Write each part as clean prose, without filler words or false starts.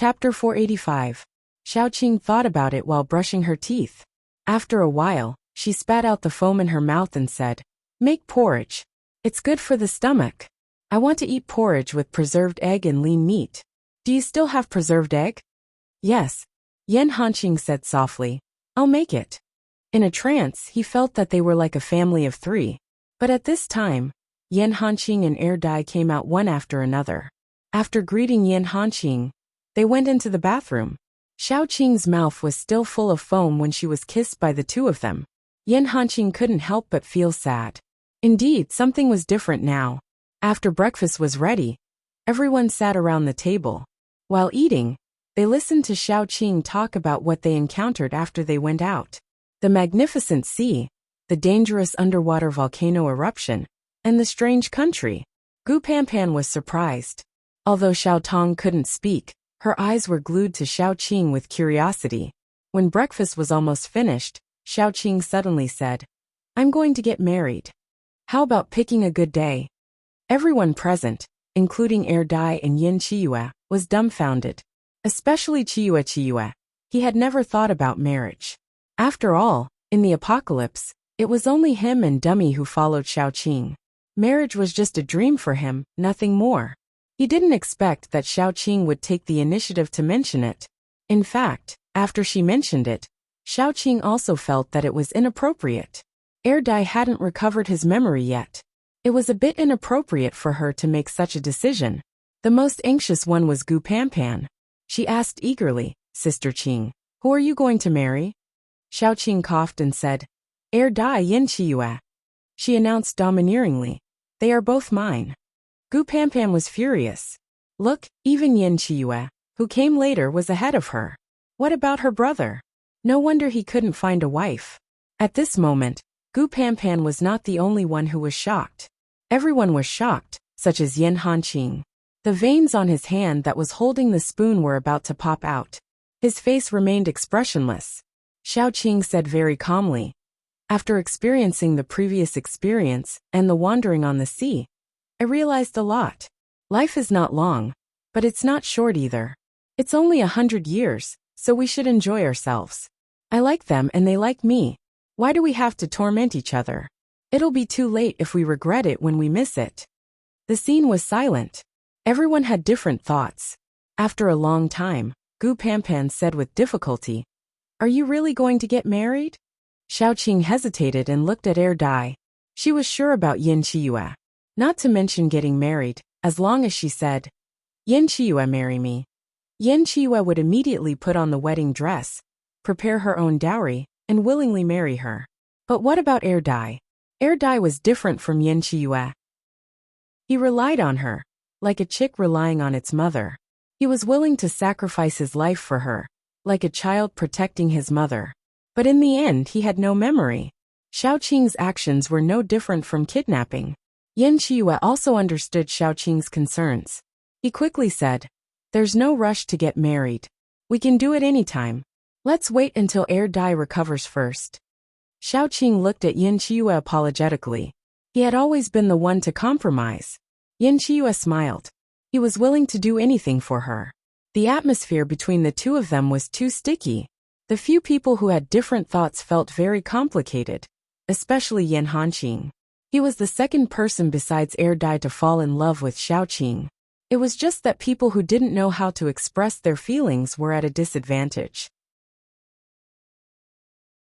Chapter 485. Xiaoqing thought about it while brushing her teeth. After a while, she spat out the foam in her mouth and said, "Make porridge. It's good for the stomach. I want to eat porridge with preserved egg and lean meat. Do you still have preserved egg?" "Yes," Yan Hanqing said softly. "I'll make it." In a trance, he felt that they were like a family of three. But at this time, Yan Hanqing and Dai came out one after another. After greeting Yan Hanqing, they went into the bathroom. Xiaoqing's mouth was still full of foam when she was kissed by the two of them. Yan Hanqing couldn't help but feel sad. Indeed, something was different now. After breakfast was ready, everyone sat around the table. While eating, they listened to Xiaoqing talk about what they encountered after they went out. The magnificent sea, the dangerous underwater volcano eruption, and the strange country. Gu Panpan was surprised. Although Xiao Tong couldn't speak, her eyes were glued to Xiaoqing with curiosity. When breakfast was almost finished, Xiaoqing suddenly said, "I'm going to get married. How about picking a good day?" Everyone present, including Dai and Yin Qiyue, was dumbfounded. Especially Qiyue. He had never thought about marriage. After all, in the apocalypse, it was only him and Dummy who followed Xiaoqing. Marriage was just a dream for him, nothing more. He didn't expect that Xiaoqing would take the initiative to mention it. In fact, after she mentioned it, Xiaoqing also felt that it was inappropriate. Dai hadn't recovered his memory yet. It was a bit inappropriate for her to make such a decision. The most anxious one was Gu Panpan. She asked eagerly, "Sister Qing, who are you going to marry?" Xiaoqing coughed and said, Dai Yin Qiyue." She announced domineeringly, "They are both mine." Gu Panpan was furious. Look, even Yin Qiyue, who came later, was ahead of her. What about her brother? No wonder he couldn't find a wife. At this moment, Gu Panpan was not the only one who was shocked. Everyone was shocked, such as Yan Hanqing. The veins on his hand that was holding the spoon were about to pop out. His face remained expressionless. Xiaoqing said very calmly, "After experiencing the previous experience and the wandering on the sea, I realized a lot. Life is not long, but it's not short either. It's only 100 years, so we should enjoy ourselves. I like them and they like me. Why do we have to torment each other? It'll be too late if we regret it when we miss it." The scene was silent. Everyone had different thoughts. After a long time, Gu Panpan said with difficulty, "Are you really going to get married?" Xiaoqing hesitated and looked at Dai. She was sure about Yin Qiyue. Not to mention getting married, as long as she said, "Yin Qiyue, marry me." Yin Qiyue would immediately put on the wedding dress, prepare her own dowry, and willingly marry her. But what about Dai? Dai was different from Yin Qiyue. He relied on her, like a chick relying on its mother. He was willing to sacrifice his life for her, like a child protecting his mother. But in the end, he had no memory. Xiaoqing's actions were no different from kidnapping. Yin Qiyue also understood Xiaoqing's concerns. He quickly said, "There's no rush to get married. We can do it anytime. Let's wait until Dai recovers first." Xiaoqing looked at Yin Qiyue apologetically. He had always been the one to compromise. Yin Qiyue smiled. He was willing to do anything for her. The atmosphere between the two of them was too sticky. The few people who had different thoughts felt very complicated, especially Yan Hanqing. He was the second person besides Dai to fall in love with Xiaoqing. It was just that people who didn't know how to express their feelings were at a disadvantage.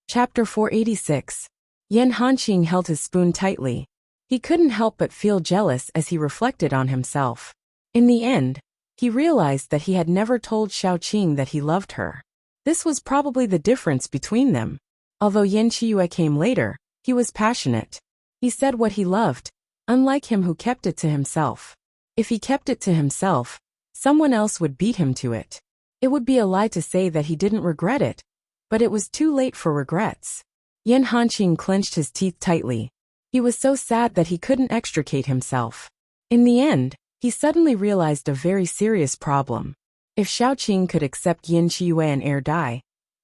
Chapter 486. Yan Hanqing held his spoon tightly. He couldn't help but feel jealous as he reflected on himself. In the end, he realized that he had never told Xiaoqing that he loved her. This was probably the difference between them. Although Yin Qiyue came later, he was passionate. He said what he loved, unlike him who kept it to himself. If he kept it to himself, someone else would beat him to it. It would be a lie to say that he didn't regret it, but it was too late for regrets. Yan Hanqing clenched his teeth tightly. He was so sad that he couldn't extricate himself. In the end, he suddenly realized a very serious problem. If Xiaoqing could accept Yin Qiyue and Dai,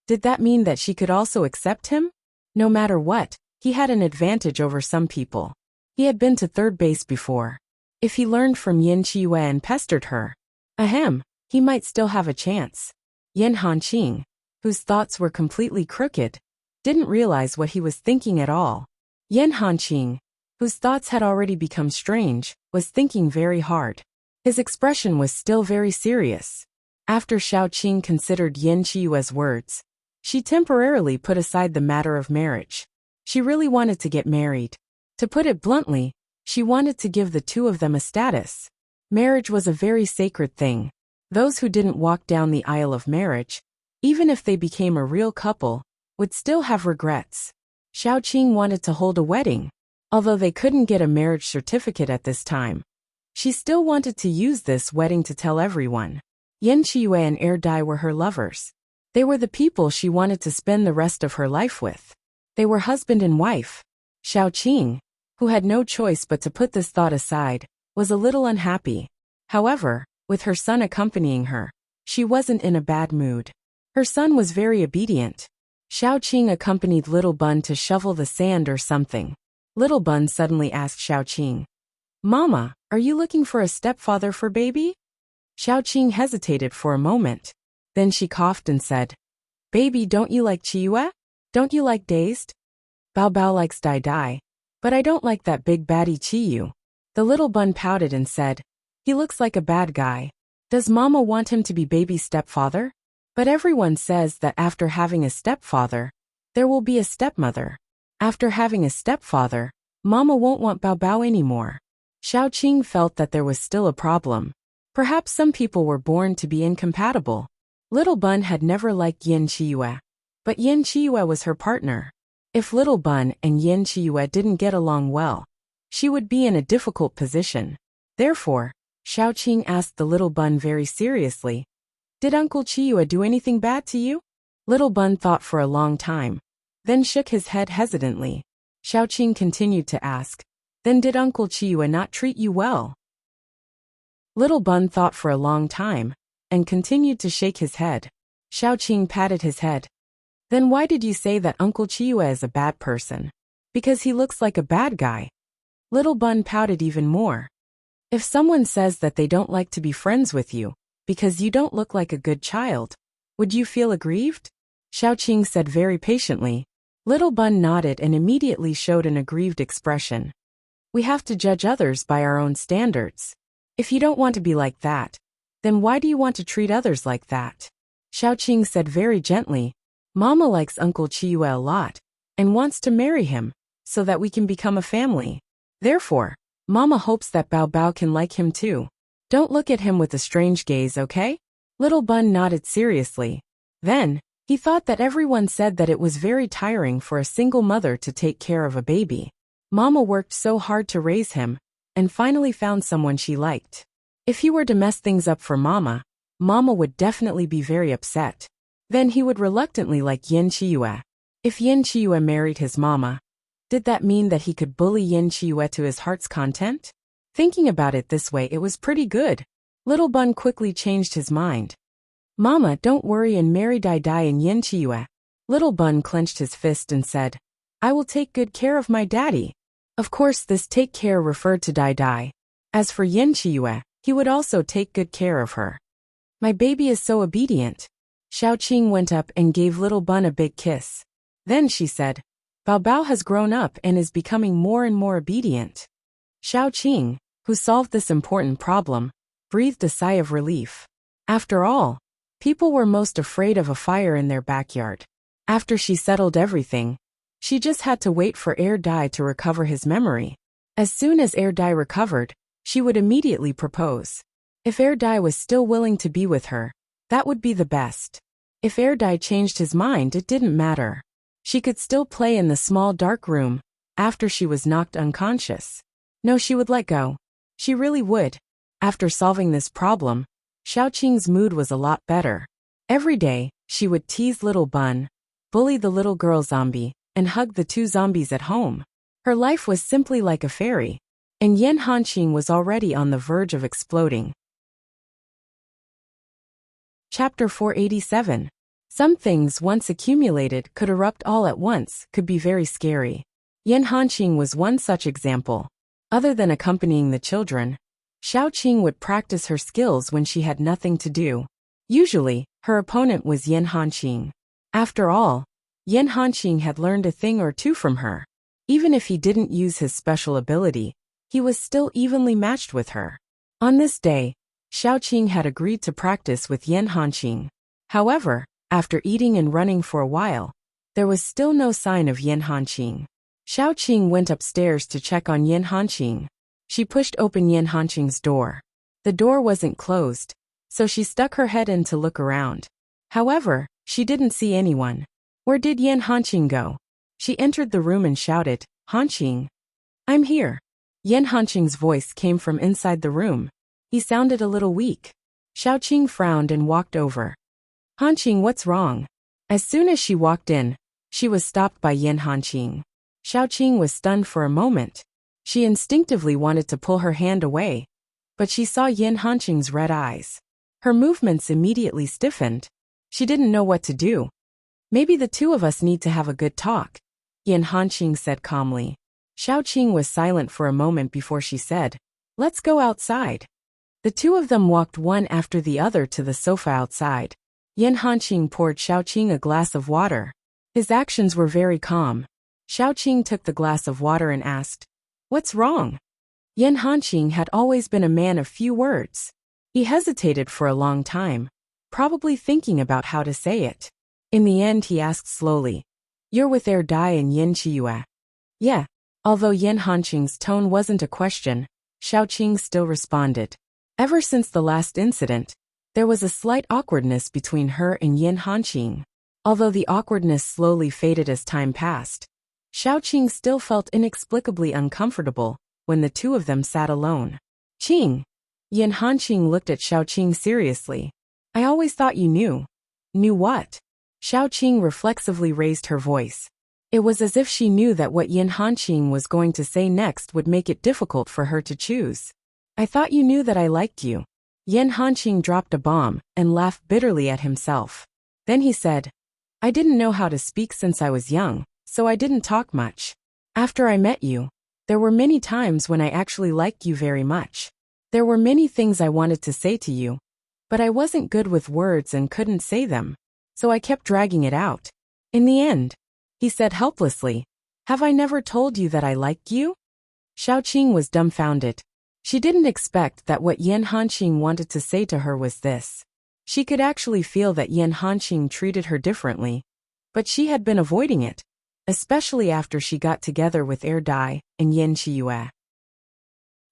did that mean that she could also accept him? No matter what, he had an advantage over some people. He had been to third base before. If he learned from Yin Qiyue and pestered her, he might still have a chance. Yan Hanqing, whose thoughts were completely crooked, didn't realize what he was thinking at all. Yan Hanqing, whose thoughts had already become strange, was thinking very hard. His expression was still very serious. After Xiaoqing considered Yan Qiyue's words, she temporarily put aside the matter of marriage. She really wanted to get married. To put it bluntly, she wanted to give the two of them a status. Marriage was a very sacred thing. Those who didn't walk down the aisle of marriage, even if they became a real couple, would still have regrets. Xiaoqing wanted to hold a wedding. Although they couldn't get a marriage certificate at this time, she still wanted to use this wedding to tell everyone. Yan Qiyue and Air Dai were her lovers. They were the people she wanted to spend the rest of her life with. They were husband and wife. Xiaoqing, who had no choice but to put this thought aside, was a little unhappy. However, with her son accompanying her, she wasn't in a bad mood. Her son was very obedient. Xiaoqing accompanied Little Bun to shovel the sand or something. Little Bun suddenly asked Xiaoqing, "Mama, are you looking for a stepfather for baby?" Xiaoqing hesitated for a moment. Then she coughed and said, "Baby, don't you like Qiyue? Don't you like Dazed? Bao Bao likes Dai Dai, but I don't like that big baddie Qiyu." The Little Bun pouted and said, "He looks like a bad guy. Does Mama want him to be baby's stepfather? But everyone says that after having a stepfather, there will be a stepmother. After having a stepfather, Mama won't want Bao Bao anymore." Xiaoqing felt that there was still a problem. Perhaps some people were born to be incompatible. Little Bun had never liked Yan Qiyue, but Yan Qiyue was her partner. If Little Bun and Yan Qiyue didn't get along well, she would be in a difficult position. Therefore, Xiaoqing asked the Little Bun very seriously, "Did Uncle Qiyue do anything bad to you?" Little Bun thought for a long time, then shook his head hesitantly. Xiaoqing continued to ask, "Then did Uncle Qiyue not treat you well?" Little Bun thought for a long time, and continued to shake his head. Xiaoqing patted his head. "Then why did you say that Uncle Qiyue is a bad person? Because he looks like a bad guy." Little Bun pouted even more. "If someone says that they don't like to be friends with you, because you don't look like a good child, would you feel aggrieved?" Xiaoqing said very patiently. Little Bun nodded and immediately showed an aggrieved expression. "We have to judge others by our own standards. If you don't want to be like that, then why do you want to treat others like that?" Xiaoqing said very gently, "Mama likes Uncle Qiyue a lot, and wants to marry him, so that we can become a family. Therefore, Mama hopes that Bao Bao can like him too. Don't look at him with a strange gaze, okay?" Little Bun nodded seriously. Then, he thought that everyone said that it was very tiring for a single mother to take care of a baby. Mama worked so hard to raise him, and finally found someone she liked. If he were to mess things up for Mama, Mama would definitely be very upset. Then he would reluctantly like Yan Qiyue. If Yan Qiyue married his Mama, did that mean that he could bully Yan Qiyue to his heart's content? Thinking about it this way, it was pretty good. Little Bun quickly changed his mind. "Mama, don't worry and marry Dai Dai and Yan Qiyue." Little Bun clenched his fist and said, "I will take good care of my daddy." Of course, this take care referred to Dai Dai. As for Yan Qiyue, he would also take good care of her. "My baby is so obedient." Xiaoqing went up and gave Little Bun a big kiss. Then she said, "Bao Bao has grown up and is becoming more and more obedient." Xiaoqing, who solved this important problem, breathed a sigh of relief. After all, people were most afraid of a fire in their backyard. After she settled everything, she just had to wait for Air Dai to recover his memory. As soon as Air Dai recovered, she would immediately propose. If Air Dai was still willing to be with her, that would be the best. If Air Dai changed his mind, it didn't matter. She could still play in the small dark room after she was knocked unconscious. No, she would let go. She really would. After solving this problem, Xiaoqing's mood was a lot better. Every day, she would tease Little Bun, bully the little girl zombie, and hug the two zombies at home. Her life was simply like a fairy, and Yan Hanqing was already on the verge of exploding. Chapter 487. Some things once accumulated could erupt all at once, could be very scary. Yan Hanqing was one such example. Other than accompanying the children, Xiaoqing would practice her skills when she had nothing to do. Usually, her opponent was Yin Hanqing. After all, Yin Hanqing had learned a thing or two from her. Even if he didn't use his special ability, he was still evenly matched with her. On this day, Xiaoqing had agreed to practice with Yin Hanqing. However, after eating and running for a while, there was still no sign of Yin Hanqing. Xiaoqing went upstairs to check on Yin Hanqing. She pushed open Yin Hanqing's door. The door wasn't closed, so she stuck her head in to look around. However, she didn't see anyone. Where did Yin Hanqing go? She entered the room and shouted, "Hanqing, I'm here." Yin Hanqing's voice came from inside the room. He sounded a little weak. Xiaoqing frowned and walked over. "Hanqing, what's wrong?" As soon as she walked in, she was stopped by Yin Hanqing. Xiaoqing was stunned for a moment. She instinctively wanted to pull her hand away, but she saw Yin Hanqing's red eyes. Her movements immediately stiffened. She didn't know what to do. "Maybe the two of us need to have a good talk," Yin Hanqing said calmly. Xiaoqing was silent for a moment before she said, "Let's go outside." The two of them walked one after the other to the sofa outside. Yin Hanqing poured Xiaoqing a glass of water. His actions were very calm. Xiaoqing took the glass of water and asked, "What's wrong?" Yin Hanqing had always been a man of few words. He hesitated for a long time, probably thinking about how to say it. In the end he asked slowly, "You're with Air Dai and Yin Chiyue?" "Yeah." Although Yin Hanqing's tone wasn't a question, Xiaoqing still responded. Ever since the last incident, there was a slight awkwardness between her and Yin Hanqing. Although the awkwardness slowly faded as time passed, Xiaoqing still felt inexplicably uncomfortable when the two of them sat alone. "Qing." Yin Hanqing looked at Xiaoqing seriously. "I always thought you knew." "Knew what?" Xiaoqing reflexively raised her voice. It was as if she knew that what Yin Hanqing was going to say next would make it difficult for her to choose. "I thought you knew that I liked you." Yin Hanqing dropped a bomb and laughed bitterly at himself. Then he said, "I didn't know how to speak since I was young, so I didn't talk much. After I met you, there were many times when I actually liked you very much. There were many things I wanted to say to you, but I wasn't good with words and couldn't say them, so I kept dragging it out. In the end," he said helplessly, "have I never told you that I like you?" Xiaoqing was dumbfounded. She didn't expect that what Yin Hanqing wanted to say to her was this. She could actually feel that Yin Hanqing treated her differently, but she had been avoiding it, especially after she got together with Air Dai and Yin Chiyue.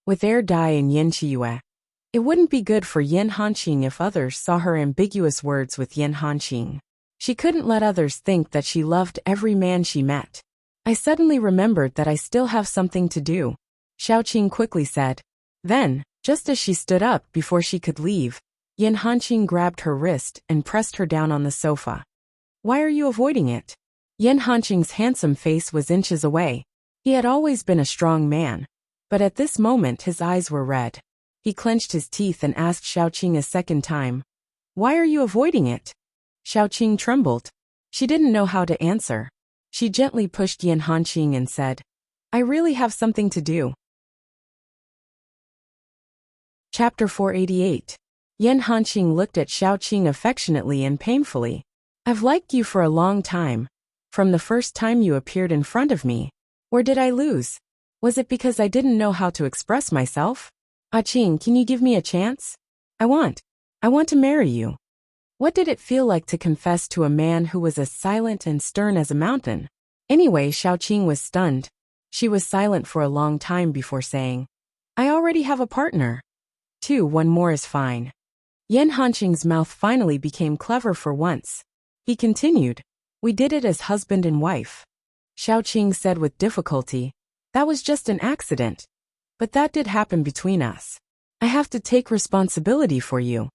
With Air Dai and Yin Chiyue, it wouldn't be good for Yin Hanqing if others saw her ambiguous words with Yin Hanqing. She couldn't let others think that she loved every man she met. "I suddenly remembered that I still have something to do," Xiaoqing quickly said. Then, just as she stood up before she could leave, Yin Hanqing grabbed her wrist and pressed her down on the sofa. "Why are you avoiding it?" Yin Hanqing's handsome face was inches away. He had always been a strong man, but at this moment his eyes were red. He clenched his teeth and asked Xiaoqing a second time, "Why are you avoiding it?" Xiaoqing trembled. She didn't know how to answer. She gently pushed Yin Hanqing and said, "I really have something to do." Chapter 488. Yin Hanqing looked at Xiaoqing affectionately and painfully. "I've liked you for a long time. From the first time you appeared in front of me. Or did I lose? Was it because I didn't know how to express myself? Qing, can you give me a chance? I want to marry you." What did it feel like to confess to a man who was as silent and stern as a mountain? Anyway, Xiaoqing was stunned. She was silent for a long time before saying, "I already have a partner." One more is fine." Yin Hanqing's mouth finally became clever for once. He continued, "We did it as husband and wife." Xiaoqing said with difficulty, "That was just an accident. But that did happen between us. I have to take responsibility for you."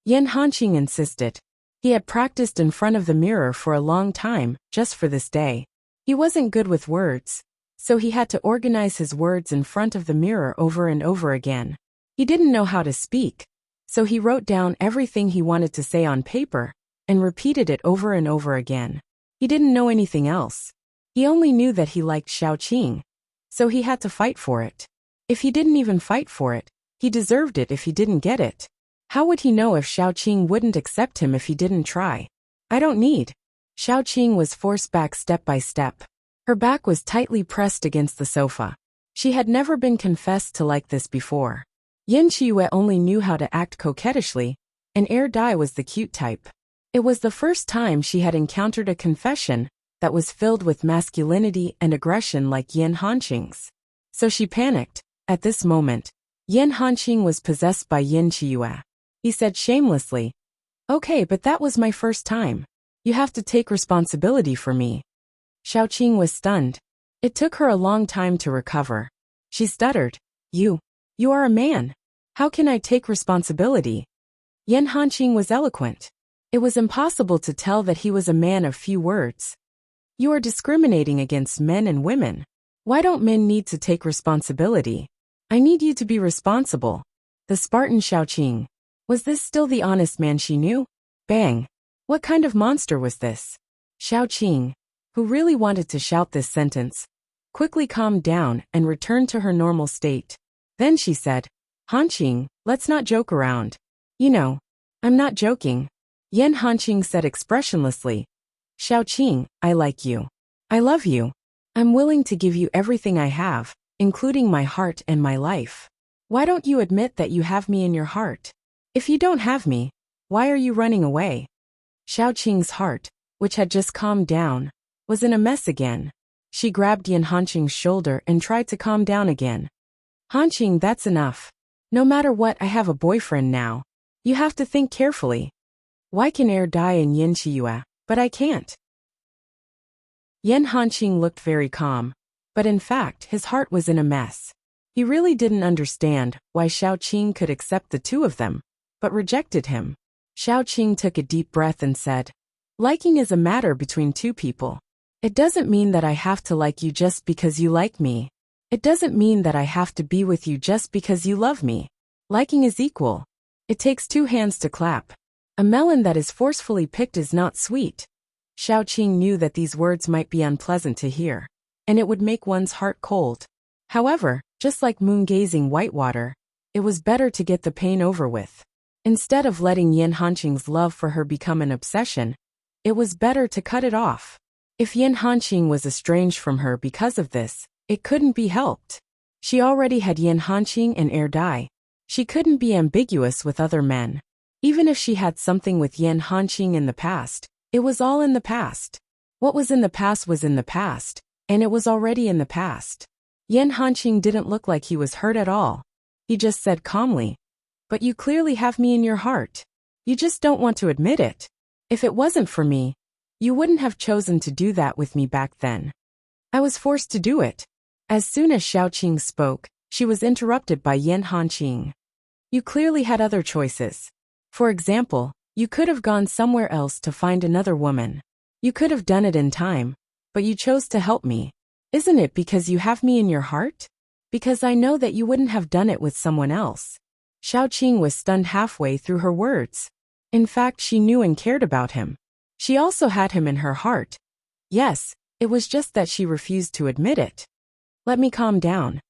Yin Hanqing insisted. He had practiced in front of the mirror for a long time, just for this day. He wasn't good with words, so he had to organize his words in front of the mirror over and over again. He didn't know how to speak, so he wrote down everything he wanted to say on paper and repeated it over and over again. He didn't know anything else. He only knew that he liked Xiaoqing, so he had to fight for it. If he didn't even fight for it, He deserved it if he didn't get it. How would he know if Xiaoqing wouldn't accept him if he didn't try? I don't need. Xiaoqing was forced back step by step. Her back was tightly pressed against the sofa. She had never been confessed to like this before. Yin Qiyu only knew how to act coquettishly, and Dai was the cute type. It was the first time she had encountered a confession that was filled with masculinity and aggression like Yin Hanqing's. So she panicked. At this moment, Yin Hanqing was possessed by Yin Qiyu. He said shamelessly, "Okay, but that was my first time. You have to take responsibility for me." Xiaoqing was stunned. It took her a long time to recover. She stuttered, You are a man. How can I take responsibility?" Yin Hanqing was eloquent. It was impossible to tell that he was a man of few words. "You are discriminating against men and women. Why don't men need to take responsibility? I need you to be responsible." The Spartan Xiaoqing. Was this still the honest man she knew? Bang! What kind of monster was this? Xiaoqing, who really wanted to shout this sentence, quickly calmed down and returned to her normal state. Then she said, "Hanqing, let's not joke around." "You know, I'm not joking," Yin Hanqing said expressionlessly. "Xiaoqing, I like you. I love you. I'm willing to give you everything I have, including my heart and my life. Why don't you admit that you have me in your heart? If you don't have me, why are you running away?" Xiaoqing's heart, which had just calmed down, was in a mess again. She grabbed Yin Hanqing's shoulder and tried to calm down again. "Hanqing, that's enough. No matter what, I have a boyfriend now. You have to think carefully. Why can Dai and Yin Qiyu, but I can't?" Yin Hanqing looked very calm, but in fact his heart was in a mess. He really didn't understand why Xiaoqing could accept the two of them, but rejected him. Xiaoqing took a deep breath and said, "Liking is a matter between two people. It doesn't mean that I have to like you just because you like me. It doesn't mean that I have to be with you just because you love me. Liking is equal. It takes two hands to clap. A melon that is forcefully picked is not sweet." Xiaoqing knew that these words might be unpleasant to hear, and it would make one's heart cold. However, just like moon-gazing whitewater, it was better to get the pain over with. Instead of letting Yin Hanqing's love for her become an obsession, it was better to cut it off. If Yin Hanqing was estranged from her because of this, it couldn't be helped. She already had Yin Hanqing and Dai. She couldn't be ambiguous with other men. Even if she had something with Yin Hanqing in the past, it was all in the past. What was in the past was in the past, and it was already in the past. Yin Hanqing didn't look like he was hurt at all. He just said calmly, "But you clearly have me in your heart. You just don't want to admit it. If it wasn't for me, you wouldn't have chosen to do that with me back then. I was forced to do it." As soon as Xiaoqing spoke, she was interrupted by Yin Hanqing. "You clearly had other choices. For example, you could have gone somewhere else to find another woman. You could have done it in time, but you chose to help me. Isn't it because you have me in your heart? Because I know that you wouldn't have done it with someone else." Xiaoqing was stunned halfway through her words. In fact, she knew and cared about him. She also had him in her heart. Yes, it was just that she refused to admit it. "Let me calm down."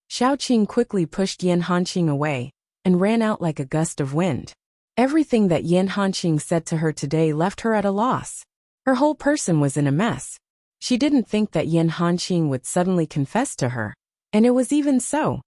Xiaoqing quickly pushed Yin Hanqing away and ran out like a gust of wind. Everything that Yin Hanqing said to her today left her at a loss. Her whole person was in a mess. She didn't think that Yin Hanqing would suddenly confess to her, and it was even so.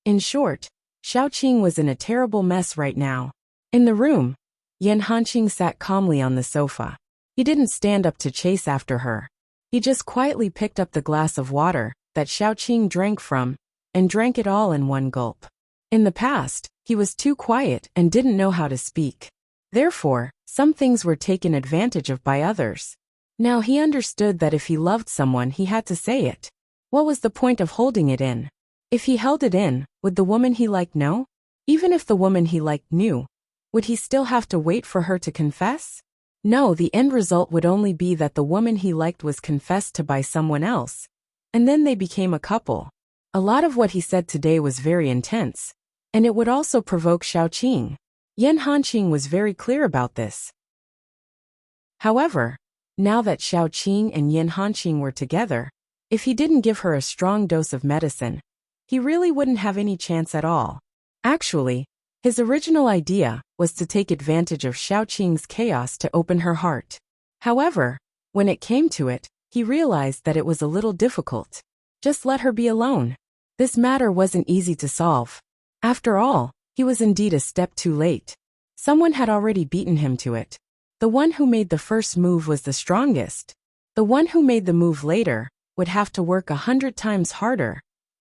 In short, Xiaoqing was in a terrible mess right now. In the room, Yin Hanqing sat calmly on the sofa. He didn't stand up to chase after her. He just quietly picked up the glass of water that Xiaoqing drank from, and drank it all in one gulp. In the past, he was too quiet and didn't know how to speak. Therefore, some things were taken advantage of by others. Now he understood that if he loved someone he had to say it. What was the point of holding it in? If he held it in, would the woman he liked know? Even if the woman he liked knew, would he still have to wait for her to confess? No, the end result would only be that the woman he liked was confessed to by someone else, and then they became a couple. A lot of what he said today was very intense, and it would also provoke Xiaoqing. Yin Hanqing was very clear about this. However, now that Xiaoqing and Yin Hanqing were together, if he didn't give her a strong dose of medicine, he really wouldn't have any chance at all. Actually, his original idea was to take advantage of Xiaoqing's chaos to open her heart. However, when it came to it, he realized that it was a little difficult. Just let her be alone. This matter wasn't easy to solve. After all, he was indeed a step too late. Someone had already beaten him to it. The one who made the first move was the strongest. The one who made the move later would have to work 100 times harder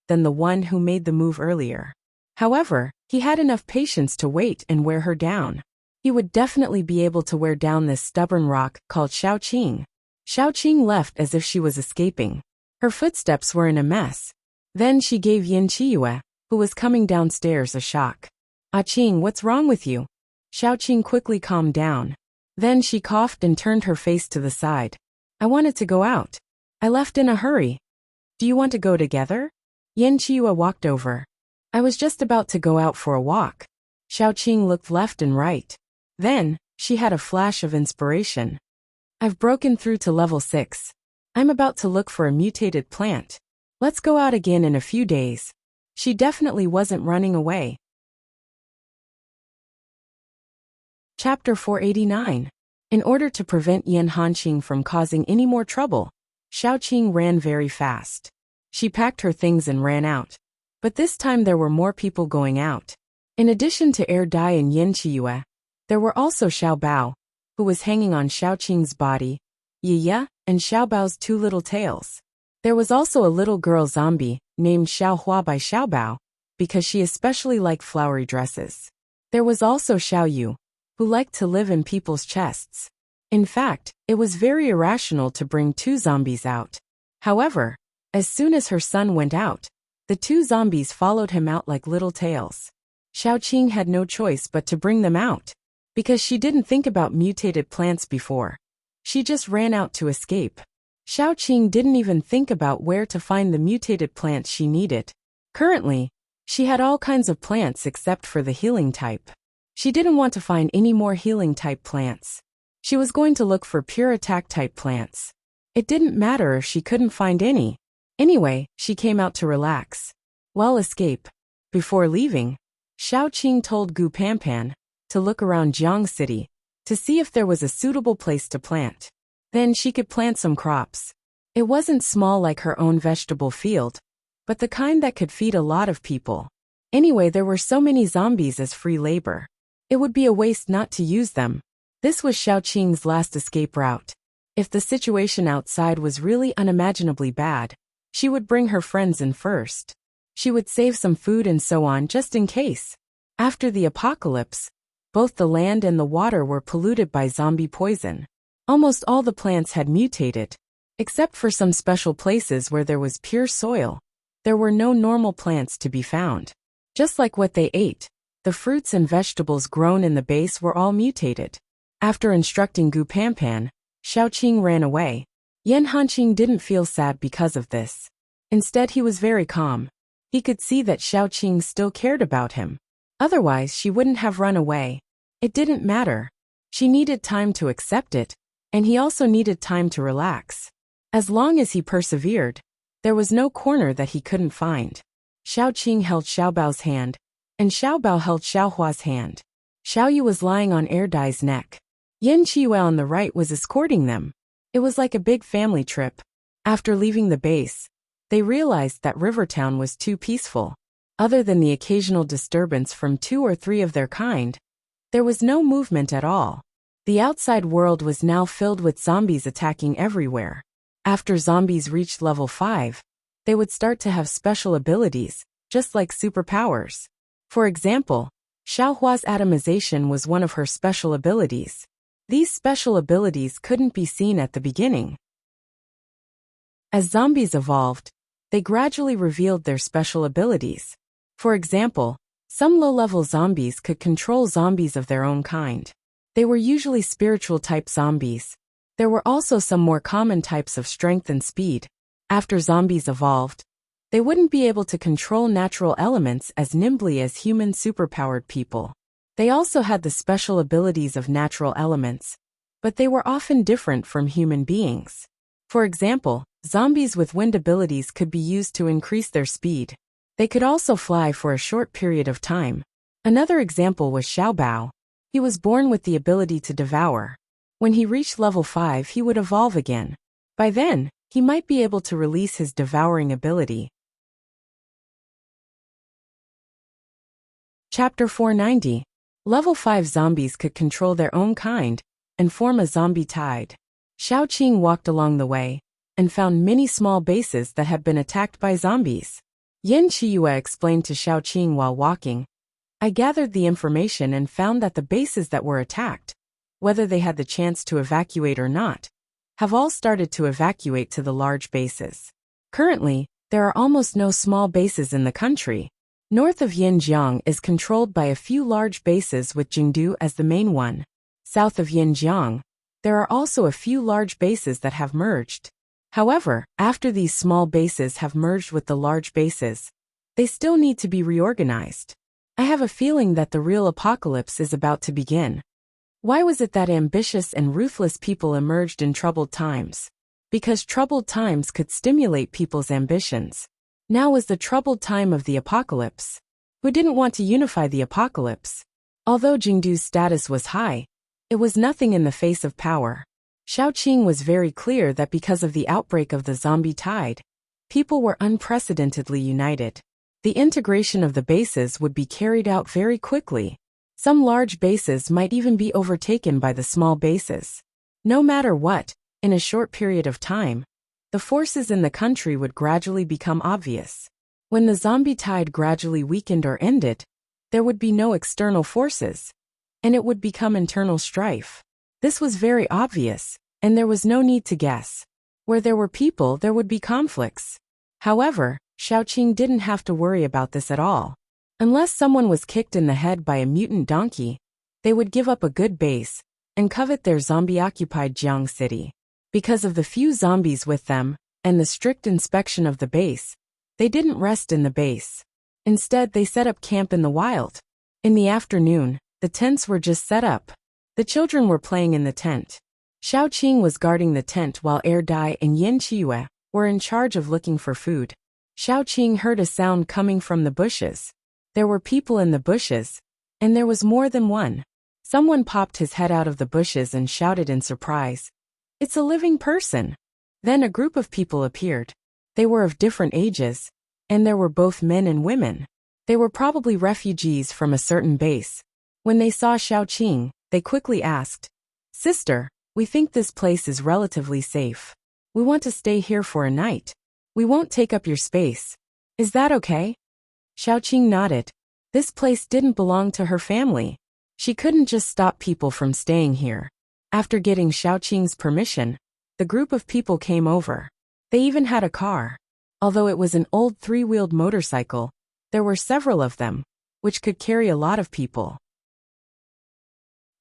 than the one who made the move earlier. However, he had enough patience to wait and wear her down. He would definitely be able to wear down this stubborn rock called Xiaoqing. Xiaoqing left as if she was escaping. Her footsteps were in a mess. Then she gave Yin Qiyue, who was coming downstairs, a shock. "Ah Qing, what's wrong with you?" Xiaoqing quickly calmed down. Then she coughed and turned her face to the side. "I wanted to go out. I left in a hurry. Do you want to go together?" Yin Qiyue walked over. "I was just about to go out for a walk." Xiaoqing looked left and right. Then, she had a flash of inspiration. "I've broken through to level 6. I'm about to look for a mutated plant. Let's go out again in a few days." She definitely wasn't running away. Chapter 489. In order to prevent Yan Hanqing from causing any more trouble, Xiaoqing ran very fast. She packed her things and ran out. But this time there were more people going out. In addition to Er Dai and Yin Qiyue, there were also Xiao Bao, who was hanging on Xiaoqing's body, Yiya, and Xiao Bao's 2 little tails. There was also a little girl zombie, named Xiao Hua by Xiao Bao, because she especially liked flowery dresses. There was also Xiao Yu, who liked to live in people's chests. In fact, it was very irrational to bring 2 zombies out. However, as soon as her son went out, the 2 zombies followed him out like little tails. Xiaoqing had no choice but to bring them out, because she didn't think about mutated plants before. She just ran out to escape. Xiaoqing didn't even think about where to find the mutated plants she needed. Currently, she had all kinds of plants except for the healing type. She didn't want to find any more healing type plants. She was going to look for pure attack type plants. It didn't matter if she couldn't find any. Anyway, she came out to relax. While escape. Before leaving, Xiaoqing told Gu Panpan to look around Jiang City to see if there was a suitable place to plant. Then she could plant some crops. It wasn't small like her own vegetable field, but the kind that could feed a lot of people. Anyway, there were so many zombies as free labor. It would be a waste not to use them. This was Xiaoqing's last escape route. If the situation outside was really unimaginably bad, she would bring her friends in first. She would save some food and so on just in case. After the apocalypse, both the land and the water were polluted by zombie poison. Almost all the plants had mutated. Except for some special places where there was pure soil, there were no normal plants to be found. Just like what they ate, the fruits and vegetables grown in the base were all mutated. After instructing Gu Panpan, Xiaoqing ran away. Yan Hanqing didn't feel sad because of this. Instead, he was very calm. He could see that Xiaoqing still cared about him. Otherwise, she wouldn't have run away. It didn't matter. She needed time to accept it, and he also needed time to relax. As long as he persevered, there was no corner that he couldn't find. Xiaoqing held Xiao Bao's hand, and Xiao Bao held Xiao Hua's hand. Xiao Yu was lying on Er Dai's neck. Yin Qiyue on the right was escorting them. It was like a big family trip. After leaving the base, they realized that Rivertown was too peaceful. Other than the occasional disturbance from 2 or 3 of their kind, there was no movement at all. The outside world was now filled with zombies attacking everywhere. After zombies reached level 5, they would start to have special abilities, just like superpowers. For example, Xiao Hua's atomization was one of her special abilities. These special abilities couldn't be seen at the beginning. As zombies evolved, they gradually revealed their special abilities. For example, some low-level zombies could control zombies of their own kind. They were usually spiritual-type zombies. There were also some more common types of strength and speed. After zombies evolved, they wouldn't be able to control natural elements as nimbly as human superpowered people. They also had the special abilities of natural elements, but they were often different from human beings. For example, zombies with wind abilities could be used to increase their speed. They could also fly for a short period of time. Another example was Xiaobao. He was born with the ability to devour. When he reached level 5, he would evolve again. By then, he might be able to release his devouring ability. Chapter 490. Level 5 zombies could control their own kind and form a zombie tide. Xiaoqing walked along the way and found many small bases that had been attacked by zombies. Yin Chiyue explained to Xiaoqing while walking, I gathered the information and found that the bases that were attacked, whether they had the chance to evacuate or not, have all started to evacuate to the large bases. Currently, there are almost no small bases in the country. North of Yinjiang is controlled by a few large bases with Jingdu as the main one. South of Yinjiang, there are also a few large bases that have merged. However, after these small bases have merged with the large bases, they still need to be reorganized. I have a feeling that the real apocalypse is about to begin. Why was it that ambitious and ruthless people emerged in troubled times? Because troubled times could stimulate people's ambitions. Now was the troubled time of the apocalypse. Who didn't want to unify the apocalypse? Although Jingdu's status was high, it was nothing in the face of power. Xiaoqing was very clear that because of the outbreak of the zombie tide, people were unprecedentedly united. The integration of the bases would be carried out very quickly. Some large bases might even be overtaken by the small bases. No matter what, in a short period of time, the forces in the country would gradually become obvious. When the zombie tide gradually weakened or ended, there would be no external forces, and it would become internal strife. This was very obvious, and there was no need to guess. Where there were people, there would be conflicts. However, Xiaoqing didn't have to worry about this at all. Unless someone was kicked in the head by a mutant donkey, they would give up a good base and covet their zombie-occupied Jiang city. Because of the few zombies with them and the strict inspection of the base, they didn't rest in the base. Instead, they set up camp in the wild. In the afternoon, the tents were just set up. The children were playing in the tent. Xiaoqing was guarding the tent while Dai and Yin Chiyue were in charge of looking for food. Xiaoqing heard a sound coming from the bushes. There were people in the bushes, and there was more than one. Someone popped his head out of the bushes and shouted in surprise, "It's a living person!" Then a group of people appeared. They were of different ages, and there were both men and women. They were probably refugees from a certain base. When they saw Xiaoqing, they quickly asked, "Sister, we think this place is relatively safe. We want to stay here for a night. We won't take up your space. Is that okay?" Xiaoqing nodded. This place didn't belong to her family. She couldn't just stop people from staying here. After getting Xiaoqing's permission, the group of people came over. They even had a car. Although it was an old three-wheeled motorcycle, there were several of them, which could carry a lot of people.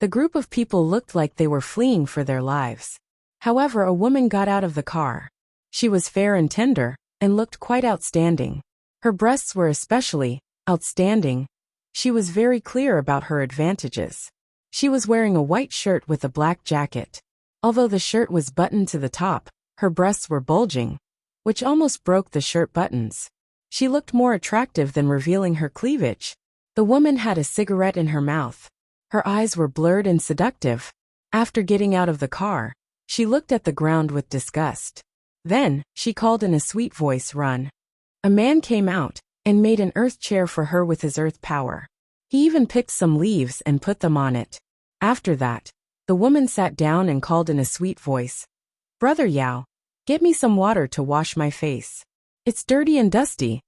The group of people looked like they were fleeing for their lives. However, a woman got out of the car. She was fair and tender, and looked quite outstanding. Her breasts were especially outstanding. She was very clear about her advantages. She was wearing a white shirt with a black jacket. Although the shirt was buttoned to the top, her breasts were bulging, which almost broke the shirt buttons. She looked more attractive than revealing her cleavage. The woman had a cigarette in her mouth. Her eyes were blurred and seductive. After getting out of the car, she looked at the ground with disgust. Then, she called in a sweet voice, "Run." A man came out and made an earth chair for her with his earth power. He even picked some leaves and put them on it. After that, the woman sat down and called in a sweet voice, "Brother Yao, get me some water to wash my face. It's dirty and dusty."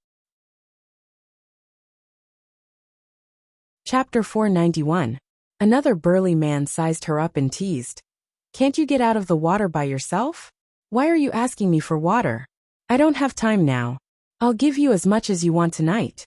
Chapter 491. Another burly man sized her up and teased, "Can't you get out of the water by yourself? Why are you asking me for water? I don't have time now. I'll give you as much as you want tonight."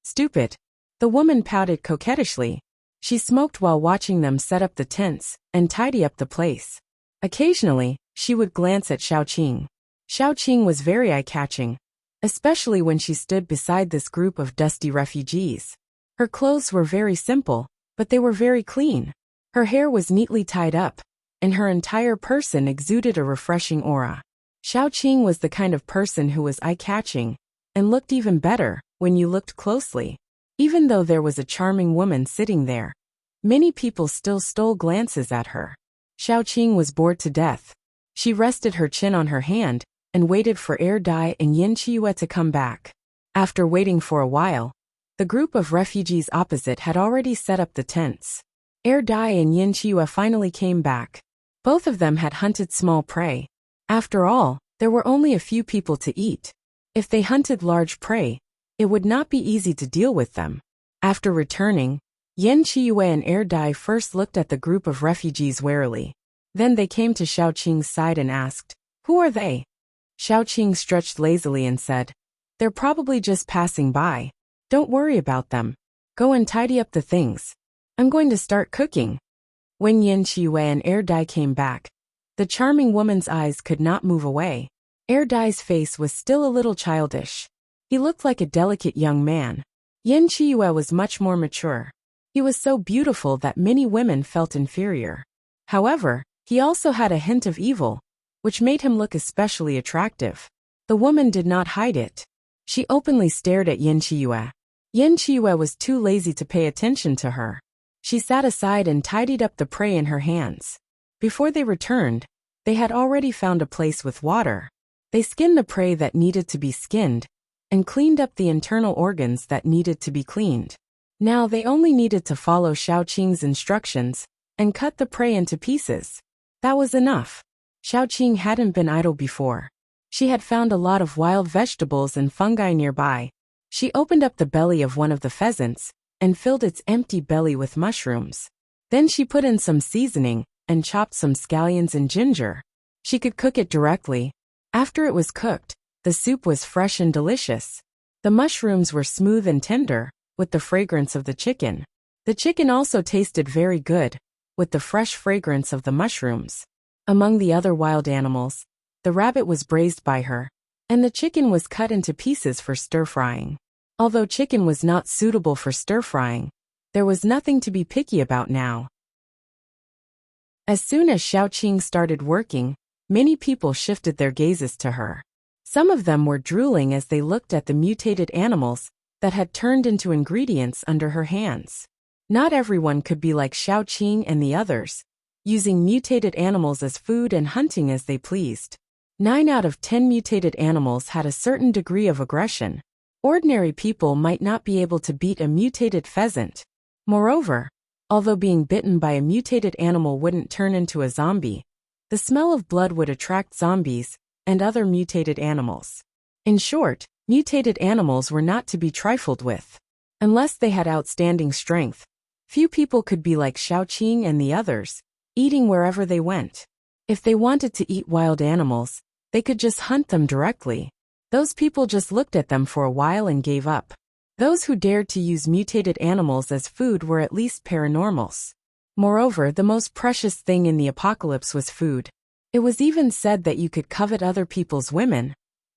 "Stupid." The woman pouted coquettishly. She smoked while watching them set up the tents and tidy up the place. Occasionally, she would glance at Xiaoqing. Xiaoqing was very eye-catching, especially when she stood beside this group of dusty refugees. Her clothes were very simple, but they were very clean. Her hair was neatly tied up, and her entire person exuded a refreshing aura. Xiaoqing was the kind of person who was eye-catching and looked even better when you looked closely. Even though there was a charming woman sitting there, many people still stole glances at her. Xiaoqing was bored to death. She rested her chin on her hand and waited for Dai and Yin Qiyu to come back. After waiting for a while, the group of refugees opposite had already set up the tents. Dai and Yin Qiyu finally came back. Both of them had hunted small prey. After all, there were only a few people to eat. If they hunted large prey, it would not be easy to deal with them. After returning, Yin Qiyu and Dai first looked at the group of refugees warily. Then they came to Xiaoqing's side and asked, "Who are they?" Xiaoqing stretched lazily and said, "They're probably just passing by. Don't worry about them. Go and tidy up the things. I'm going to start cooking." When Yin Qiyu and Dai came back, the charming woman's eyes could not move away. Dai's face was still a little childish. He looked like a delicate young man. Yin Qiyu was much more mature. He was so beautiful that many women felt inferior. However, he also had a hint of evil, which made him look especially attractive. The woman did not hide it. She openly stared at Yin Qiyu. Yin Qiyu was too lazy to pay attention to her. She sat aside and tidied up the prey in her hands. Before they returned, they had already found a place with water. They skinned the prey that needed to be skinned, and cleaned up the internal organs that needed to be cleaned. Now they only needed to follow Xiaoqing's instructions and cut the prey into pieces. That was enough. Xiaoqing hadn't been idle before. She had found a lot of wild vegetables and fungi nearby. She opened up the belly of one of the pheasants and filled its empty belly with mushrooms. Then she put in some seasoning and chopped some scallions and ginger. She could cook it directly. After it was cooked, the soup was fresh and delicious. The mushrooms were smooth and tender, with the fragrance of the chicken. The chicken also tasted very good, with the fresh fragrance of the mushrooms. Among the other wild animals, the rabbit was braised by her, and the chicken was cut into pieces for stir-frying. Although chicken was not suitable for stir-frying, there was nothing to be picky about now. As soon as Xiaoqing started working, many people shifted their gazes to her. Some of them were drooling as they looked at the mutated animals that had turned into ingredients under her hands. Not everyone could be like Xiaoqing and the others, using mutated animals as food and hunting as they pleased. 9 out of 10 mutated animals had a certain degree of aggression. Ordinary people might not be able to beat a mutated pheasant. Moreover, although being bitten by a mutated animal wouldn't turn into a zombie, the smell of blood would attract zombies and other mutated animals. In short, mutated animals were not to be trifled with. Unless they had outstanding strength, few people could be like Xiaoqing and the others, eating wherever they went. If they wanted to eat wild animals, they could just hunt them directly. Those people just looked at them for a while and gave up. Those who dared to use mutated animals as food were at least paranormals. Moreover, the most precious thing in the apocalypse was food. It was even said that you could covet other people's women,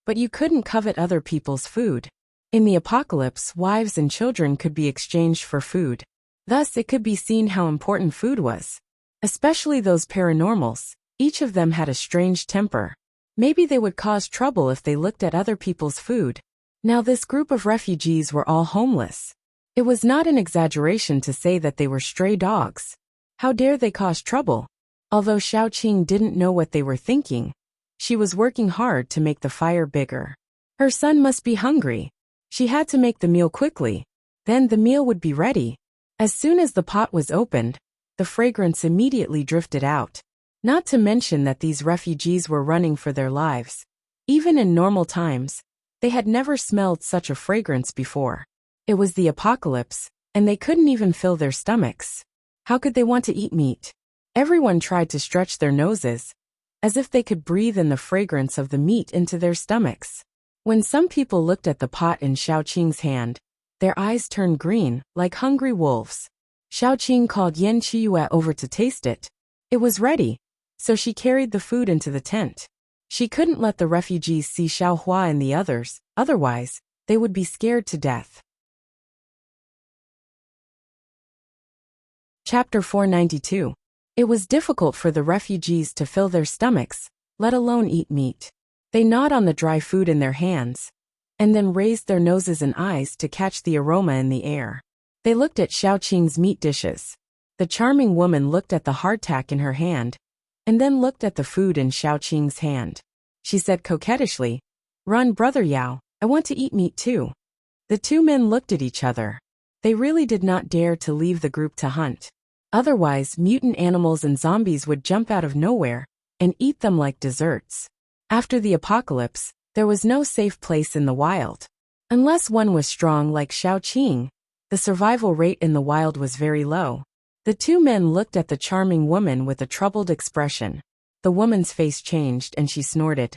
but you couldn't covet other people's food. In the apocalypse, wives and children could be exchanged for food. Thus, it could be seen how important food was. Especially those paranormals, each of them had a strange temper. Maybe they would cause trouble if they looked at other people's food. Now this group of refugees were all homeless. It was not an exaggeration to say that they were stray dogs. How dare they cause trouble? Although Xiaoqing didn't know what they were thinking, she was working hard to make the fire bigger. Her son must be hungry. She had to make the meal quickly. Then the meal would be ready. As soon as the pot was opened, the fragrance immediately drifted out. Not to mention that these refugees were running for their lives. Even in normal times, they had never smelled such a fragrance before. It was the apocalypse, and they couldn't even fill their stomachs. How could they want to eat meat? Everyone tried to stretch their noses, as if they could breathe in the fragrance of the meat into their stomachs. When some people looked at the pot in Xiaoqing's hand, their eyes turned green, like hungry wolves. Xiaoqing called Yin Qiyu over to taste it. It was ready, so she carried the food into the tent. She couldn't let the refugees see Xiaohua and the others, otherwise, they would be scared to death. Chapter 492. It was difficult for the refugees to fill their stomachs, let alone eat meat. They gnawed on the dry food in their hands. and then raised their noses and eyes to catch the aroma in the air. They looked at Xiaoqing's meat dishes. The charming woman looked at the hardtack in her hand, and then looked at the food in Xiaoqing's hand. She said coquettishly, "Run, Brother Yao, I want to eat meat too." The two men looked at each other. They really did not dare to leave the group to hunt. Otherwise, mutant animals and zombies would jump out of nowhere and eat them like desserts. After the apocalypse, there was no safe place in the wild. Unless one was strong like Xiaoqing, the survival rate in the wild was very low. The two men looked at the charming woman with a troubled expression. The woman's face changed and she snorted.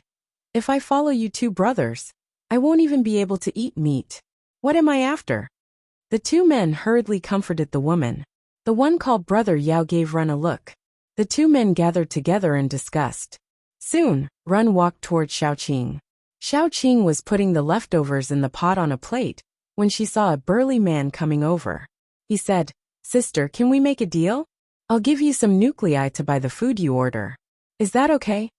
"If I follow you two brothers, I won't even be able to eat meat. What am I after?" The two men hurriedly comforted the woman. The one called Brother Yao gave Run a look. The two men gathered together and discussed. Soon, Run walked toward Xiaoqing. Xiaoqing was putting the leftovers in the pot on a plate when she saw a burly man coming over. He said, "Sister, can we make a deal? I'll give you some nuclei to buy the food you order. Is that okay?"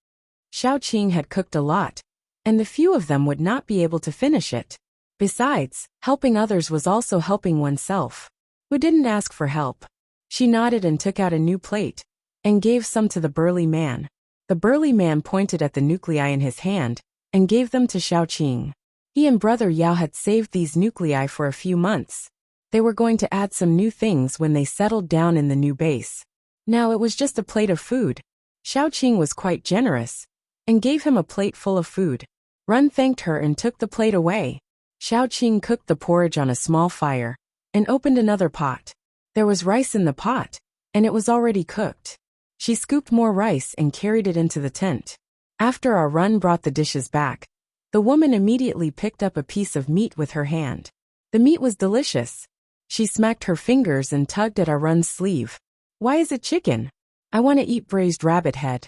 Xiaoqing had cooked a lot, and the few of them would not be able to finish it. Besides, helping others was also helping oneself. Who didn't ask for help? She nodded and took out a new plate, and gave some to the burly man. The burly man pointed at the nuclei in his hand, and gave them to Xiaoqing. He and Brother Yao had saved these nuclei for a few months. They were going to add some new things when they settled down in the new base. Now it was just a plate of food. Xiaoqing was quite generous, and gave him a plate full of food. Run thanked her and took the plate away. Xiaoqing cooked the porridge on a small fire, and opened another pot. There was rice in the pot, and it was already cooked. She scooped more rice and carried it into the tent. After our Run brought the dishes back, the woman immediately picked up a piece of meat with her hand. The meat was delicious. She smacked her fingers and tugged at our Run's sleeve. "Why is it chicken? I want to eat braised rabbit head."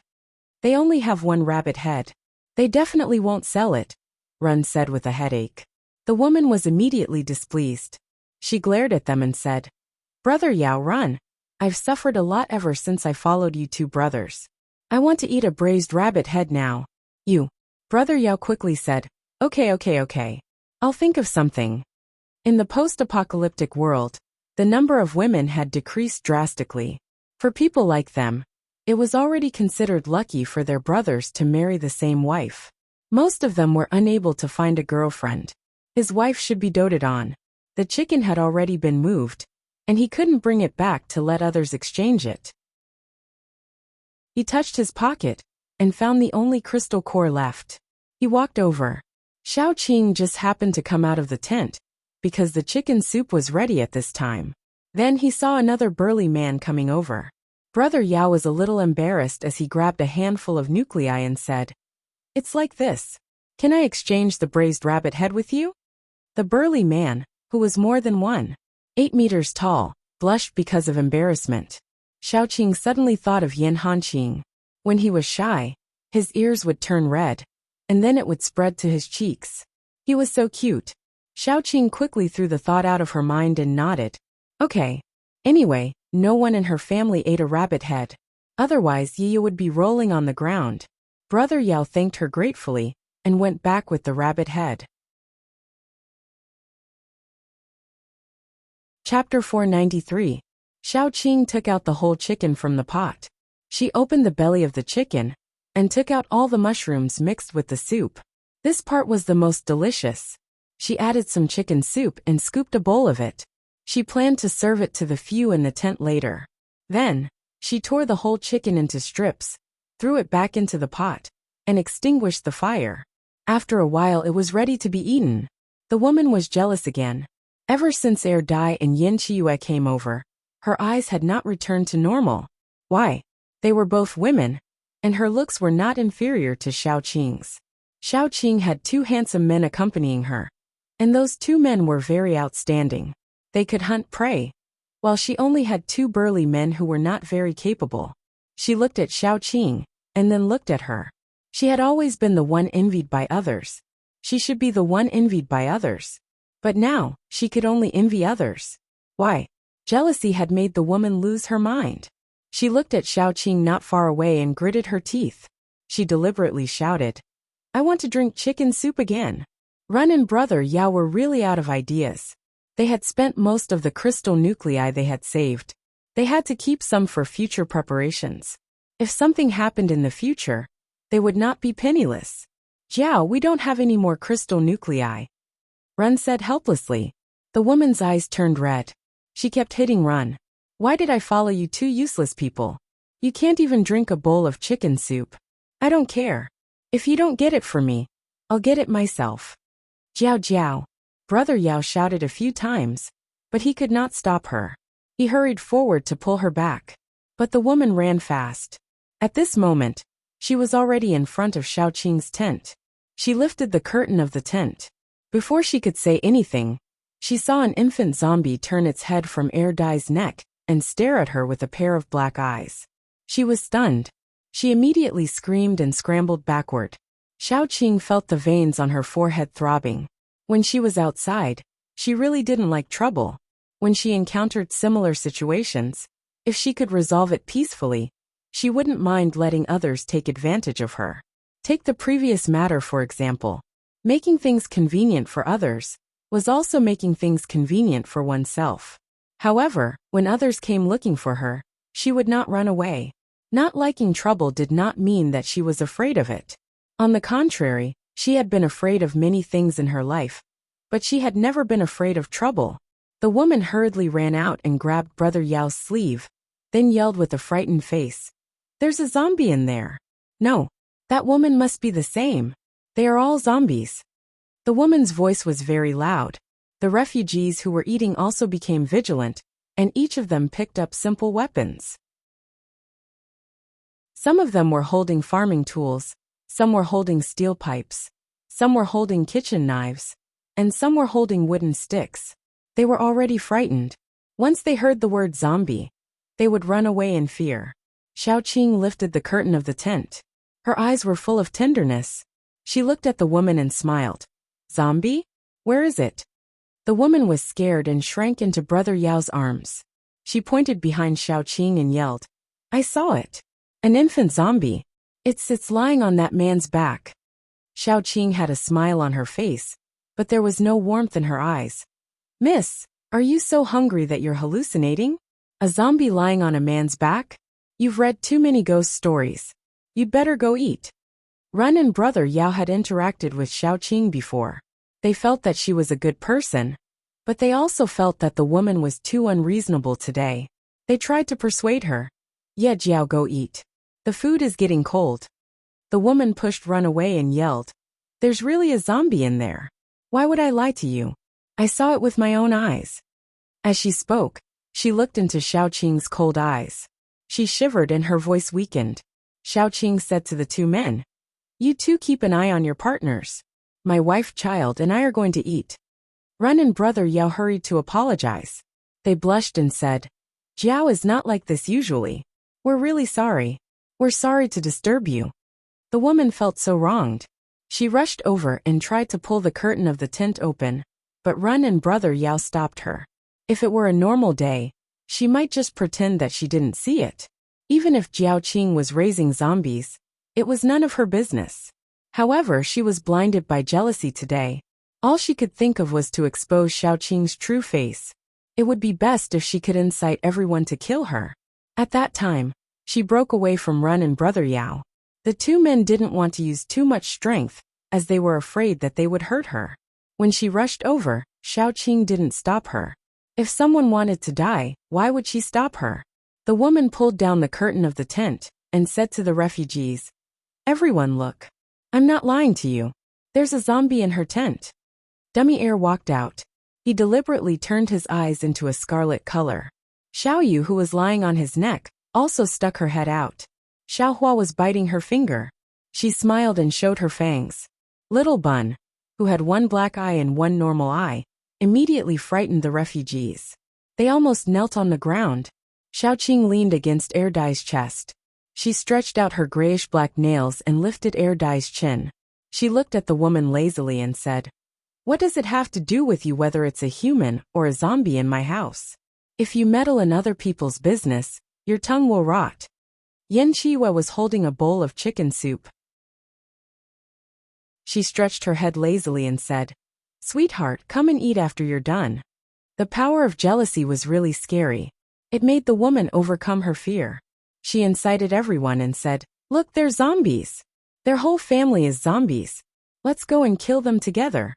"They only have one rabbit head. They definitely won't sell it," Run said with a headache. The woman was immediately displeased. She glared at them and said, "Brother Yao, Run. I've suffered a lot ever since I followed you two brothers. I want to eat a braised rabbit head now." "You." Brother Yao quickly said, Okay. I'll think of something." In the post-apocalyptic world, the number of women had decreased drastically. For people like them, it was already considered lucky for their brothers to marry the same wife. Most of them were unable to find a girlfriend. His wife should be doted on. The chicken had already been moved, and he couldn't bring it back to let others exchange it. He touched his pocket, and found the only crystal core left. He walked over. Xiaoqing just happened to come out of the tent, because the chicken soup was ready at this time. Then he saw another burly man coming over. Brother Yao was a little embarrassed as he grabbed a handful of nuclei and said, "It's like this. Can I exchange the braised rabbit head with you?" The burly man, who was more than 1.8 meters tall, blushed because of embarrassment. Xiaoqing suddenly thought of Yan Hanqing. When he was shy, his ears would turn red, and then it would spread to his cheeks. He was so cute. Xiaoqing quickly threw the thought out of her mind and nodded. Okay. Anyway, no one in her family ate a rabbit head. Otherwise Yiya would be rolling on the ground. Brother Yao thanked her gratefully, and went back with the rabbit head. Chapter 493. Xiaoqing took out the whole chicken from the pot. She opened the belly of the chicken, and took out all the mushrooms mixed with the soup. This part was the most delicious. She added some chicken soup and scooped a bowl of it. She planned to serve it to the few in the tent later. Then, she tore the whole chicken into strips, threw it back into the pot, and extinguished the fire. After a while it was ready to be eaten. The woman was jealous again. Ever since Er Dai and Yin Chiyue came over, her eyes had not returned to normal. Why? They were both women, and her looks were not inferior to Xiaoqing's. Xiaoqing had 2 handsome men accompanying her, and those 2 men were very outstanding. They could hunt prey, while she only had 2 burly men who were not very capable. She looked at Xiaoqing, and then looked at her. She had always been the one envied by others. She should be the one envied by others. But now, she could only envy others. Why? Jealousy had made the woman lose her mind. She looked at Xiaoqing not far away and gritted her teeth. She deliberately shouted, "I want to drink chicken soup again." Run and Brother Yao were really out of ideas. They had spent most of the crystal nuclei they had saved. They had to keep some for future preparations. If something happened in the future, they would not be penniless. Jiao, we don't have any more crystal nuclei. Run said helplessly. The woman's eyes turned red. She kept hitting Run. Why did I follow you two useless people? You can't even drink a bowl of chicken soup. I don't care. If you don't get it for me, I'll get it myself. Jiao Jiao. Brother Yao shouted a few times, but he could not stop her. He hurried forward to pull her back. But the woman ran fast. At this moment, she was already in front of Xiaoqing's tent. She lifted the curtain of the tent. Before she could say anything, she saw an infant zombie turn its head from Erdai's neck and stare at her with a pair of black eyes. She was stunned. She immediately screamed and scrambled backward. Xiaoqing felt the veins on her forehead throbbing. When she was outside, she really didn't like trouble. When she encountered similar situations, if she could resolve it peacefully, she wouldn't mind letting others take advantage of her. Take the previous matter for example. Making things convenient for others was also making things convenient for oneself. However, when others came looking for her, she would not run away. Not liking trouble did not mean that she was afraid of it. On the contrary, she had been afraid of many things in her life, but she had never been afraid of trouble. The woman hurriedly ran out and grabbed Brother Yao's sleeve, then yelled with a frightened face. There's a zombie in there. No, that woman must be the same. They are all zombies. The woman's voice was very loud. The refugees who were eating also became vigilant, and each of them picked up simple weapons. Some of them were holding farming tools, some were holding steel pipes, some were holding kitchen knives, and some were holding wooden sticks. They were already frightened. Once they heard the word zombie, they would run away in fear. Xiaoqing lifted the curtain of the tent. Her eyes were full of tenderness. She looked at the woman and smiled. Zombie? Where is it? The woman was scared and shrank into Brother Yao's arms. She pointed behind Xiaoqing and yelled, I saw it. An infant zombie. It sits lying on that man's back. Xiaoqing had a smile on her face, but there was no warmth in her eyes. Miss, are you so hungry that you're hallucinating? A zombie lying on a man's back? You've read too many ghost stories. You'd better go eat. Run and Brother Yao had interacted with Xiaoqing before. They felt that she was a good person, but they also felt that the woman was too unreasonable today. They tried to persuade her. Yeah, Jiao, go eat. The food is getting cold. The woman pushed Run away and yelled, There's really a zombie in there. Why would I lie to you? I saw it with my own eyes. As she spoke, she looked into Xiaoqing's cold eyes. She shivered and her voice weakened. Xiaoqing said to the two men, You two keep an eye on your partners. My wife, child, and I are going to eat. Run and Brother Yao hurried to apologize. They blushed and said, Jiao is not like this usually. We're really sorry. We're sorry to disturb you. The woman felt so wronged. She rushed over and tried to pull the curtain of the tent open, but Run and Brother Yao stopped her. If it were a normal day, she might just pretend that she didn't see it. Even if Xiaoqing was raising zombies, it was none of her business. However, she was blinded by jealousy today. All she could think of was to expose Xiaoqing's true face. It would be best if she could incite everyone to kill her. At that time, she broke away from Run and Brother Yao. The two men didn't want to use too much strength, as they were afraid that they would hurt her. When she rushed over, Xiaoqing didn't stop her. If someone wanted to die, why would she stop her? The woman pulled down the curtain of the tent and said to the refugees, Everyone look. I'm not lying to you. There's a zombie in her tent. Dummy Air walked out. He deliberately turned his eyes into a scarlet color. Xiaoyu, who was lying on his neck, also stuck her head out. Xiaohua was biting her finger. She smiled and showed her fangs. Little Bun, who had one black eye and one normal eye, immediately frightened the refugees. They almost knelt on the ground. Xiaoqing leaned against Erdai's chest. She stretched out her grayish-black nails and lifted Erdai's chin. She looked at the woman lazily and said, What does it have to do with you whether it's a human or a zombie in my house? If you meddle in other people's business, your tongue will rot. Yan Chiwa was holding a bowl of chicken soup. She stretched her head lazily and said, "Sweetheart, come and eat after you're done." The power of jealousy was really scary. It made the woman overcome her fear. She incited everyone and said, "Look, they're zombies. Their whole family is zombies. Let's go and kill them together."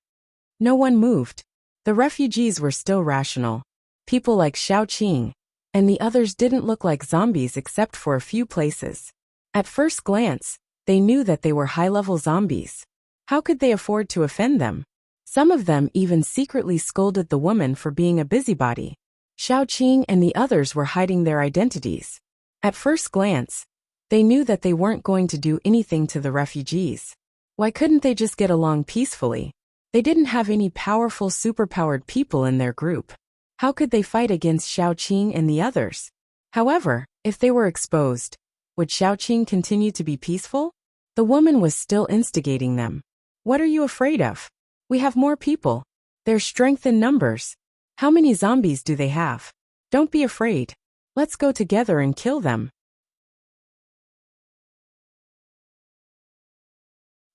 No one moved. The refugees were still rational. People like Xiaoqing and the others didn't look like zombies except for a few places. At first glance, they knew that they were high-level zombies. How could they afford to offend them? Some of them even secretly scolded the woman for being a busybody. Xiaoqing and the others were hiding their identities. At first glance, they knew that they weren't going to do anything to the refugees. Why couldn't they just get along peacefully? They didn't have any powerful superpowered people in their group. How could they fight against Xiaoqing and the others? However, if they were exposed, would Xiaoqing continue to be peaceful? The woman was still instigating them. "What are you afraid of? We have more people. There's strength in numbers. How many zombies do they have? Don't be afraid. Let's go together and kill them."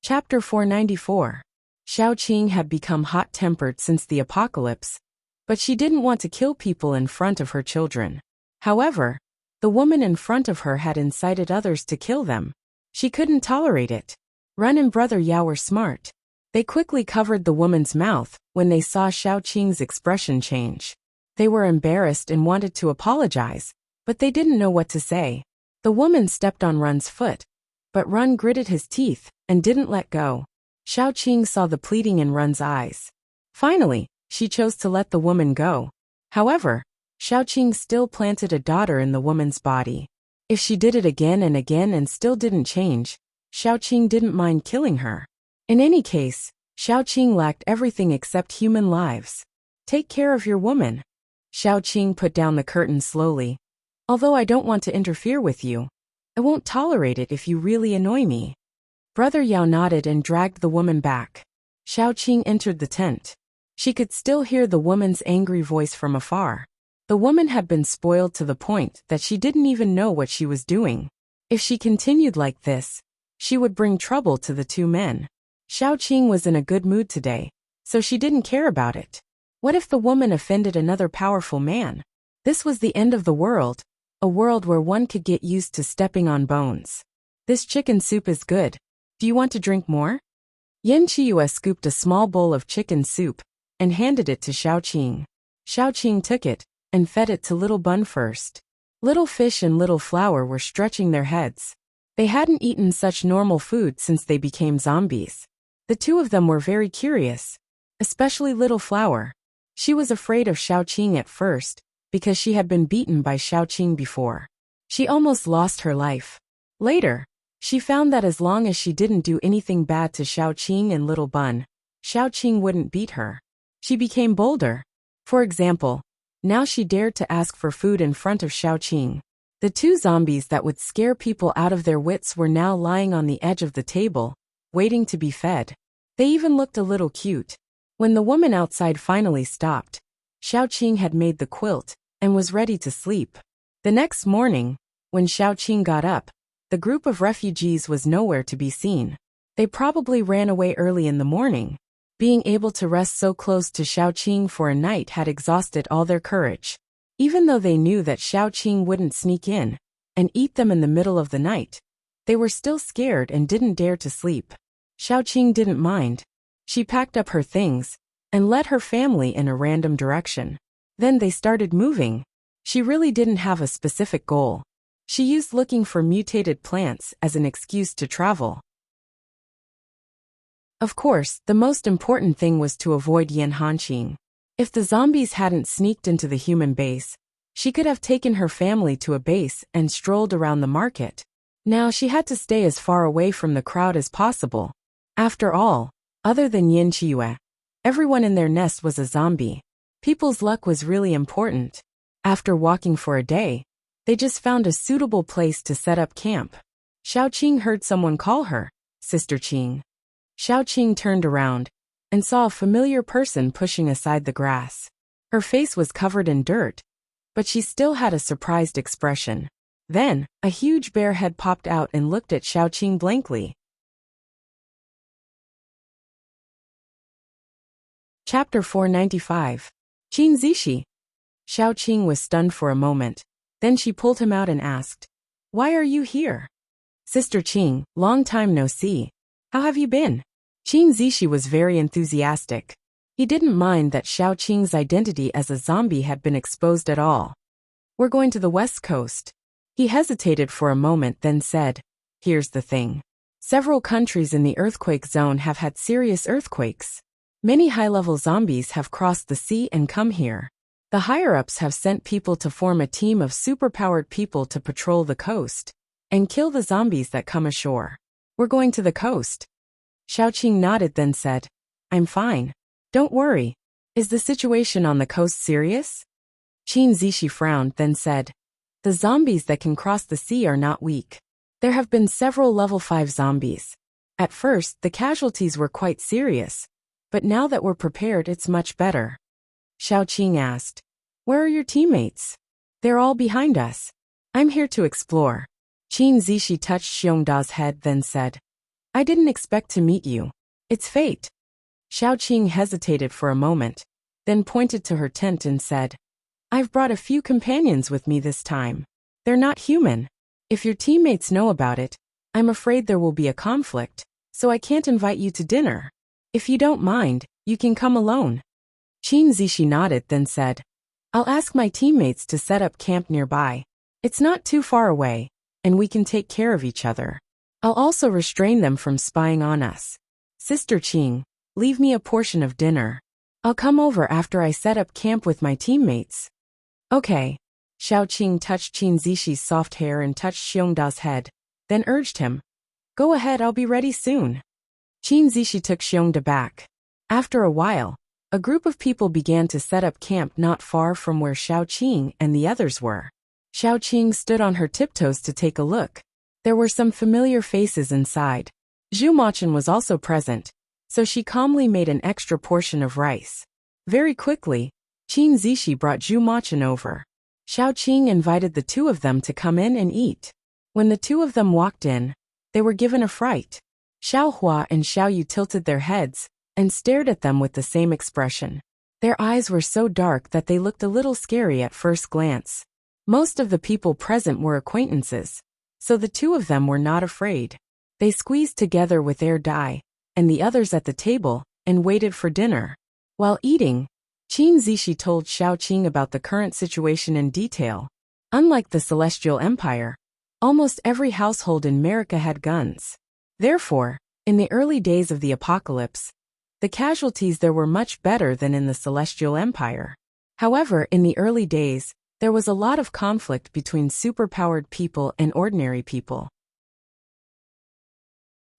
Chapter 494. Xiaoqing had become hot-tempered since the apocalypse, but she didn't want to kill people in front of her children. However, the woman in front of her had incited others to kill them. She couldn't tolerate it. Run and Brother Yao were smart. They quickly covered the woman's mouth when they saw Xiaoqing's expression change. They were embarrassed and wanted to apologize, but they didn't know what to say. The woman stepped on Run's foot, but Run gritted his teeth and didn't let go. Xiaoqing saw the pleading in Run's eyes. Finally, she chose to let the woman go. However, Xiaoqing still planted a daughter in the woman's body. If she did it again and still didn't change, Xiaoqing didn't mind killing her. In any case, Xiaoqing lacked everything except human lives. "Take care of your woman." Xiaoqing put down the curtain slowly. "Although I don't want to interfere with you, I won't tolerate it if you really annoy me." Brother Yao nodded and dragged the woman back. Xiaoqing entered the tent. She could still hear the woman's angry voice from afar. The woman had been spoiled to the point that she didn't even know what she was doing. If she continued like this, she would bring trouble to the two men. Xiaoqing was in a good mood today, so she didn't care about it. What if the woman offended another powerful man? This was the end of the world, a world where one could get used to stepping on bones. "This chicken soup is good. Do you want to drink more?" Yan Qiyu scooped a small bowl of chicken soup and handed it to Xiaoqing. Xiaoqing took it and fed it to Little Bun first. Little Fish and Little Flower were stretching their heads. They hadn't eaten such normal food since they became zombies. The two of them were very curious, especially Little Flower. She was afraid of Xiaoqing at first, because she had been beaten by Xiaoqing before. She almost lost her life. Later, she found that as long as she didn't do anything bad to Xiaoqing and Little Bun, Xiaoqing wouldn't beat her. She became bolder. For example, now she dared to ask for food in front of Xiaoqing. The two zombies that would scare people out of their wits were now lying on the edge of the table, waiting to be fed. They even looked a little cute. When the woman outside finally stopped, Xiaoqing had made the quilt and was ready to sleep. The next morning, when Xiaoqing got up, the group of refugees was nowhere to be seen. They probably ran away early in the morning. Being able to rest so close to Xiaoqing for a night had exhausted all their courage. Even though they knew that Xiaoqing wouldn't sneak in and eat them in the middle of the night, they were still scared and didn't dare to sleep. Xiaoqing didn't mind. She packed up her things and led her family in a random direction. Then they started moving. She really didn't have a specific goal. She used looking for mutated plants as an excuse to travel. Of course, the most important thing was to avoid Yan Hanqing. If the zombies hadn't sneaked into the human base, she could have taken her family to a base and strolled around the market. Now she had to stay as far away from the crowd as possible. After all, other than Yan Qiyu, everyone in their nest was a zombie. People's luck was really important. After walking for a day, they just found a suitable place to set up camp. Xiaoqing heard someone call her, "Sister Qing." Xiaoqing turned around and saw a familiar person pushing aside the grass. Her face was covered in dirt, but she still had a surprised expression. Then, a huge bear head popped out and looked at Xiaoqing blankly. Chapter 495. Qin Zishi. Xiao Qing was stunned for a moment. Then she pulled him out and asked, "Why are you here?" "Sister Qing, long time no see. How have you been?" Qin Zishi was very enthusiastic. He didn't mind that Xiao Qing's identity as a zombie had been exposed at all. "We're going to the west coast." He hesitated for a moment then said, "Here's the thing. Several countries in the earthquake zone have had serious earthquakes. Many high-level zombies have crossed the sea and come here. The higher-ups have sent people to form a team of superpowered people to patrol the coast and kill the zombies that come ashore. We're going to the coast." Xiao Qing nodded then said, "I'm fine. Don't worry. Is the situation on the coast serious?" Qin Zishi frowned then said, "The zombies that can cross the sea are not weak. There have been several level 5 zombies. At first, the casualties were quite serious, but now that we're prepared, it's much better." Xiao Qing asked, "Where are your teammates?" "They're all behind us. I'm here to explore." Qin Zishi touched Xiongda's head then said, "I didn't expect to meet you. It's fate." Xiao Qing hesitated for a moment, then pointed to her tent and said, "I've brought a few companions with me this time. They're not human. If your teammates know about it, I'm afraid there will be a conflict, so I can't invite you to dinner. If you don't mind, you can come alone." Qin Zishi nodded then said, "I'll ask my teammates to set up camp nearby. It's not too far away, and we can take care of each other. I'll also restrain them from spying on us. Sister Qing, leave me a portion of dinner. I'll come over after I set up camp with my teammates." "Okay." Xiao Qing touched Qin Zishi's soft hair and touched Xiongda's head, then urged him, "Go ahead, I'll be ready soon." Qin Zishi took Xiongda back. After a while, a group of people began to set up camp not far from where Xiao Qing and the others were. Xiao Qing stood on her tiptoes to take a look. There were some familiar faces inside. Zhu Machan was also present, so she calmly made an extra portion of rice. Very quickly, Qin Zishi brought Zhu Machan over. Xiao Qing invited the two of them to come in and eat. When the two of them walked in, they were given a fright. Xiao Hua and Xiao Yu tilted their heads and stared at them with the same expression. Their eyes were so dark that they looked a little scary at first glance. Most of the people present were acquaintances, so the two of them were not afraid. They squeezed together with Air Dai and the others at the table and waited for dinner. While eating, Qin Zishi told Xiao Qing about the current situation in detail. Unlike the Celestial Empire, almost every household in America had guns. Therefore, in the early days of the apocalypse, the casualties there were much better than in the Celestial Empire. However, in the early days, there was a lot of conflict between superpowered people and ordinary people.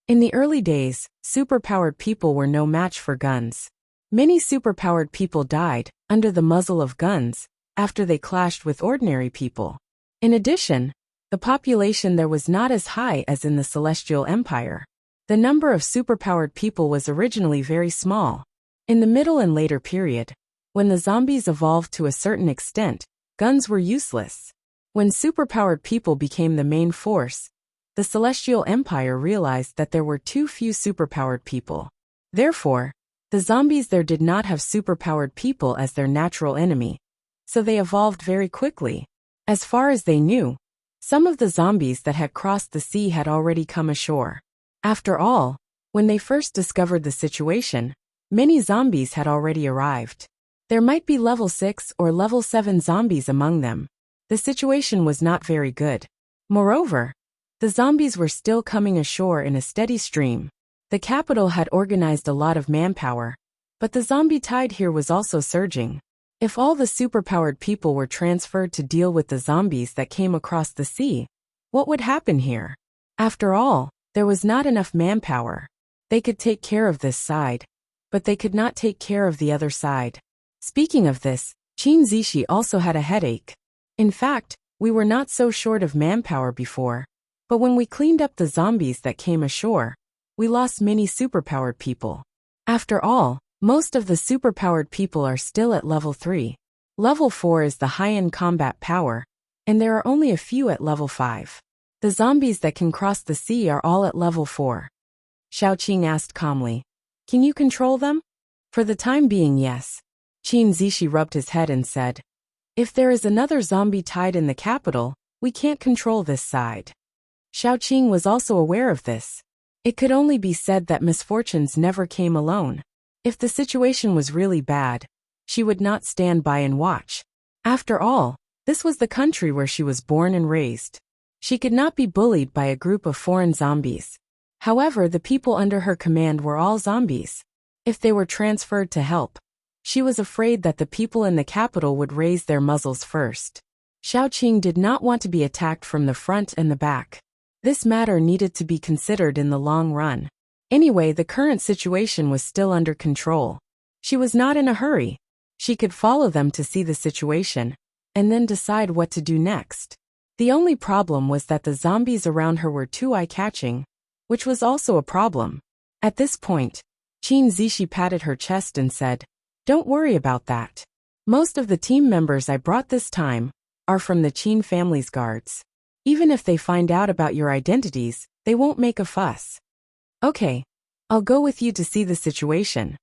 In the early days, superpowered people were no match for guns. Many superpowered people died under the muzzle of guns after they clashed with ordinary people. In addition, the population there was not as high as in the Celestial Empire. The number of superpowered people was originally very small. In the middle and later period, when the zombies evolved to a certain extent, guns were useless. When superpowered people became the main force, the Celestial Empire realized that there were too few superpowered people. Therefore, the zombies there did not have superpowered people as their natural enemy, so they evolved very quickly. As far as they knew, some of the zombies that had crossed the sea had already come ashore. After all, when they first discovered the situation, many zombies had already arrived. There might be level 6 or level 7 zombies among them. The situation was not very good. Moreover, the zombies were still coming ashore in a steady stream. The capital had organized a lot of manpower, but the zombie tide here was also surging. If all the superpowered people were transferred to deal with the zombies that came across the sea, what would happen here? After all, there was not enough manpower. They could take care of this side, but they could not take care of the other side. Speaking of this, Qin Zishi also had a headache. In fact, we were not so short of manpower before, but when we cleaned up the zombies that came ashore, we lost many superpowered people. After all, most of the superpowered people are still at level 3. Level 4 is the high-end combat power, and there are only a few at level 5. The zombies that can cross the sea are all at level 4. Xiao Qing asked calmly, "Can you control them?" For the time being, yes. Qin Zishi rubbed his head and said, if there is another zombie tide in the capital, we can't control this side. Xiaoqing was also aware of this. It could only be said that misfortunes never came alone. If the situation was really bad, she would not stand by and watch. After all, this was the country where she was born and raised. She could not be bullied by a group of foreign zombies. However, the people under her command were all zombies. If they were transferred to help, she was afraid that the people in the capital would raise their muzzles first. Xiaoqing did not want to be attacked from the front and the back. This matter needed to be considered in the long run. Anyway, the current situation was still under control. She was not in a hurry. She could follow them to see the situation, and then decide what to do next. The only problem was that the zombies around her were too eye-catching, which was also a problem. At this point, Qin Zishi patted her chest and said, don't worry about that. Most of the team members I brought this time are from the Qin family's guards. Even if they find out about your identities, they won't make a fuss. Okay, I'll go with you to see the situation.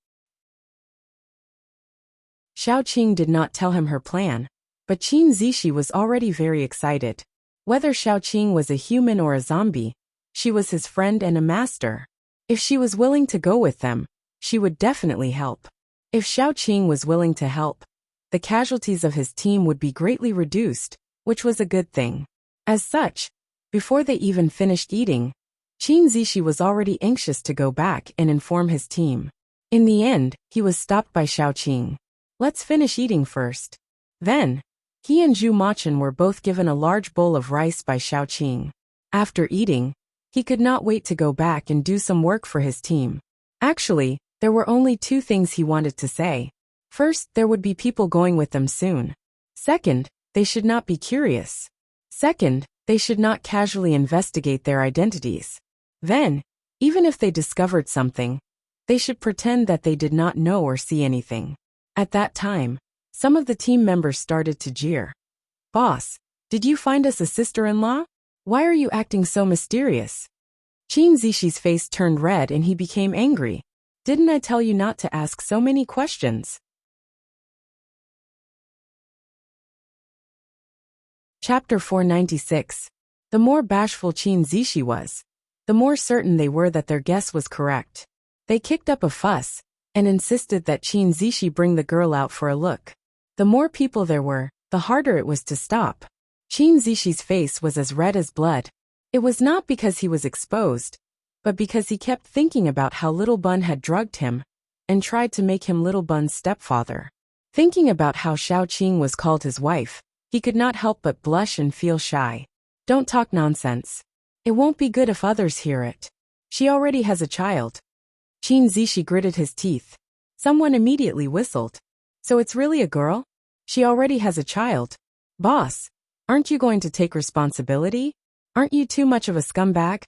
Xiaoqing did not tell him her plan, but Qin Zishi was already very excited. Whether Xiaoqing was a human or a zombie, she was his friend and a master. If she was willing to go with them, she would definitely help. If Xiaoqing was willing to help, the casualties of his team would be greatly reduced, which was a good thing. As such, before they even finished eating, Qin Zishi was already anxious to go back and inform his team. In the end, he was stopped by Xiaoqing. Let's finish eating first. Then, he and Zhu Machen were both given a large bowl of rice by Xiaoqing. After eating, he could not wait to go back and do some work for his team. Actually, there were only two things he wanted to say. First, there would be people going with them soon. Second, they should not be curious. Second, they should not casually investigate their identities. Then, even if they discovered something, they should pretend that they did not know or see anything. At that time, some of the team members started to jeer. Boss, did you find us a sister-in-law? Why are you acting so mysterious? Qin Zishi's face turned red and he became angry. Didn't I tell you not to ask so many questions? Chapter 496. The more bashful Qin Zishi was, the more certain they were that their guess was correct. They kicked up a fuss and insisted that Qin Zishi bring the girl out for a look. The more people there were, the harder it was to stop. Qin Zishi's face was as red as blood. It was not because he was exposed, but because he kept thinking about how Little Bun had drugged him and tried to make him Little Bun's stepfather. Thinking about how Xiaoqing was called his wife, he could not help but blush and feel shy. Don't talk nonsense. It won't be good if others hear it. She already has a child. Qin Zishi gritted his teeth. Someone immediately whistled. So it's really a girl? She already has a child. Boss, aren't you going to take responsibility? Aren't you too much of a scumbag?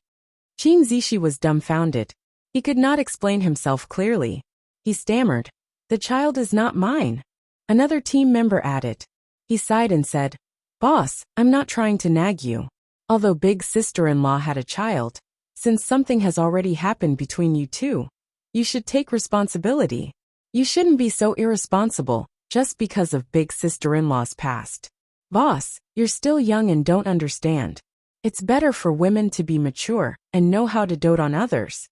Qin Zishi was dumbfounded. He could not explain himself clearly. He stammered. The child is not mine. Another team member added. He sighed and said, Boss, I'm not trying to nag you. Although big sister-in-law had a child, since something has already happened between you two, you should take responsibility. You shouldn't be so irresponsible, just because of big sister-in-law's past. Boss, you're still young and don't understand. It's better for women to be mature and know how to dote on others.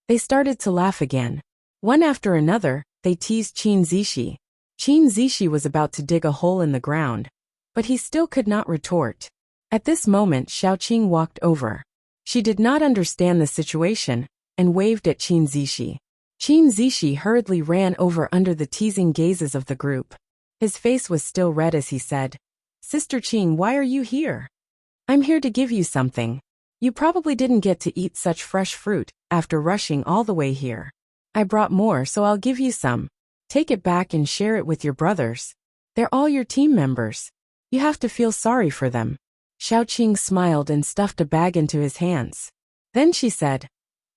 They started to laugh again. One after another, they teased Qin Zishi. Qin Zishi was about to dig a hole in the ground, but he still could not retort. At this moment, Xiaoqing walked over. She did not understand the situation and waved at Qin Zishi. Qin Zishi hurriedly ran over under the teasing gazes of the group. His face was still red as he said, Sister Qing, why are you here? I'm here to give you something. You probably didn't get to eat such fresh fruit after rushing all the way here. I brought more, so I'll give you some. Take it back and share it with your brothers. They're all your team members. You have to feel sorry for them. Xiaoqing smiled and stuffed a bag into his hands. Then she said,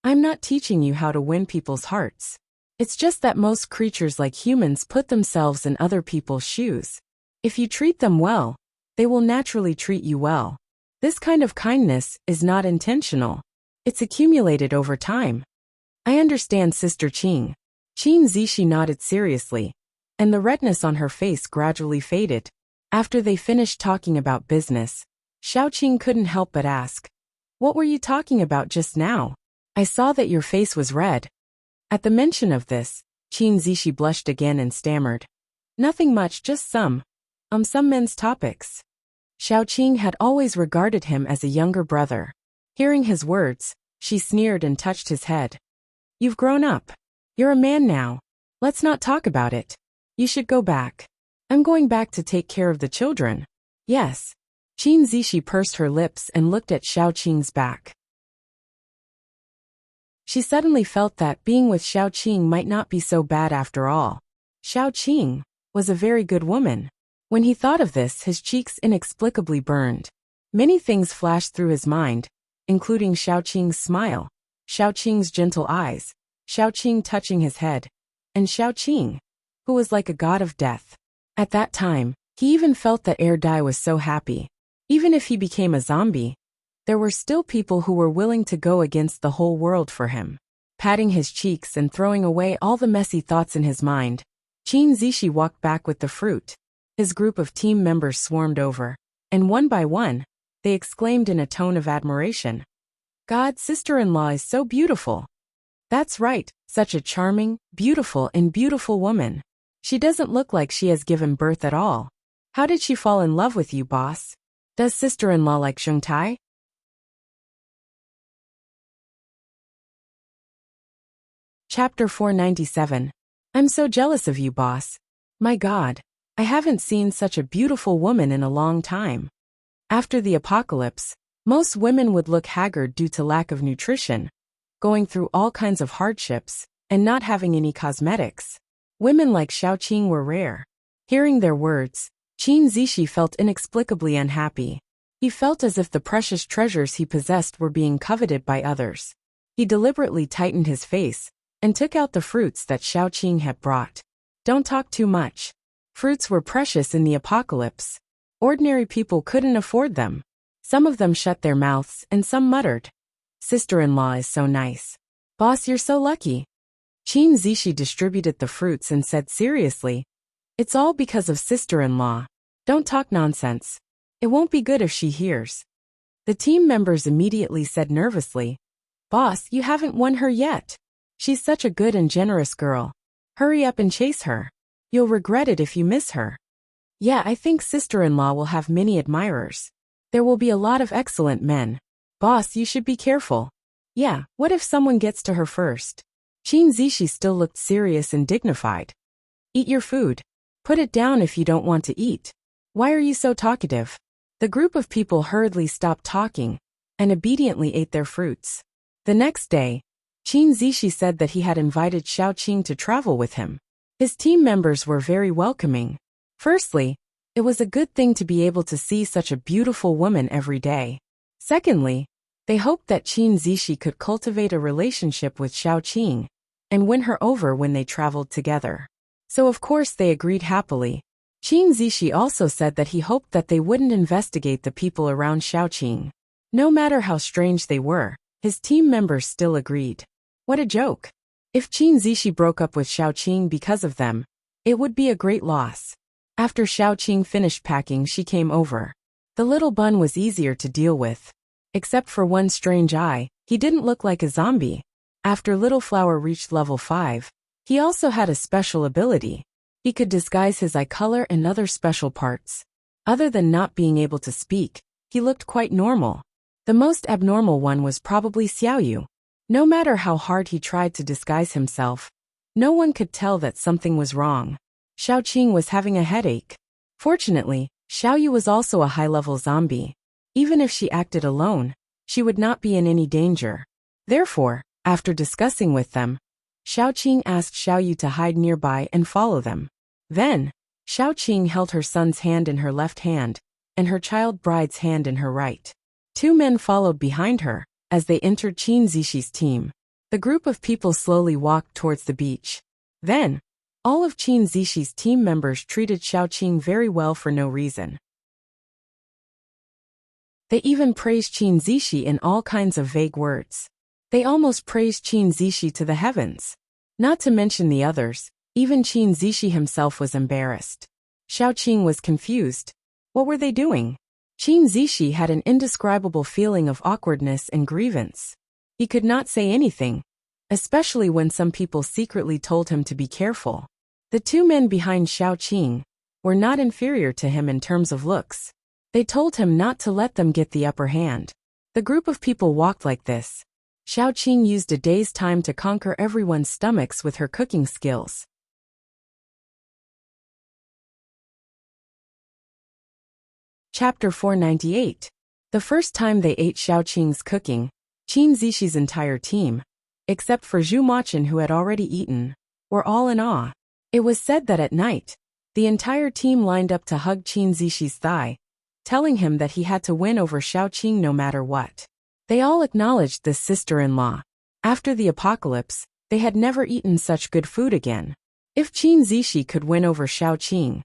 I'm not teaching you how to win people's hearts. It's just that most creatures like humans put themselves in other people's shoes. If you treat them well, they will naturally treat you well. This kind of kindness is not intentional. It's accumulated over time. I understand, Sister Qing. Qin Zishi nodded seriously, and the redness on her face gradually faded. After they finished talking about business, Xiaoqing couldn't help but ask, "What were you talking about just now? I saw that your face was red." At the mention of this, Qin Zishi blushed again and stammered, "Nothing much, just some men's topics." Xiaoqing had always regarded him as a younger brother. Hearing his words, she sneered and touched his head. "You've grown up. You're a man now. Let's not talk about it. You should go back." "I'm going back to take care of the children." "Yes." Qin Zishi pursed her lips and looked at Xiaoqing's back. She suddenly felt that being with Xiaoqing might not be so bad after all. Xiaoqing was a very good woman. When he thought of this, his cheeks inexplicably burned. Many things flashed through his mind, including Xiaoqing's smile, Xiaoqing's gentle eyes, Xiaoqing touching his head, and Xiaoqing, who was like a god of death. At that time, he even felt that Dai was so happy. Even if he became a zombie, there were still people who were willing to go against the whole world for him. Patting his cheeks and throwing away all the messy thoughts in his mind, Qin Zishi walked back with the fruit. His group of team members swarmed over, and one by one, they exclaimed in a tone of admiration, "God's sister-in-law is so beautiful." "That's right, such a charming, beautiful woman. She doesn't look like she has given birth at all. How did she fall in love with you, boss? Does sister-in-law like Shengtai?" Chapter 497. I'm so jealous of you, boss. My God, I haven't seen such a beautiful woman in a long time. After the apocalypse, most women would look haggard due to lack of nutrition, going through all kinds of hardships, and not having any cosmetics. Women like Xiaoqing were rare. Hearing their words, Qin Zishi felt inexplicably unhappy. He felt as if the precious treasures he possessed were being coveted by others. He deliberately tightened his face and took out the fruits that Xiaoqing had brought. Don't talk too much. Fruits were precious in the apocalypse. Ordinary people couldn't afford them. Some of them shut their mouths and some muttered, "Sister-in-law is so nice. Boss, you're so lucky." Qin Zishi distributed the fruits and said seriously, "It's all because of sister-in-law. Don't talk nonsense. It won't be good if she hears." The team members immediately said nervously, "Boss, you haven't won her yet. She's such a good and generous girl. Hurry up and chase her. You'll regret it if you miss her." "Yeah, I think sister-in-law will have many admirers. There will be a lot of excellent men. Boss, you should be careful. Yeah, what if someone gets to her first?" Qin Zishi still looked serious and dignified. "Eat your food. Put it down if you don't want to eat. Why are you so talkative?" The group of people hurriedly stopped talking and obediently ate their fruits. The next day, Qin Zishi said that he had invited Xiaoqing to travel with him. His team members were very welcoming. Firstly, it was a good thing to be able to see such a beautiful woman every day. Secondly, they hoped that Qin Zishi could cultivate a relationship with Xiaoqing and win her over when they traveled together. So of course they agreed happily. Qin Zishi also said that he hoped that they wouldn't investigate the people around Xiaoqing. No matter how strange they were, his team members still agreed. What a joke. If Qin Zishi broke up with Xiaoqing because of them, it would be a great loss. After Xiaoqing finished packing, she came over. The little bun was easier to deal with. Except for one strange eye, he didn't look like a zombie. After Little Flower reached level 5, he also had a special ability. He could disguise his eye color and other special parts. Other than not being able to speak, he looked quite normal. The most abnormal one was probably Xiaoyu. No matter how hard he tried to disguise himself, no one could tell that something was wrong. Xiaoqing was having a headache. Fortunately, Xiaoyu was also a high-level zombie. Even if she acted alone, she would not be in any danger. Therefore, after discussing with them, Xiaoqing asked Xiaoyu to hide nearby and follow them. Then, Xiaoqing held her son's hand in her left hand, and her child bride's hand in her right. Two men followed behind her as they entered Qin Zishi's team. The group of people slowly walked towards the beach. Then, all of Qin Zishi's team members treated Xiaoqing very well for no reason. They even praised Qin Zishi in all kinds of vague words. They almost praised Qin Zishi to the heavens. Not to mention the others, even Qin Zishi himself was embarrassed. Xiaoqing was confused. What were they doing? Qin Zishi had an indescribable feeling of awkwardness and grievance. He could not say anything, especially when some people secretly told him to be careful. The two men behind Xiaoqing were not inferior to him in terms of looks. They told him not to let them get the upper hand. The group of people walked like this. Xiaoqing used a day's time to conquer everyone's stomachs with her cooking skills. Chapter 498. The first time they ate Xiaoqing's cooking, Qin Zishi's entire team, except for Zhu Machin who had already eaten, were all in awe. It was said that at night, the entire team lined up to hug Qin Zishi's thigh, telling him that he had to win over Xiaoqing no matter what. They all acknowledged this sister-in-law. After the apocalypse, they had never eaten such good food again. If Qin Zishi could win over Xiaoqing,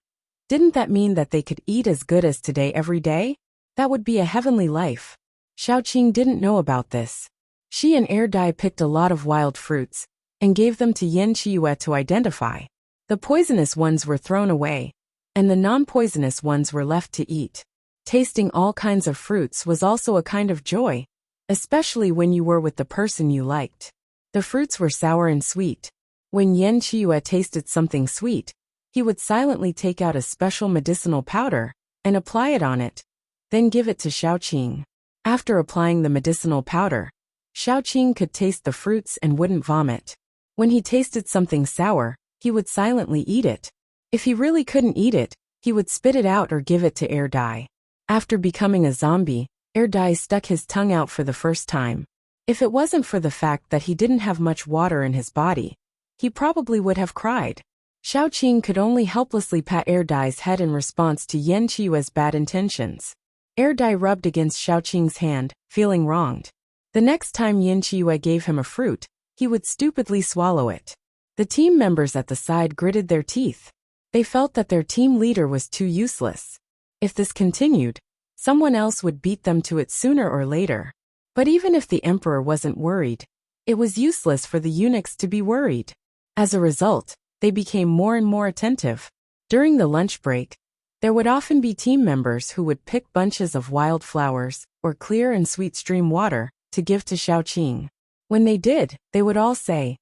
didn't that mean that they could eat as good as today every day? That would be a heavenly life. Xiaoqing didn't know about this. She and Air Dai picked a lot of wild fruits and gave them to Yan Qiue to identify. The poisonous ones were thrown away, and the non-poisonous ones were left to eat. Tasting all kinds of fruits was also a kind of joy, especially when you were with the person you liked. The fruits were sour and sweet. When Yan Qiue tasted something sweet, he would silently take out a special medicinal powder and apply it on it, then give it to Xiaoqing. After applying the medicinal powder, Xiaoqing could taste the fruits and wouldn't vomit. When he tasted something sour, he would silently eat it. If he really couldn't eat it, he would spit it out or give it to Air Dai. After becoming a zombie, Air Dai stuck his tongue out for the first time. If it wasn't for the fact that he didn't have much water in his body, he probably would have cried. Xiaoqing could only helplessly pat Air Dai's head in response to Yan Qiue's bad intentions. Air Dai rubbed against Xiaoqing's hand, feeling wronged. The next time Yan Qiue gave him a fruit, he would stupidly swallow it. The team members at the side gritted their teeth. They felt that their team leader was too useless. If this continued, someone else would beat them to it sooner or later. But even if the emperor wasn't worried, it was useless for the eunuchs to be worried. As a result, they became more and more attentive. During the lunch break, there would often be team members who would pick bunches of wild flowers or clear and sweet stream water to give to Xiaoqing. When they did, they would all say,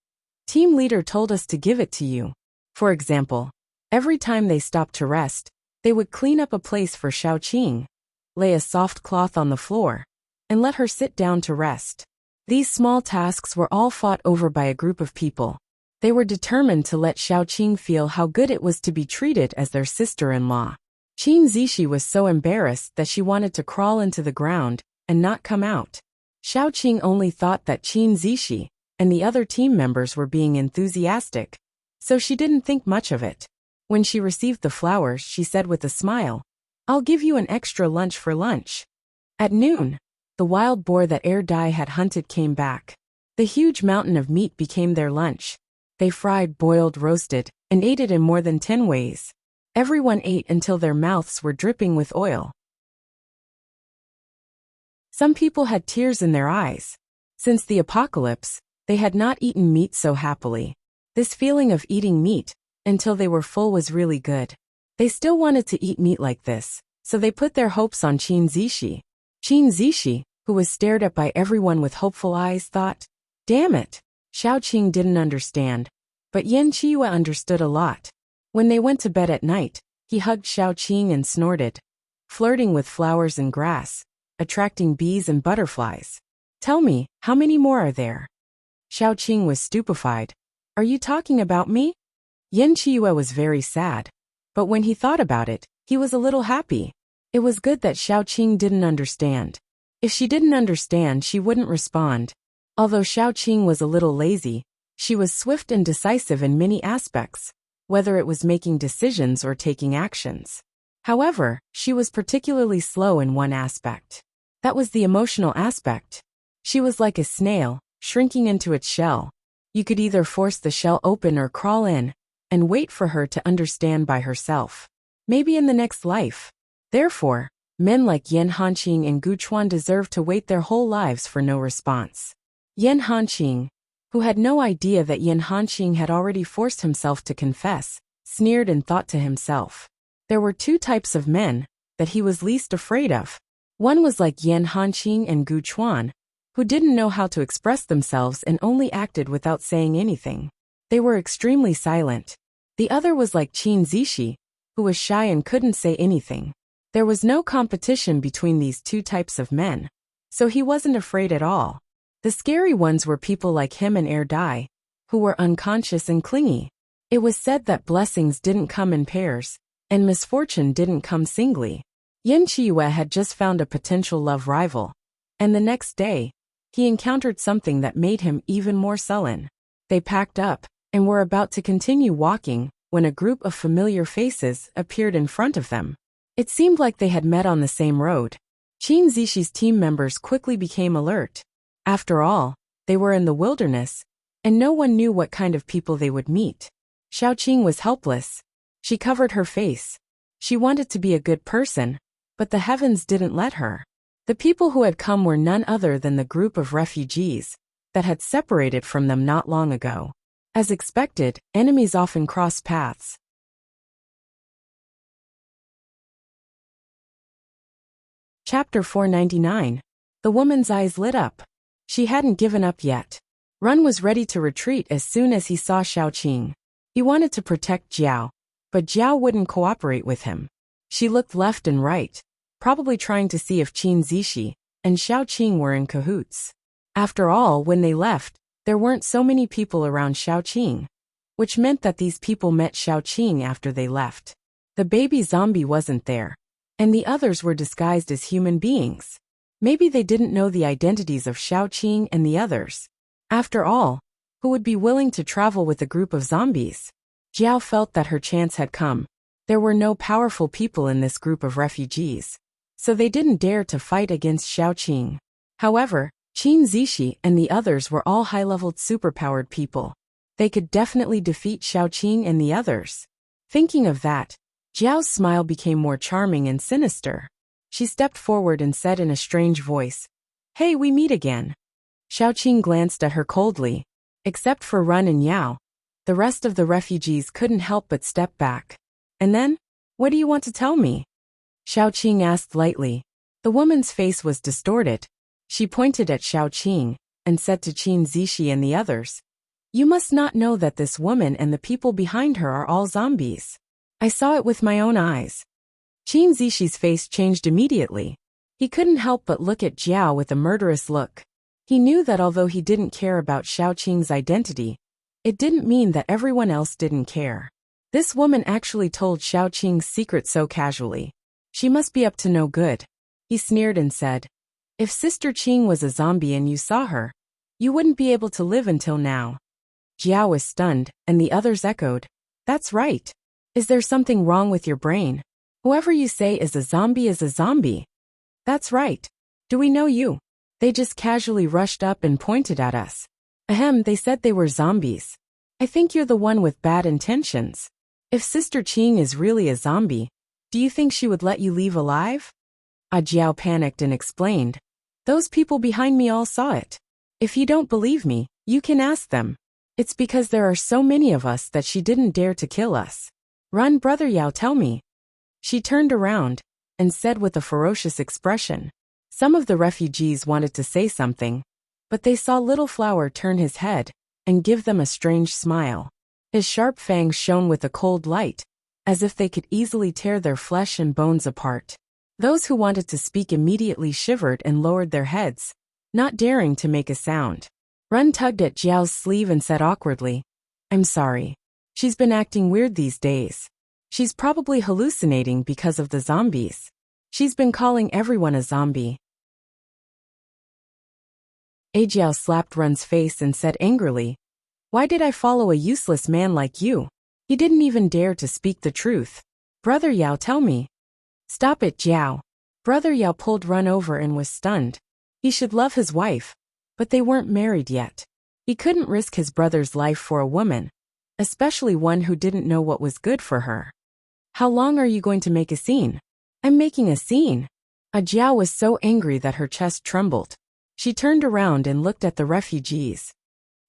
"Team leader told us to give it to you." For example, every time they stopped to rest, they would clean up a place for Xiaoqing, lay a soft cloth on the floor, and let her sit down to rest. These small tasks were all fought over by a group of people. They were determined to let Xiaoqing feel how good it was to be treated as their sister-in-law. Qin Zishi was so embarrassed that she wanted to crawl into the ground and not come out. Xiaoqing only thought that Qin Zishi and the other team members were being enthusiastic, so she didn't think much of it. When she received the flowers, she said with a smile, "I'll give you an extra lunch for lunch." At noon, the wild boar that Air Dai had hunted came back. The huge mountain of meat became their lunch. They fried, boiled, roasted, and ate it in more than 10 ways. Everyone ate until their mouths were dripping with oil. Some people had tears in their eyes. Since the apocalypse, they had not eaten meat so happily. This feeling of eating meat until they were full was really good. They still wanted to eat meat like this, so they put their hopes on Qin Zishi. Qin Zishi, who was stared at by everyone with hopeful eyes, thought, "Damn it." Xiaoqing didn't understand, but Yan Qiue understood a lot. When they went to bed at night, he hugged Xiaoqing and snorted, flirting with flowers and grass, attracting bees and butterflies. "Tell me, how many more are there?" Xiaoqing was stupefied. "Are you talking about me?" Yan Qiue was very sad, but when he thought about it, he was a little happy. It was good that Xiaoqing didn't understand. If she didn't understand, she wouldn't respond. Although Xiaoqing was a little lazy, she was swift and decisive in many aspects, whether it was making decisions or taking actions. However, she was particularly slow in one aspect. That was the emotional aspect. She was like a snail, shrinking into its shell. You could either force the shell open or crawl in, and wait for her to understand by herself. Maybe in the next life. Therefore, men like Yan Hanqing and Gu Chuan deserve to wait their whole lives for no response. Yan Hanqing, who had no idea that Yan Hanqing had already forced himself to confess, sneered and thought to himself. There were two types of men that he was least afraid of. One was like Yan Hanqing and Gu Chuan, who didn't know how to express themselves and only acted without saying anything. They were extremely silent. The other was like Qin Zishi, who was shy and couldn't say anything. There was no competition between these two types of men, so he wasn't afraid at all. The scary ones were people like him and Dai, who were unconscious and clingy. It was said that blessings didn't come in pairs, and misfortune didn't come singly. Yan Qiyue had just found a potential love rival, and the next day, he encountered something that made him even more sullen. They packed up and were about to continue walking when a group of familiar faces appeared in front of them. It seemed like they had met on the same road. Qin Zishi's team members quickly became alert. After all, they were in the wilderness, and no one knew what kind of people they would meet. Xiaoqing was helpless. She covered her face. She wanted to be a good person, but the heavens didn't let her. The people who had come were none other than the group of refugees that had separated from them not long ago. As expected, enemies often cross paths. Chapter 499. The woman's eyes lit up. She hadn't given up yet. Run was ready to retreat as soon as he saw Xiaoqing. He wanted to protect Jiao, but Jiao wouldn't cooperate with him. She looked left and right, probably trying to see if Qin Zishi and Xiaoqing were in cahoots. After all, when they left, there weren't so many people around Xiaoqing, which meant that these people met Xiaoqing after they left. The baby zombie wasn't there, and the others were disguised as human beings. Maybe they didn't know the identities of Xiaoqing and the others. After all, who would be willing to travel with a group of zombies? Jiao felt that her chance had come. There were no powerful people in this group of refugees, so they didn't dare to fight against Xiaoqing. However, Qin Zishi and the others were all high-leveled superpowered people. They could definitely defeat Xiaoqing and the others. Thinking of that, Jiao's smile became more charming and sinister. She stepped forward and said in a strange voice, "Hey, we meet again." Xiaoqing glanced at her coldly. Except for Run and Yao, the rest of the refugees couldn't help but step back. "And then? What do you want to tell me?" Xiaoqing asked lightly. The woman's face was distorted. She pointed at Xiaoqing and said to Qin Zishi and the others, "You must not know that this woman and the people behind her are all zombies. I saw it with my own eyes." Qin Zishi's face changed immediately. He couldn't help but look at Jiao with a murderous look. He knew that although he didn't care about Xiaoqing's identity, it didn't mean that everyone else didn't care. This woman actually told Xiaoqing's secret so casually. She must be up to no good. He sneered and said, "If Sister Qing was a zombie and you saw her, you wouldn't be able to live until now." Jiao was stunned, and the others echoed, "That's right. Is there something wrong with your brain? Whoever you say is a zombie is a zombie." "That's right. Do we know you?" They just casually rushed up and pointed at us. "Ahem, they said they were zombies. I think you're the one with bad intentions. If Sister Qing is really a zombie, do you think she would let you leave alive?" Jiao panicked and explained, "Those people behind me all saw it. If you don't believe me, you can ask them. It's because there are so many of us that she didn't dare to kill us. Run, Brother Yao, tell me." She turned around and said with a ferocious expression. Some of the refugees wanted to say something, but they saw Little Flower turn his head and give them a strange smile. His sharp fangs shone with a cold light, as if they could easily tear their flesh and bones apart. Those who wanted to speak immediately shivered and lowered their heads, not daring to make a sound. Run tugged at Jiao's sleeve and said awkwardly, "I'm sorry. She's been acting weird these days. She's probably hallucinating because of the zombies. She's been calling everyone a zombie." Jiao slapped Run's face and said angrily, "Why did I follow a useless man like you? He didn't even dare to speak the truth. Brother Yao, tell me." "Stop it, Jiao." Brother Yao pulled Run over and was stunned. He should love his wife, but they weren't married yet. He couldn't risk his brother's life for a woman, especially one who didn't know what was good for her. "How long are you going to make a scene?" "I'm making a scene." Jiao was so angry that her chest trembled. She turned around and looked at the refugees.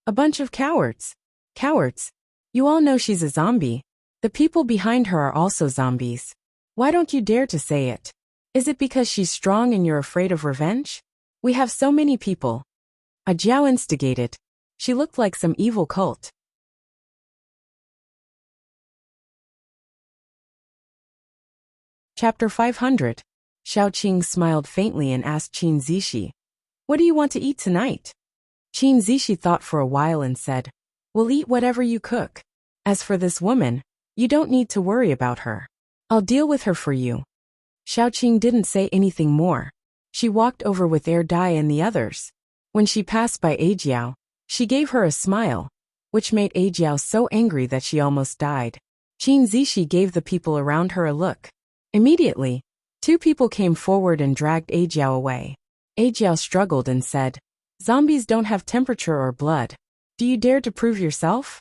A bunch of cowards. Cowards. You all know she's a zombie. The people behind her are also zombies. Why don't you dare to say it? Is it because she's strong and you're afraid of revenge? We have so many people. A Jiao instigated. She looked like some evil cult. Chapter 500. Xiaoqing smiled faintly and asked Qin Zishi, "What do you want to eat tonight?" Qin Zishi thought for a while and said, "We'll eat whatever you cook. As for this woman, you don't need to worry about her. I'll deal with her for you." Xiaoqing didn't say anything more. She walked over with Air Dai and the others. When she passed by Ajiao, she gave her a smile, which made Ajiao so angry that she almost died. Qin Zishi gave the people around her a look. Immediately, two people came forward and dragged Ajiao away. Ajiao struggled and said, "Zombies don't have temperature or blood. Do you dare to prove yourself?"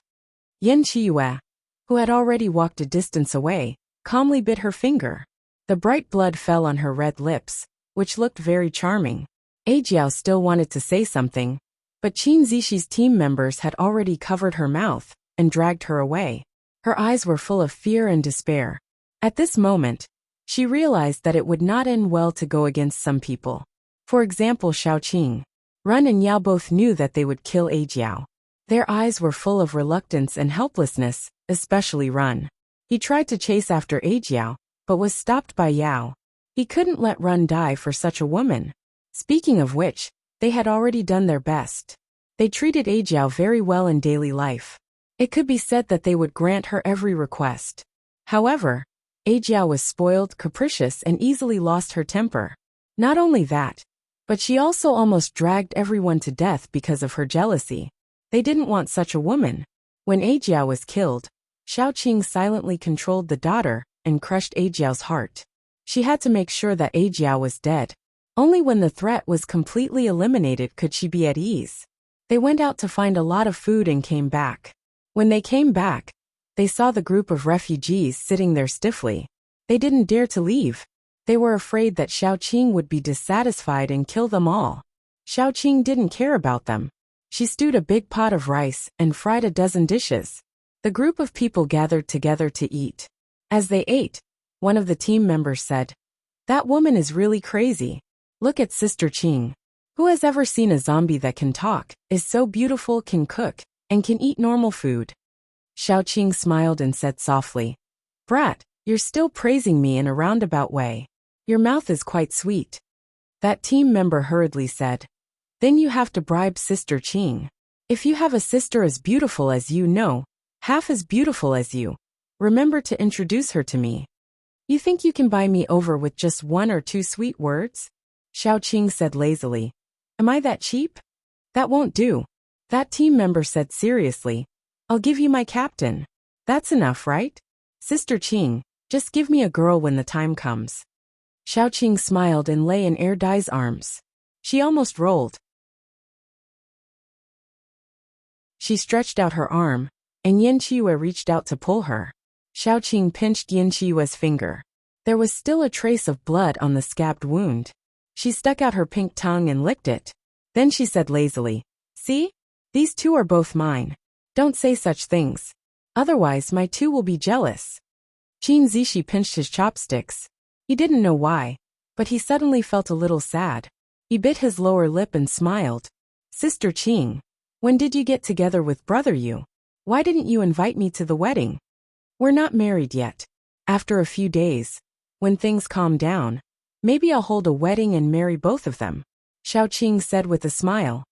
Yen Chiyue, who had already walked a distance away, calmly bit her finger. The bright blood fell on her red lips, which looked very charming. Ajiao still wanted to say something, but Qin Zishi's team members had already covered her mouth and dragged her away. Her eyes were full of fear and despair. At this moment, she realized that it would not end well to go against some people. For example, Xiaoqing. Run and Yao both knew that they would kill Ajiao. Their eyes were full of reluctance and helplessness, especially Run. He tried to chase after Ajiao, but was stopped by Yao. He couldn't let Run die for such a woman. Speaking of which, they had already done their best. They treated Ajiao very well in daily life. It could be said that they would grant her every request. However, Ajiao was spoiled, capricious, and easily lost her temper. Not only that, but she also almost dragged everyone to death because of her jealousy. They didn't want such a woman. When Ajiao was killed, Xiaoqing silently controlled the daughter and crushed Ajiao's heart. She had to make sure that Ajiao was dead. Only when the threat was completely eliminated could she be at ease. They went out to find a lot of food and came back. When they came back, they saw the group of refugees sitting there stiffly. They didn't dare to leave. They were afraid that Xiaoqing would be dissatisfied and kill them all. Xiaoqing didn't care about them. She stewed a big pot of rice and fried a dozen dishes. The group of people gathered together to eat. As they ate, one of the team members said, "That woman is really crazy. Look at Sister Qing. Who has ever seen a zombie that can talk, is so beautiful, can cook, and can eat normal food?" Xiaoqing smiled and said softly, "Brat, you're still praising me in a roundabout way. Your mouth is quite sweet." That team member hurriedly said, "Then you have to bribe Sister Qing. If you have a sister as beautiful as you know, half as beautiful as you, remember to introduce her to me." "You think you can buy me over with just one or two sweet words?" Xiaoqing said lazily. "Am I that cheap?" "That won't do." That team member said seriously, "I'll give you my captain. That's enough, right? Sister Qing, just give me a girl when the time comes." Xiaoqing smiled and lay in Air Dai's arms. She almost rolled. She stretched out her arm, and Yen Chiyue reached out to pull her. Xiaoqing pinched Yen Chiyue's finger. There was still a trace of blood on the scabbed wound. She stuck out her pink tongue and licked it. Then she said lazily, "See? These two are both mine. Don't say such things. Otherwise my two will be jealous." Qin Zishi pinched his chopsticks. He didn't know why, but he suddenly felt a little sad. He bit his lower lip and smiled. "Sister Qing, when did you get together with brother Yu? Why didn't you invite me to the wedding? We're not married yet. After a few days, when things calm down, maybe I'll hold a wedding and marry both of them," Xiaoqing said with a smile.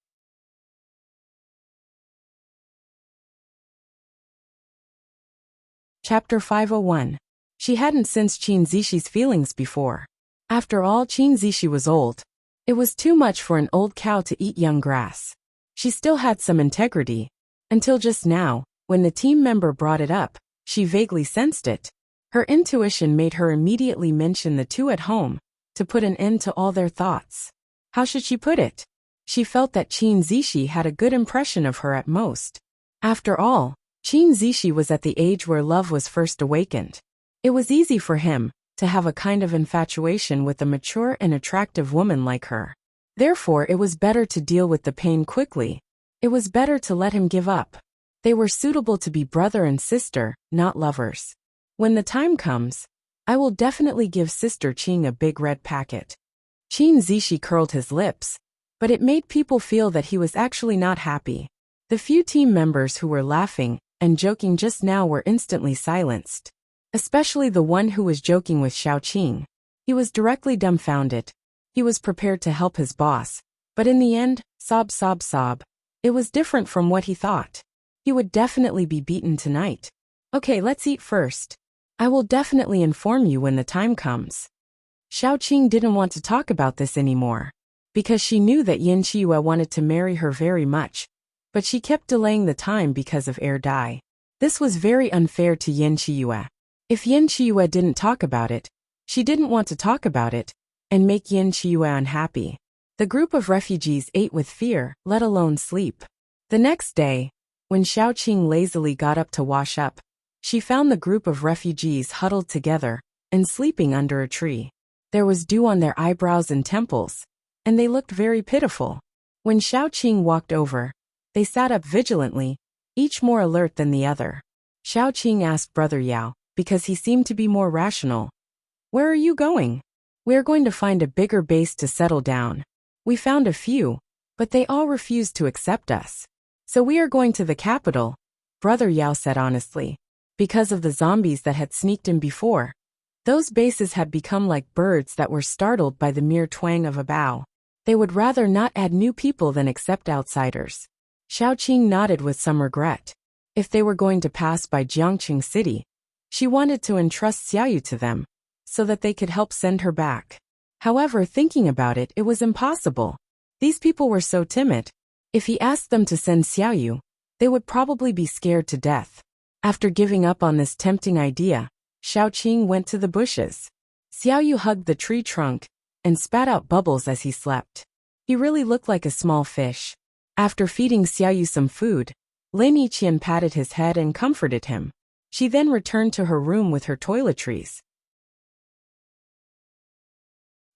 Chapter 501. She hadn't sensed Qin Zishi's feelings before. After all, Qin Zishi was old. It was too much for an old cow to eat young grass. She still had some integrity. Until just now, when the team member brought it up, she vaguely sensed it. Her intuition made her immediately mention the two at home, to put an end to all their thoughts. How should she put it? She felt that Qin Zishi had a good impression of her at most. After all, Qin Zishi was at the age where love was first awakened. It was easy for him to have a kind of infatuation with a mature and attractive woman like her. Therefore, it was better to deal with the pain quickly. It was better to let him give up. They were suitable to be brother and sister, not lovers. When the time comes, I will definitely give Sister Qing a big red packet. Qin Zishi curled his lips, but it made people feel that he was actually not happy. The few team members who were laughing and joking just now were instantly silenced. Especially the one who was joking with Xiaoqing. He was directly dumbfounded. He was prepared to help his boss, but in the end, sob sob sob. It was different from what he thought. He would definitely be beaten tonight. Okay, let's eat first. I will definitely inform you when the time comes. Xiaoqing didn't want to talk about this anymore, because she knew that Yin Chiyue wanted to marry her very much, but she kept delaying the time because of Air Dai. This was very unfair to Yin Chiyue. If Yin Chiyue didn't talk about it, she didn't want to talk about it, and make Yin Chiyue unhappy. The group of refugees ate with fear, let alone sleep. The next day, when Xiaoqing lazily got up to wash up, she found the group of refugees huddled together and sleeping under a tree. There was dew on their eyebrows and temples, and they looked very pitiful. When Xiaoqing walked over, they sat up vigilantly, each more alert than the other. Xiaoqing asked Brother Yao, because he seemed to be more rational. Where are you going? We are going to find a bigger base to settle down. We found a few, but they all refused to accept us. So we are going to the capital, Brother Yao said honestly. Because of the zombies that had sneaked in before. Those bases had become like birds that were startled by the mere twang of a bow. They would rather not add new people than accept outsiders. Xiaoqing nodded with some regret. If they were going to pass by Jiangqing City, she wanted to entrust Xiaoyu to them, so that they could help send her back. However, thinking about it, it was impossible. These people were so timid. If he asked them to send Xiaoyu, they would probably be scared to death. After giving up on this tempting idea, Xiaoqing went to the bushes. Xiaoyu hugged the tree trunk and spat out bubbles as he slept. He really looked like a small fish. After feeding Xiaoyu some food, Lin Yiqian patted his head and comforted him. She then returned to her room with her toiletries.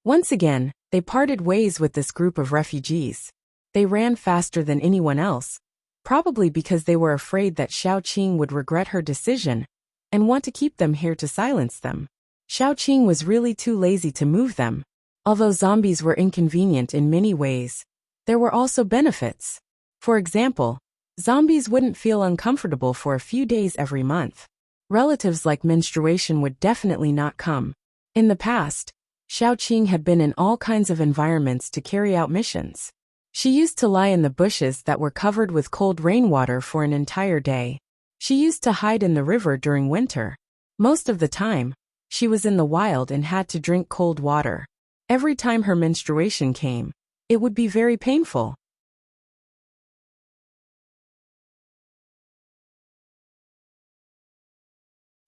Once again, they parted ways with this group of refugees. They ran faster than anyone else, probably because they were afraid that Xiaoqing would regret her decision and want to keep them here to silence them. Xiaoqing was really too lazy to move them. Although zombies were inconvenient in many ways, there were also benefits. For example, zombies wouldn't feel uncomfortable for a few days every month. Relatives like menstruation would definitely not come. In the past, Xiaoqing had been in all kinds of environments to carry out missions. She used to lie in the bushes that were covered with cold rainwater for an entire day. She used to hide in the river during winter. Most of the time, she was in the wild and had to drink cold water. Every time her menstruation came, it would be very painful.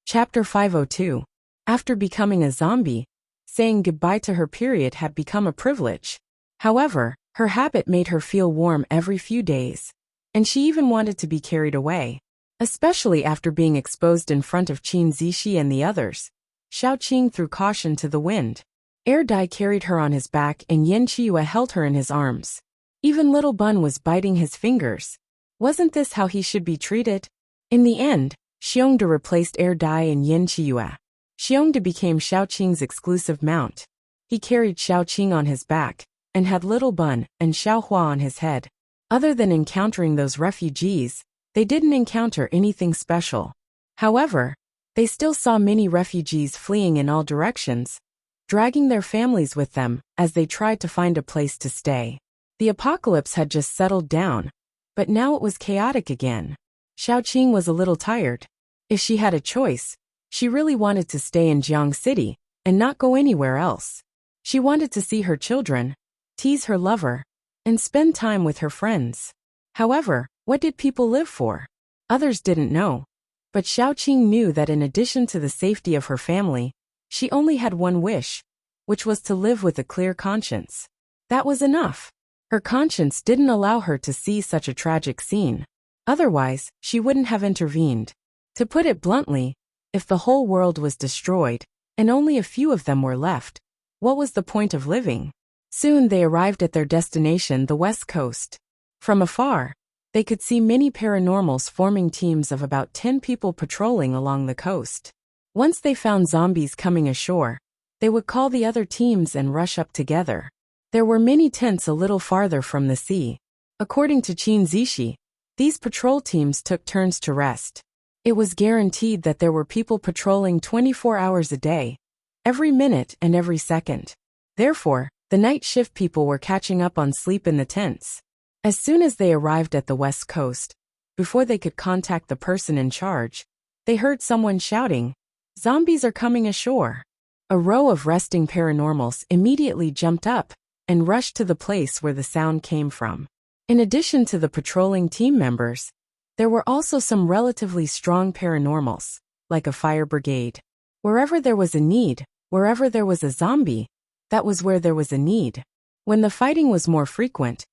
Chapter 502. After becoming a zombie, saying goodbye to her period had become a privilege. However, her habit made her feel warm every few days, and she even wanted to be carried away. Especially after being exposed in front of Qin Zishi and the others. Xiaoqing threw caution to the wind. Air Dai carried her on his back and Yin Chiyue held her in his arms. Even little Bun was biting his fingers. Wasn't this how he should be treated? In the end, Xiongde replaced Air Dai and Yin Chiyue. Xiongde became Xiaoqing's exclusive mount. He carried Xiaoqing on his back, and had little Bun and Xiaohua on his head. Other than encountering those refugees, they didn't encounter anything special. However, they still saw many refugees fleeing in all directions, dragging their families with them as they tried to find a place to stay. The apocalypse had just settled down, but now it was chaotic again. Xiaoqing was a little tired. If she had a choice, she really wanted to stay in Jiang City and not go anywhere else. She wanted to see her children, tease her lover, and spend time with her friends. However, what did people live for? Others didn't know. But Xiaoqing knew that in addition to the safety of her family, she only had one wish, which was to live with a clear conscience. That was enough. Her conscience didn't allow her to see such a tragic scene. Otherwise, she wouldn't have intervened. To put it bluntly, if the whole world was destroyed, and only a few of them were left, what was the point of living? Soon they arrived at their destination, the west coast. From afar, They could see many paranormals forming teams of about 10 people patrolling along the coast. Once they found zombies coming ashore, they would call the other teams and rush up together. There were many tents a little farther from the sea. According to Qin Zishi, these patrol teams took turns to rest. It was guaranteed that there were people patrolling 24 hours a day, every minute and every second. Therefore, the night shift people were catching up on sleep in the tents. As soon as they arrived at the west coast, before they could contact the person in charge, they heard someone shouting, "Zombies are coming ashore." A row of resting paranormals immediately jumped up and rushed to the place where the sound came from. In addition to the patrolling team members, there were also some relatively strong paranormals, like a fire brigade. Wherever there was a need, wherever there was a zombie, that was where there was a need. When the fighting was more frequent,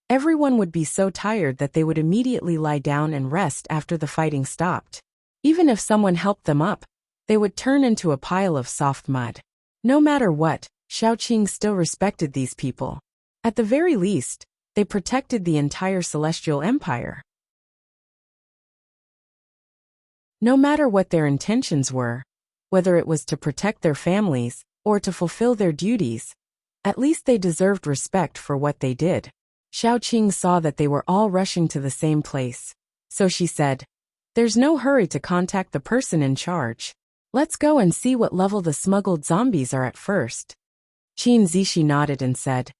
everyone would be so tired that they would immediately lie down and rest after the fighting stopped. Even if someone helped them up, they would turn into a pile of soft mud. No matter what, Shaoqing still respected these people. At the very least, they protected the entire celestial empire. No matter what their intentions were, whether it was to protect their families or to fulfill their duties, at least they deserved respect for what they did. Shaoqing saw that they were all rushing to the same place, so she said, "There's no hurry to contact the person in charge. Let's go and see what level the smuggled zombies are at first." Qin Zishi nodded and said,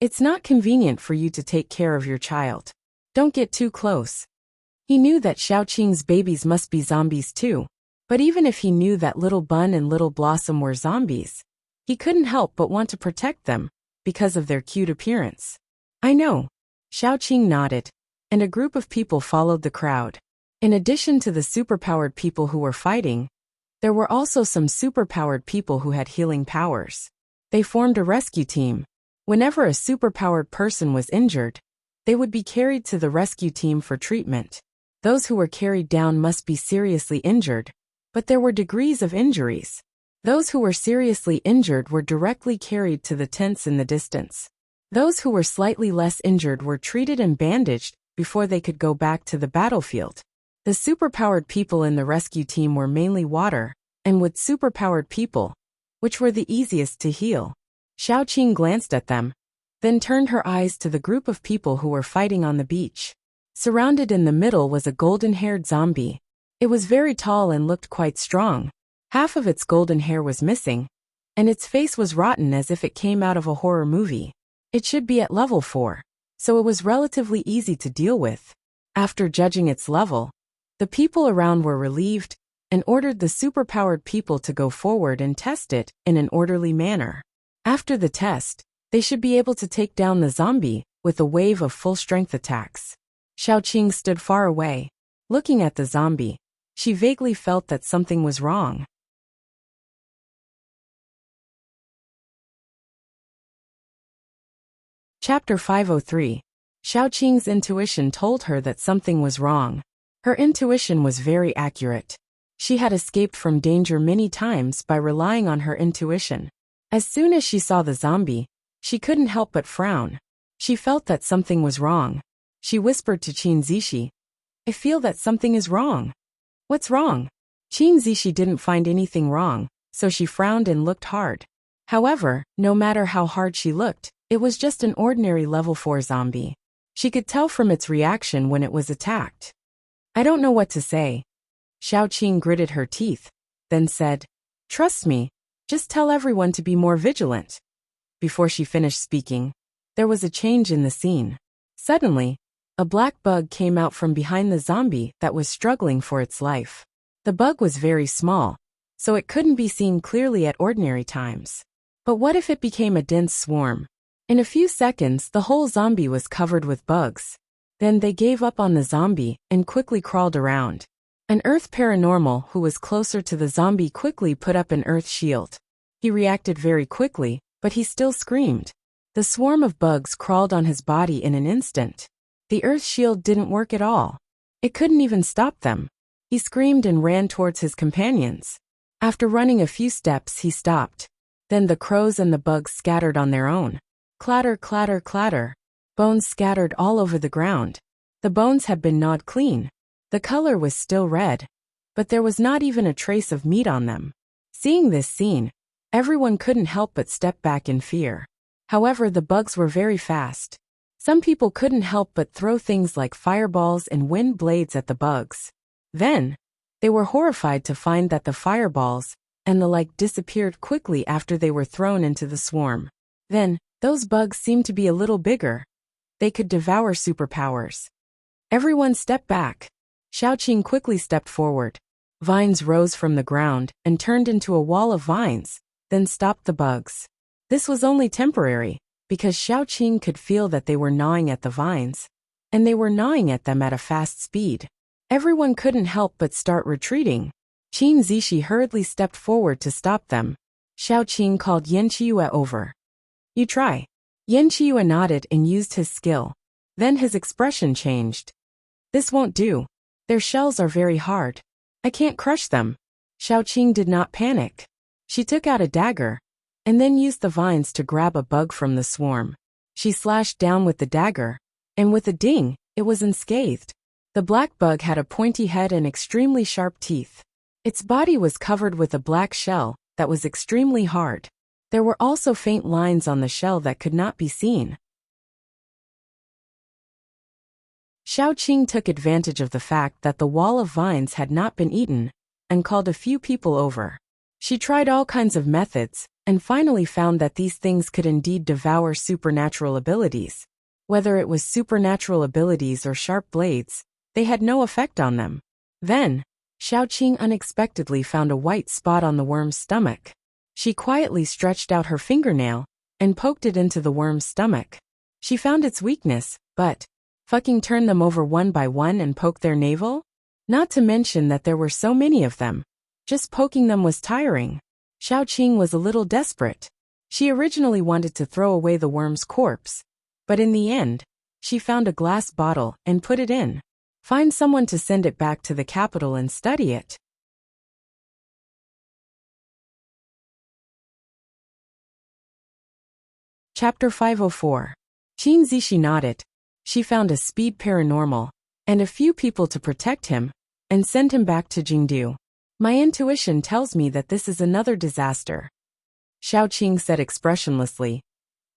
"It's not convenient for you to take care of your child. Don't get too close." He knew that Shaoqing's babies must be zombies too, but even if he knew that Little Bun and Little Blossom were zombies, he couldn't help but want to protect them because of their cute appearance. "I know." Shaoqing nodded, and a group of people followed the crowd. In addition to the superpowered people who were fighting, there were also some superpowered people who had healing powers. They formed a rescue team. Whenever a superpowered person was injured, they would be carried to the rescue team for treatment. Those who were carried down must be seriously injured, but there were degrees of injuries. Those who were seriously injured were directly carried to the tents in the distance. Those who were slightly less injured were treated and bandaged before they could go back to the battlefield. The superpowered people in the rescue team were mainly water and wood superpowered people, which were the easiest to heal. Shaoqing glanced at them, then turned her eyes to the group of people who were fighting on the beach. Surrounded in the middle was a golden-haired zombie. It was very tall and looked quite strong. Half of its golden hair was missing, and its face was rotten as if it came out of a horror movie. It should be at level 4, so it was relatively easy to deal with. After judging its level, the people around were relieved and ordered the superpowered people to go forward and test it in an orderly manner. After the test, they should be able to take down the zombie with a wave of full-strength attacks. Shaoqing stood far away, looking at the zombie. She vaguely felt that something was wrong. Chapter 503. Shaoqing's intuition told her that something was wrong. Her intuition was very accurate. She had escaped from danger many times by relying on her intuition. As soon as she saw the zombie, she couldn't help but frown. She felt that something was wrong. She whispered to Qin Zishi, "I feel that something is wrong." "What's wrong?" Qin Zishi didn't find anything wrong, so she frowned and looked hard. However, no matter how hard she looked, it was just an ordinary level 4 zombie. She could tell from its reaction when it was attacked. "I don't know what to say." Shaoqing gritted her teeth, then said, "Trust me, just tell everyone to be more vigilant." Before she finished speaking, there was a change in the scene. Suddenly, a black bug came out from behind the zombie that was struggling for its life. The bug was very small, so it couldn't be seen clearly at ordinary times. But what if it became a dense swarm? In a few seconds, the whole zombie was covered with bugs. Then they gave up on the zombie and quickly crawled around. An Earth paranormal who was closer to the zombie quickly put up an Earth shield. He reacted very quickly, but he still screamed. The swarm of bugs crawled on his body in an instant. The Earth shield didn't work at all. It couldn't even stop them. He screamed and ran towards his companions. After running a few steps, he stopped. Then the crows and the bugs scattered on their own. Clatter, clatter, clatter. Bones scattered all over the ground. The bones had been gnawed clean. The color was still red, but there was not even a trace of meat on them. Seeing this scene, everyone couldn't help but step back in fear. However, the bugs were very fast. Some people couldn't help but throw things like fireballs and wind blades at the bugs. Then, they were horrified to find that the fireballs and the like disappeared quickly after they were thrown into the swarm. Then, those bugs seemed to be a little bigger. They could devour superpowers. Everyone stepped back. Xiaoqing quickly stepped forward. Vines rose from the ground and turned into a wall of vines, then stopped the bugs. This was only temporary, because Xiaoqing could feel that they were gnawing at the vines, and they were gnawing at them at a fast speed. Everyone couldn't help but start retreating. Qin Zishi hurriedly stepped forward to stop them. Xiaoqing called Yanqiue over. You try. Yanqiue nodded and used his skill. Then his expression changed. This won't do. Their shells are very hard. I can't crush them. Xiaoqing did not panic. She took out a dagger, and then used the vines to grab a bug from the swarm. She slashed down with the dagger, and with a ding, it was unscathed. The black bug had a pointy head and extremely sharp teeth. Its body was covered with a black shell that was extremely hard. There were also faint lines on the shell that could not be seen. Xiaoqing took advantage of the fact that the wall of vines had not been eaten, and called a few people over. She tried all kinds of methods, and finally found that these things could indeed devour supernatural abilities. Whether it was supernatural abilities or sharp blades, they had no effect on them. Then, Xiaoqing unexpectedly found a white spot on the worm's stomach. She quietly stretched out her fingernail and poked it into the worm's stomach. She found its weakness, but fucking turn them over one by one and poke their navel? Not to mention that there were so many of them. Just poking them was tiring. Xiaoqing was a little desperate. She originally wanted to throw away the worm's corpse, but in the end, she found a glass bottle and put it in. Find someone to send it back to the capital and study it. Chapter 504. Qin Zishi nodded. She found a speed paranormal, and a few people to protect him, and send him back to Jingdu. My intuition tells me that this is another disaster. Xiaoqing said expressionlessly.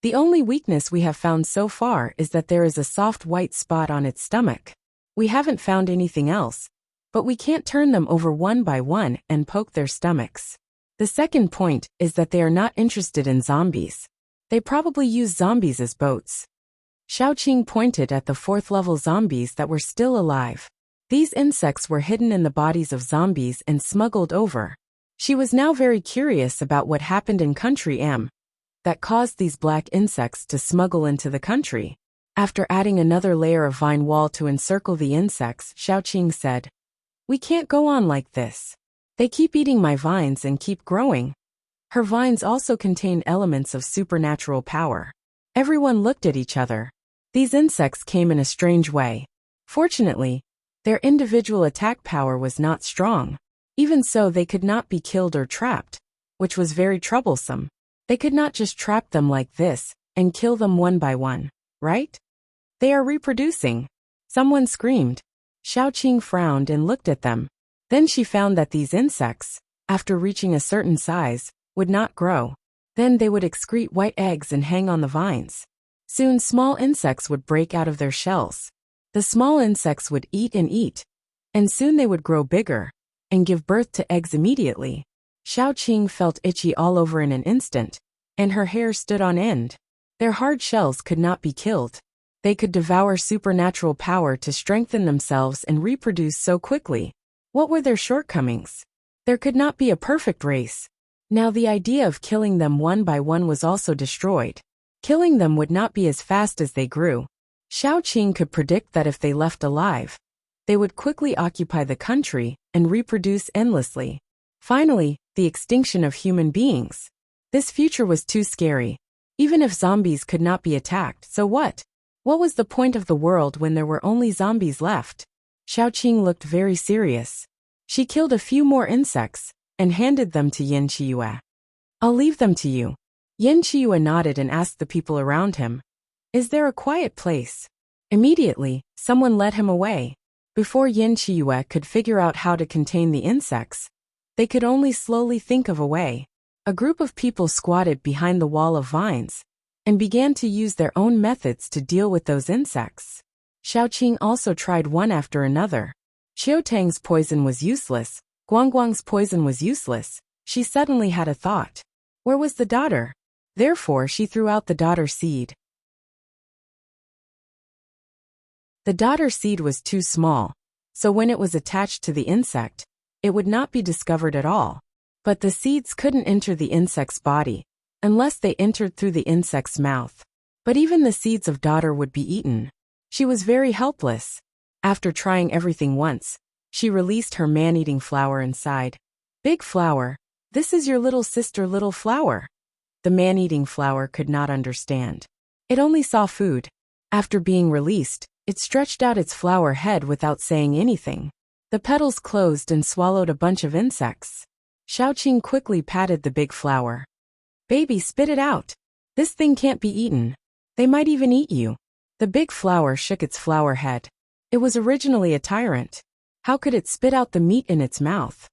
The only weakness we have found so far is that there is a soft white spot on its stomach. We haven't found anything else, but we can't turn them over one by one and poke their stomachs. The second point is that they are not interested in zombies. They probably use zombies as boats. Xiaoqing pointed at the fourth-level zombies that were still alive. These insects were hidden in the bodies of zombies and smuggled over. She was now very curious about what happened in Country M that caused these black insects to smuggle into the country. After adding another layer of vine wall to encircle the insects, Xiaoqing said, "We can't go on like this. They keep eating my vines and keep growing." Her vines also contain elements of supernatural power. Everyone looked at each other. These insects came in a strange way. Fortunately, their individual attack power was not strong. Even so, they could not be killed or trapped, which was very troublesome. They could not just trap them like this and kill them one by one, right? They are reproducing. Someone screamed. Xiaoqing frowned and looked at them. Then she found that these insects, after reaching a certain size, would not grow. Then they would excrete white eggs and hang on the vines. Soon small insects would break out of their shells. The small insects would eat, and soon they would grow bigger and give birth to eggs immediately. Xiaoqing felt itchy all over in an instant, and her hair stood on end. Their hard shells could not be killed. They could devour supernatural power to strengthen themselves and reproduce so quickly. What were their shortcomings? There could not be a perfect race. Now the idea of killing them one by one was also destroyed. Killing them would not be as fast as they grew. Xiaoqing could predict that if they left alive, they would quickly occupy the country and reproduce endlessly. Finally, the extinction of human beings. This future was too scary. Even if zombies could not be attacked, so what? What was the point of the world when there were only zombies left? Xiaoqing looked very serious. She killed a few more insects and handed them to Yanqiue. "I'll leave them to you." Yanqiue nodded and asked the people around him, "Is there a quiet place?" Immediately, someone led him away. Before Yin Chiyue could figure out how to contain the insects, they could only slowly think of a way. A group of people squatted behind the wall of vines and began to use their own methods to deal with those insects. Xiaoqing also tried one after another. Xiaotang's poison was useless, Guangguang's poison was useless. She suddenly had a thought. Where was the daughter? Therefore she threw out the daughter seed. The daughter seed was too small, so when it was attached to the insect, it would not be discovered at all. But the seeds couldn't enter the insect's body, unless they entered through the insect's mouth. But even the seeds of daughter would be eaten. She was very helpless. After trying everything once, she released her man-eating flower and sighed. Big flower, this is your little sister little flower. The man-eating flower could not understand. It only saw food. After being released, it stretched out its flower head without saying anything. The petals closed and swallowed a bunch of insects. Xiaoqing quickly patted the big flower. Baby, spit it out. This thing can't be eaten. They might even eat you. The big flower shook its flower head. It was originally a tyrant. How could it spit out the meat in its mouth?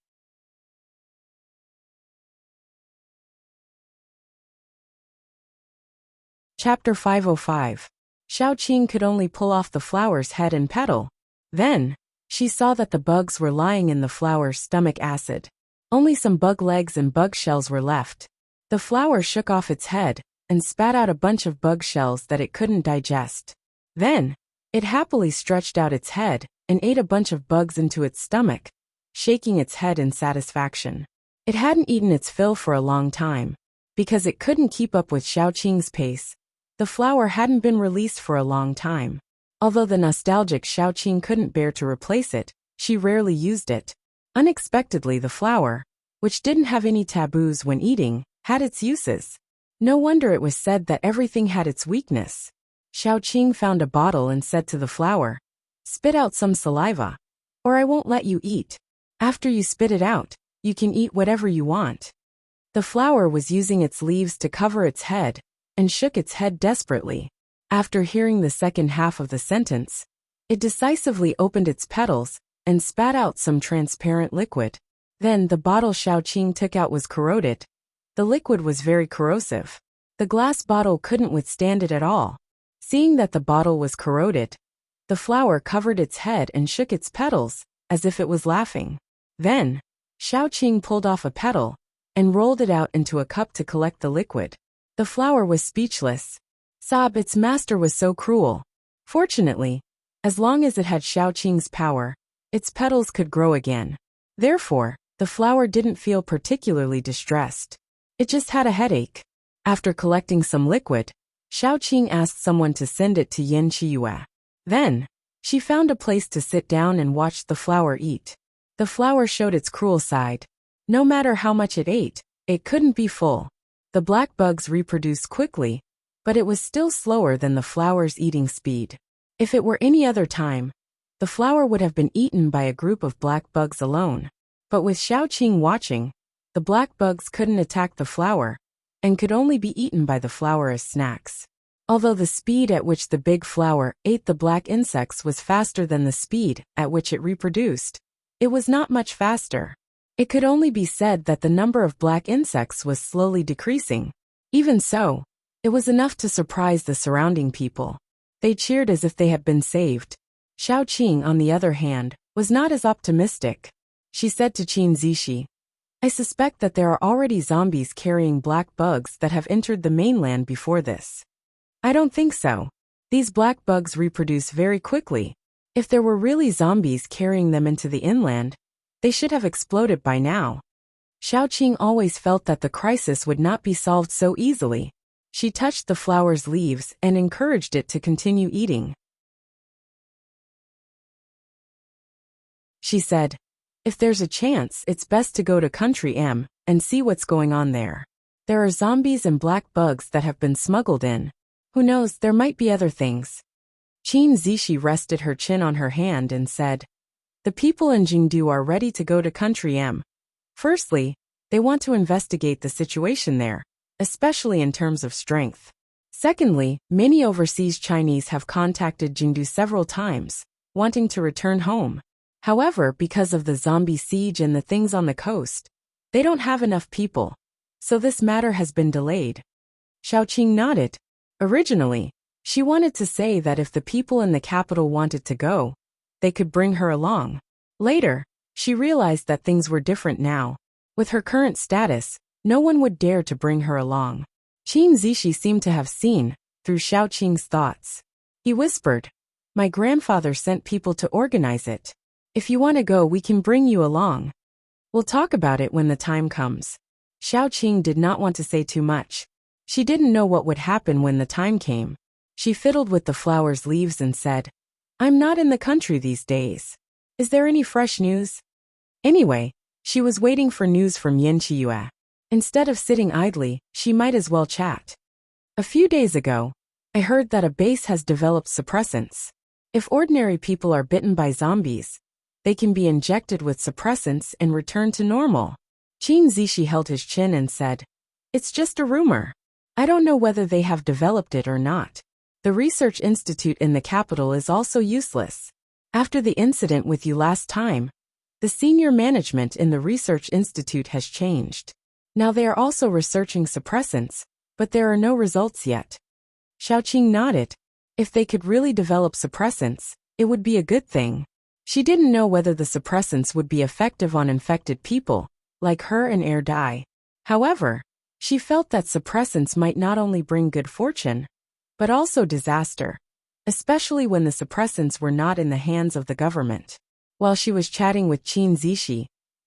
Chapter 505. Xiaoqing could only pull off the flower's head and petal. Then, she saw that the bugs were lying in the flower's stomach acid. Only some bug legs and bug shells were left. The flower shook off its head and spat out a bunch of bug shells that it couldn't digest. Then, it happily stretched out its head and ate a bunch of bugs into its stomach, shaking its head in satisfaction. It hadn't eaten its fill for a long time. Because it couldn't keep up with Xiaoqing's pace, the flower hadn't been released for a long time. Although the nostalgic Xiaoqing couldn't bear to replace it, she rarely used it. Unexpectedly, the flower, which didn't have any taboos when eating, had its uses. No wonder it was said that everything had its weakness. Xiaoqing found a bottle and said to the flower, "Spit out some saliva, or I won't let you eat. After you spit it out, you can eat whatever you want." The flower was using its leaves to cover its head, and shook its head desperately. After hearing the second half of the sentence, it decisively opened its petals and spat out some transparent liquid. Then the bottle Xiaoqing took out was corroded. The liquid was very corrosive. The glass bottle couldn't withstand it at all. Seeing that the bottle was corroded, the flower covered its head and shook its petals, as if it was laughing. Then, Xiaoqing pulled off a petal and rolled it out into a cup to collect the liquid. The flower was speechless. Its master was so cruel. Fortunately, as long as it had Xiaoqing's power, its petals could grow again. Therefore, the flower didn't feel particularly distressed. It just had a headache. After collecting some liquid, Xiaoqing asked someone to send it to Yin Chiyue. Then, she found a place to sit down and watched the flower eat. The flower showed its cruel side. No matter how much it ate, it couldn't be full. The black bugs reproduced quickly, but it was still slower than the flower's eating speed. If it were any other time, the flower would have been eaten by a group of black bugs alone. But with Xiaoqing watching, the black bugs couldn't attack the flower, and could only be eaten by the flower as snacks. Although the speed at which the big flower ate the black insects was faster than the speed at which it reproduced, it was not much faster. It could only be said that the number of black insects was slowly decreasing. Even so, it was enough to surprise the surrounding people. They cheered as if they had been saved. Xiaoqing, on the other hand, was not as optimistic. She said to Qin Zishi, "I suspect that there are already zombies carrying black bugs that have entered the mainland before this." "I don't think so. These black bugs reproduce very quickly. If there were really zombies carrying them into the inland, they should have exploded by now." Xiaoqing always felt that the crisis would not be solved so easily. She touched the flower's leaves and encouraged it to continue eating. She said, "If there's a chance, it's best to go to Country M and see what's going on there. There are zombies and black bugs that have been smuggled in. Who knows, there might be other things." Qin Zishi rested her chin on her hand and said, "The people in Jingdu are ready to go to Country M. Firstly, they want to investigate the situation there, especially in terms of strength. Secondly, many overseas Chinese have contacted Jingdu several times, wanting to return home. However, because of the zombie siege and the things on the coast, they don't have enough people. So this matter has been delayed. Xiaoqing nodded. Originally, she wanted to say that if the people in the capital wanted to go, they could bring her along. Later, she realized that things were different now. With her current status, no one would dare to bring her along. Qin Zishi seemed to have seen through Xiaoqing's thoughts. He whispered, "My grandfather sent people to organize it. If you want to go, we can bring you along. We'll talk about it when the time comes." Xiaoqing did not want to say too much. She didn't know what would happen when the time came. She fiddled with the flower's leaves and said, "I'm not in the country these days. Is there any fresh news?" Anyway, she was waiting for news from Yan Qiyue. Instead of sitting idly, she might as well chat. "A few days ago, I heard that a base has developed suppressants. If ordinary people are bitten by zombies, they can be injected with suppressants and return to normal." Qin Zishi held his chin and said, "It's just a rumor. I don't know whether they have developed it or not. The research institute in the capital is also useless. After the incident with you last time, the senior management in the research institute has changed. Now they are also researching suppressants, but there are no results yet." Xiaoqing nodded. If they could really develop suppressants, it would be a good thing. She didn't know whether the suppressants would be effective on infected people, like her and Air Dai. However, she felt that suppressants might not only bring good fortune, but also disaster, especially when the suppressants were not in the hands of the government. While she was chatting with Qin Zishi,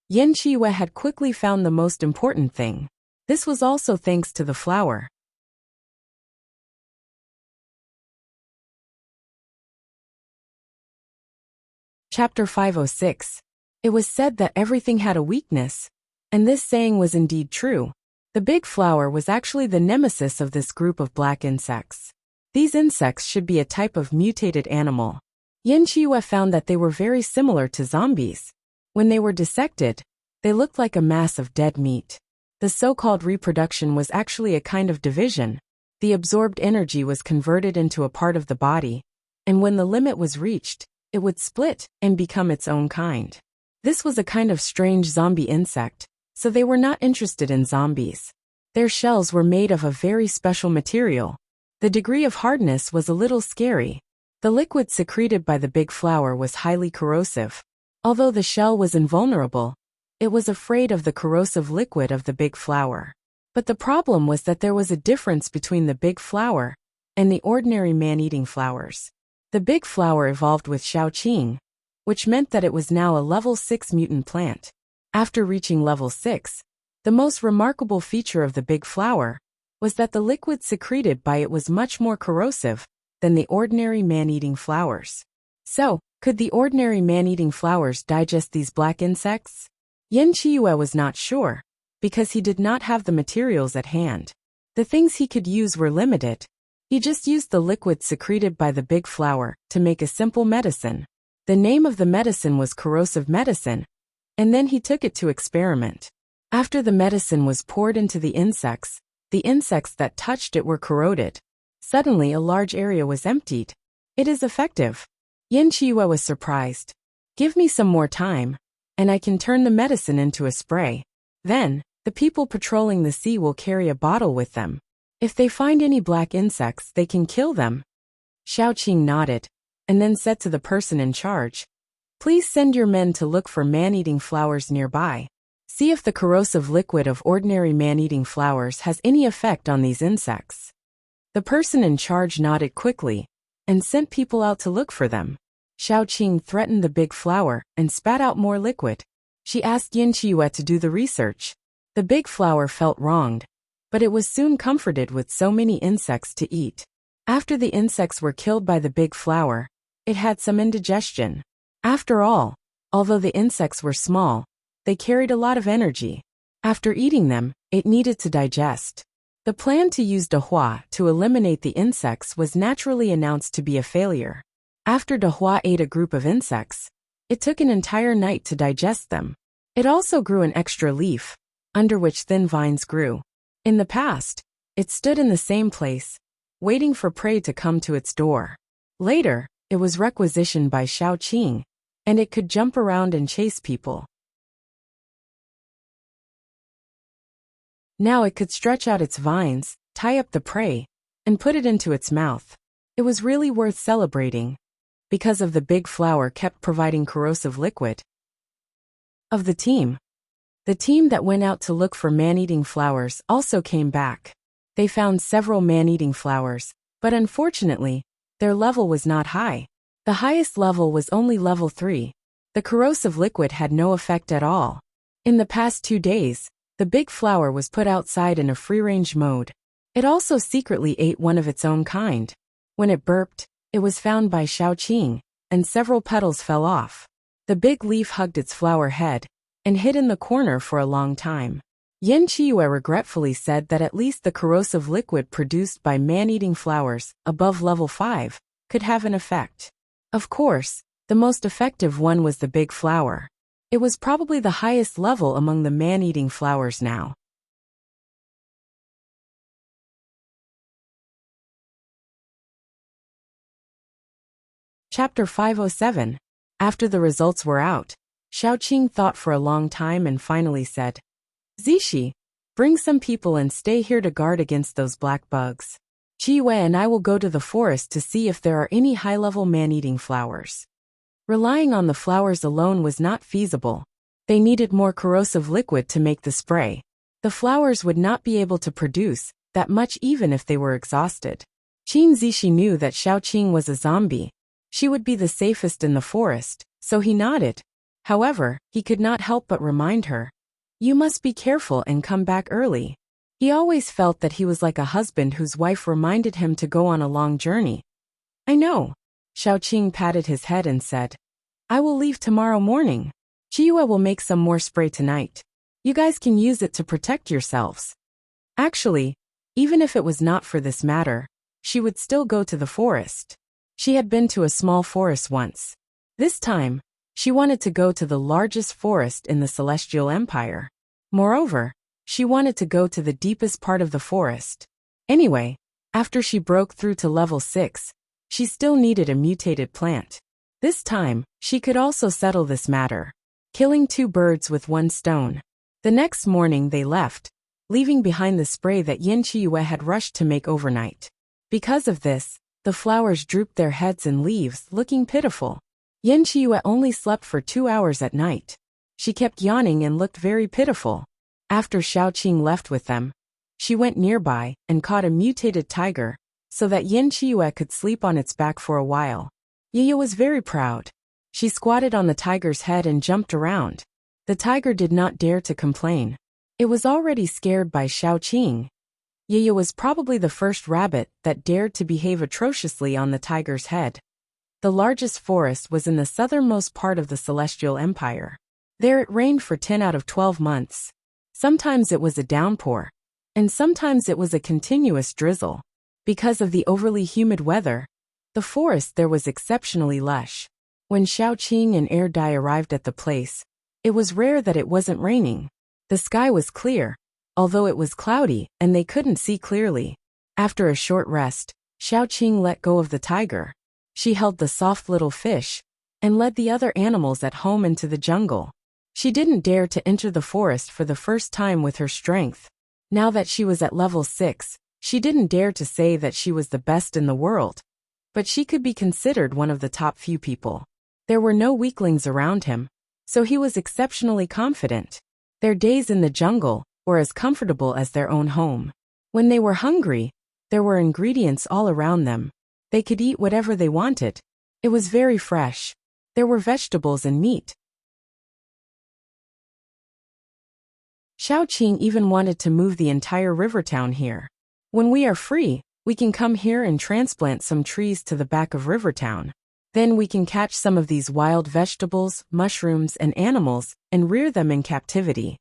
Yan Qiyue had quickly found the most important thing. This was also thanks to the flower. Chapter 506. It was said that everything had a weakness, and this saying was indeed true. The big flower was actually the nemesis of this group of black insects. These insects should be a type of mutated animal. Yan Qiyue found that they were very similar to zombies. When they were dissected, they looked like a mass of dead meat. The so-called reproduction was actually a kind of division. The absorbed energy was converted into a part of the body, and when the limit was reached, it would split and become its own kind. This was a kind of strange zombie insect, so they were not interested in zombies. Their shells were made of a very special material. The degree of hardness was a little scary. The liquid secreted by the big flower was highly corrosive. Although the shell was invulnerable, it was afraid of the corrosive liquid of the big flower. But the problem was that there was a difference between the big flower and the ordinary man-eating flowers. The big flower evolved with Xiaoqing, which meant that it was now a level 6 mutant plant. After reaching level 6, the most remarkable feature of the big flower was that the liquid secreted by it was much more corrosive than the ordinary man-eating flowers. So, could the ordinary man-eating flowers digest these black insects? Yan Qiyue was not sure, because he did not have the materials at hand. The things he could use were limited. He just used the liquid secreted by the big flower to make a simple medicine. The name of the medicine was corrosive medicine, and then he took it to experiment. After the medicine was poured into the insects that touched it were corroded. Suddenly a large area was emptied. "It is effective." Yan Qiyue was surprised. "Give me some more time, and I can turn the medicine into a spray. Then, the people patrolling the sea will carry a bottle with them. If they find any black insects, they can kill them." Xiaoqing nodded, and then said to the person in charge, "Please send your men to look for man-eating flowers nearby. See if the corrosive liquid of ordinary man-eating flowers has any effect on these insects." The person in charge nodded quickly, and sent people out to look for them. Xiaoqing threatened the big flower and spat out more liquid. She asked Yan Qiyue to do the research. The big flower felt wronged, but it was soon comforted with so many insects to eat. After the insects were killed by the big flower, it had some indigestion. After all, although the insects were small, they carried a lot of energy. After eating them, it needed to digest. The plan to use Dehua to eliminate the insects was naturally announced to be a failure. After Dehua ate a group of insects, it took an entire night to digest them. It also grew an extra leaf, under which thin vines grew. In the past, it stood in the same place, waiting for prey to come to its door. Later, it was requisitioned by Xiaoqing, and it could jump around and chase people. Now it could stretch out its vines, tie up the prey, and put it into its mouth. It was really worth celebrating, because of the big flower kept providing corrosive liquid. Of the team that went out to look for man-eating flowers also came back. They found several man-eating flowers, but unfortunately, their level was not high. The highest level was only level 3. The corrosive liquid had no effect at all. In the past 2 days, the big flower was put outside in a free-range mode. It also secretly ate one of its own kind. When it burped, it was found by Xiaoqing, and several petals fell off. The big leaf hugged its flower head, and hid in the corner for a long time. Yin Qiyu regretfully said that at least the corrosive liquid produced by man-eating flowers, above level 5, could have an effect. Of course, the most effective one was the big flower. It was probably the highest level among the man-eating flowers now. Chapter 507. After the results were out, Xiaoqing thought for a long time and finally said, Zishi, bring some people and stay here to guard against those black bugs. Qiyue and I will go to the forest to see if there are any high-level man-eating flowers. Relying on the flowers alone was not feasible. They needed more corrosive liquid to make the spray. The flowers would not be able to produce that much even if they were exhausted. Qin Zishi knew that Xiaoqing was a zombie. She would be the safest in the forest, so he nodded. However, he could not help but remind her, "You must be careful and come back early." He always felt that he was like a husband whose wife reminded him to go on a long journey. "I know." Xiaoqing patted his head and said, "I will leave tomorrow morning. Qiyue will make some more spray tonight. You guys can use it to protect yourselves." Actually, even if it was not for this matter, she would still go to the forest. She had been to a small forest once. This time, she wanted to go to the largest forest in the Celestial Empire. Moreover, she wanted to go to the deepest part of the forest. Anyway, after she broke through to level 6, she still needed a mutated plant. This time, she could also settle this matter, killing 2 birds with 1 stone. The next morning they left, leaving behind the spray that Yin Qiyu had rushed to make overnight. Because of this, the flowers drooped their heads and leaves, looking pitiful. Yin Qiyu only slept for 2 hours at night. She kept yawning and looked very pitiful. After Xiaoqing left with them, she went nearby and caught a mutated tiger, so that Yin Qiyu could sleep on its back for a while. Yiyu was very proud. She squatted on the tiger's head and jumped around. The tiger did not dare to complain. It was already scared by Xiaoqing. Yiyu was probably the first rabbit that dared to behave atrociously on the tiger's head. The largest forest was in the southernmost part of the Celestial Empire. There it rained for 10 out of 12 months. Sometimes it was a downpour, and sometimes it was a continuous drizzle. Because of the overly humid weather, the forest there was exceptionally lush. When Xiaoqing and Dai arrived at the place, it was rare that it wasn't raining. The sky was clear, although it was cloudy and they couldn't see clearly. After a short rest, Xiaoqing let go of the tiger. She held the soft little fish and led the other animals at home into the jungle. She didn't dare to enter the forest for the first time with her strength. Now that she was at level 6, she didn't dare to say that she was the best in the world. But she could be considered one of the top few people. There were no weaklings around him, so he was exceptionally confident. Their days in the jungle were as comfortable as their own home. When they were hungry, there were ingredients all around them. They could eat whatever they wanted. It was very fresh. There were vegetables and meat. Xiaoqing even wanted to move the entire river town here. When we are free, we can come here and transplant some trees to the back of Rivertown. Then we can catch some of these wild vegetables, mushrooms, and animals and rear them in captivity.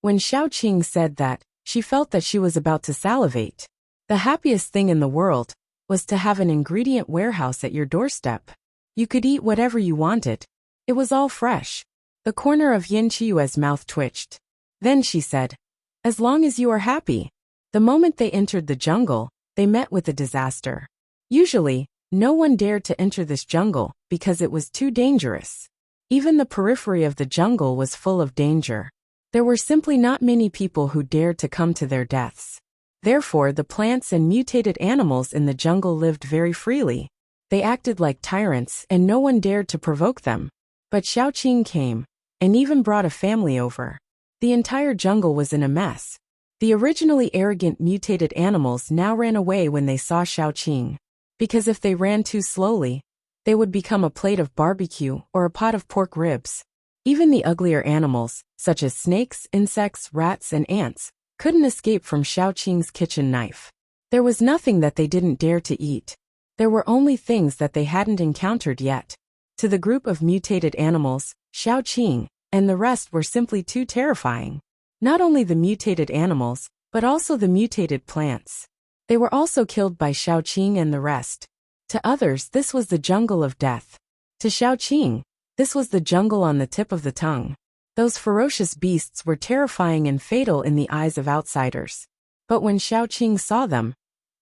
When Xiaoqing said that, she felt that she was about to salivate. The happiest thing in the world was to have an ingredient warehouse at your doorstep. You could eat whatever you wanted. It was all fresh. The corner of Yin Qiyue's mouth twitched. Then she said, "As long as you are happy." The moment they entered the jungle, they met with a disaster. Usually, no one dared to enter this jungle because it was too dangerous. Even the periphery of the jungle was full of danger. There were simply not many people who dared to come to their deaths. Therefore, the plants and mutated animals in the jungle lived very freely. They acted like tyrants and no one dared to provoke them. But Xiaoqing came, and even brought a family over. The entire jungle was in a mess. The originally arrogant mutated animals now ran away when they saw Xiaoqing. Because if they ran too slowly, they would become a plate of barbecue or a pot of pork ribs. Even the uglier animals, such as snakes, insects, rats, and ants, couldn't escape from Xiaoqing's kitchen knife. There was nothing that they didn't dare to eat. There were only things that they hadn't encountered yet. To the group of mutated animals, Xiaoqing and the rest were simply too terrifying. Not only the mutated animals, but also the mutated plants. They were also killed by Xiaoqing and the rest. To others, this was the jungle of death. To Xiaoqing, this was the jungle on the tip of the tongue. Those ferocious beasts were terrifying and fatal in the eyes of outsiders. But when Xiaoqing saw them,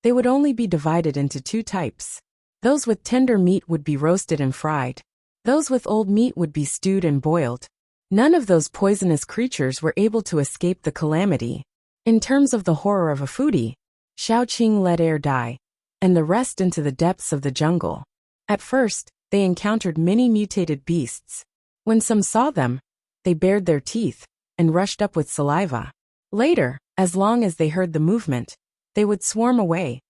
they would only be divided into two types. Those with tender meat would be roasted and fried. Those with old meat would be stewed and boiled. None of those poisonous creatures were able to escape the calamity. In terms of the horror of a foodie, Xiaoqing let air die, and the rest into the depths of the jungle. At first, they encountered many mutated beasts. When some saw them, they bared their teeth and rushed up with saliva. Later, as long as they heard the movement, they would swarm away,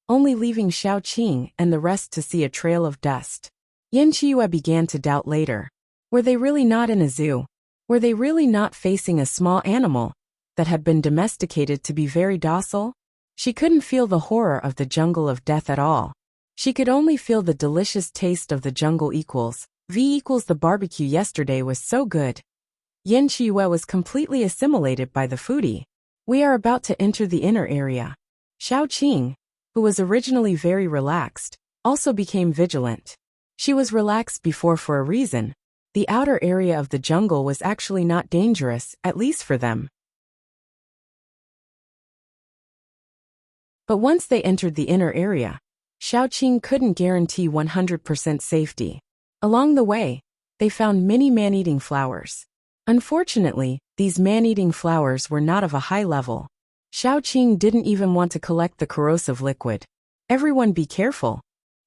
only leaving Xiaoqing and the rest to see a trail of dust. Yan Qiyu began to doubt later. Were they really not in a zoo? Were they really not facing a small animal that had been domesticated to be very docile? She couldn't feel the horror of the jungle of death at all. She could only feel the delicious taste of the jungle equals. V equals the barbecue yesterday was so good. Yan Qiyu was completely assimilated by the foodie. We are about to enter the inner area. Xiaoqing, who was originally very relaxed, also became vigilant. She was relaxed before for a reason. The outer area of the jungle was actually not dangerous, at least for them. But once they entered the inner area, Xiaoqing couldn't guarantee 100% safety. Along the way, they found many man-eating flowers. Unfortunately, these man-eating flowers were not of a high level. Xiaoqing didn't even want to collect the corrosive liquid. Everyone be careful,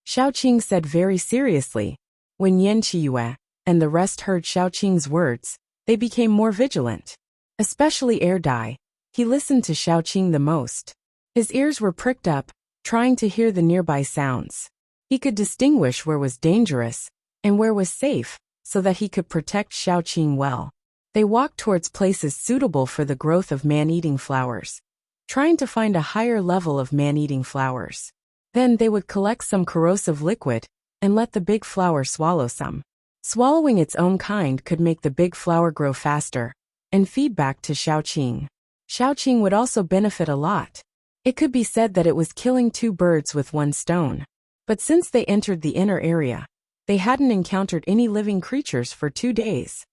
Xiaoqing said very seriously. When Yan Qiyu and the rest heard Xiaoqing's words, they became more vigilant. Especially Air Dai. He listened to Xiaoqing the most. His ears were pricked up, trying to hear the nearby sounds. He could distinguish where was dangerous and where was safe, so that he could protect Xiaoqing well. They walked towards places suitable for the growth of man-eating flowers, trying to find a higher level of man-eating flowers. Then they would collect some corrosive liquid and let the big flower swallow some. Swallowing its own kind could make the big flower grow faster and feed back to Xiaoqing. Xiaoqing would also benefit a lot. It could be said that it was killing two birds with one stone. But since they entered the inner area, they hadn't encountered any living creatures for 2 days.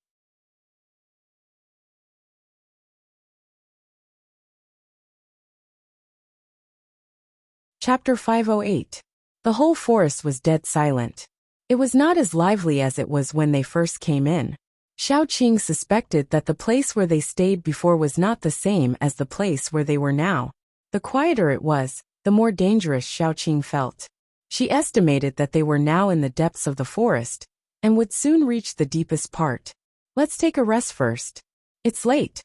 Chapter 508. The whole forest was dead silent. It was not as lively as it was when they first came in. Xiaoqing suspected that the place where they stayed before was not the same as the place where they were now. The quieter it was, the more dangerous Xiaoqing felt. She estimated that they were now in the depths of the forest and would soon reach the deepest part. Let's take a rest first. It's late.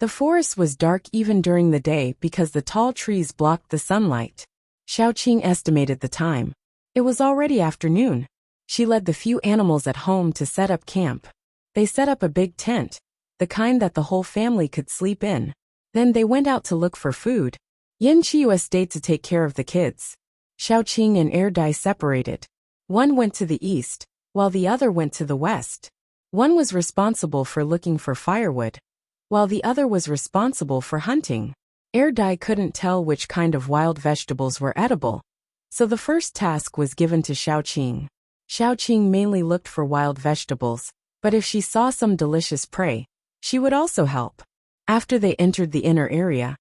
The forest was dark even during the day because the tall trees blocked the sunlight. Xiaoqing estimated the time. It was already afternoon. She led the few animals at home to set up camp. They set up a big tent, the kind that the whole family could sleep in. Then they went out to look for food. Yan Qiyu stayed to take care of the kids. Xiaoqing and Air Dai separated. One went to the east, while the other went to the west. One was responsible for looking for firewood, while the other was responsible for hunting. Air Dai couldn't tell which kind of wild vegetables were edible, so the first task was given to Xiaoqing. Xiaoqing mainly looked for wild vegetables, but if she saw some delicious prey, she would also help. After they entered the inner area,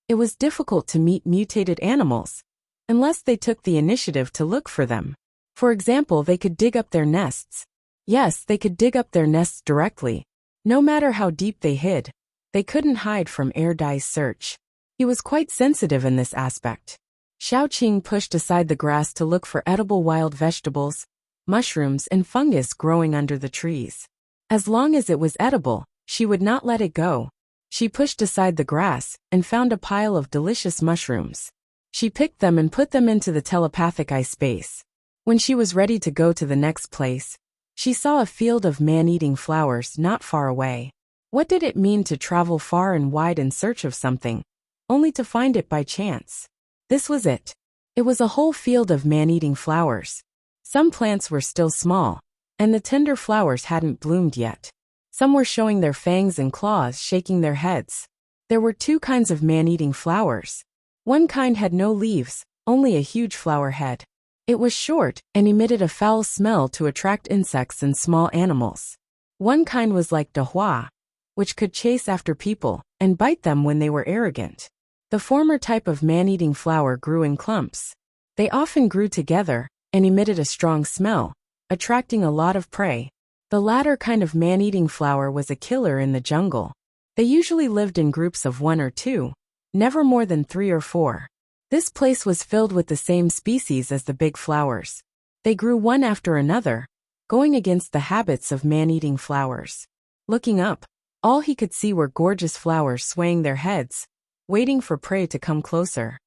it was difficult to meet mutated animals. unless they took the initiative to look for them. For example, they could dig up their nests. Yes, they could dig up their nests directly. No matter how deep they hid, they couldn't hide from Erdi's search. He was quite sensitive in this aspect. Xiaoqing pushed aside the grass to look for edible wild vegetables, mushrooms and fungus growing under the trees. As long as it was edible, she would not let it go. She pushed aside the grass and found a pile of delicious mushrooms. She picked them and put them into the telepathic eye space. When she was ready to go to the next place, she saw a field of man-eating flowers not far away. What did it mean to travel far and wide in search of something, only to find it by chance? This was it. It was a whole field of man-eating flowers. Some plants were still small, and the tender flowers hadn't bloomed yet. Some were showing their fangs and claws, shaking their heads. There were two kinds of man-eating flowers. One kind had no leaves, only a huge flower head. It was short and emitted a foul smell to attract insects and small animals. One kind was like dehua, which could chase after people and bite them when they were arrogant. The former type of man-eating flower grew in clumps. They often grew together and emitted a strong smell, attracting a lot of prey. The latter kind of man-eating flower was a killer in the jungle. They usually lived in groups of 1 or 2, never more than 3 or 4. This place was filled with the same species as the big flowers. They grew one after another, going against the habits of man-eating flowers. Looking up, all he could see were gorgeous flowers swaying their heads, waiting for prey to come closer.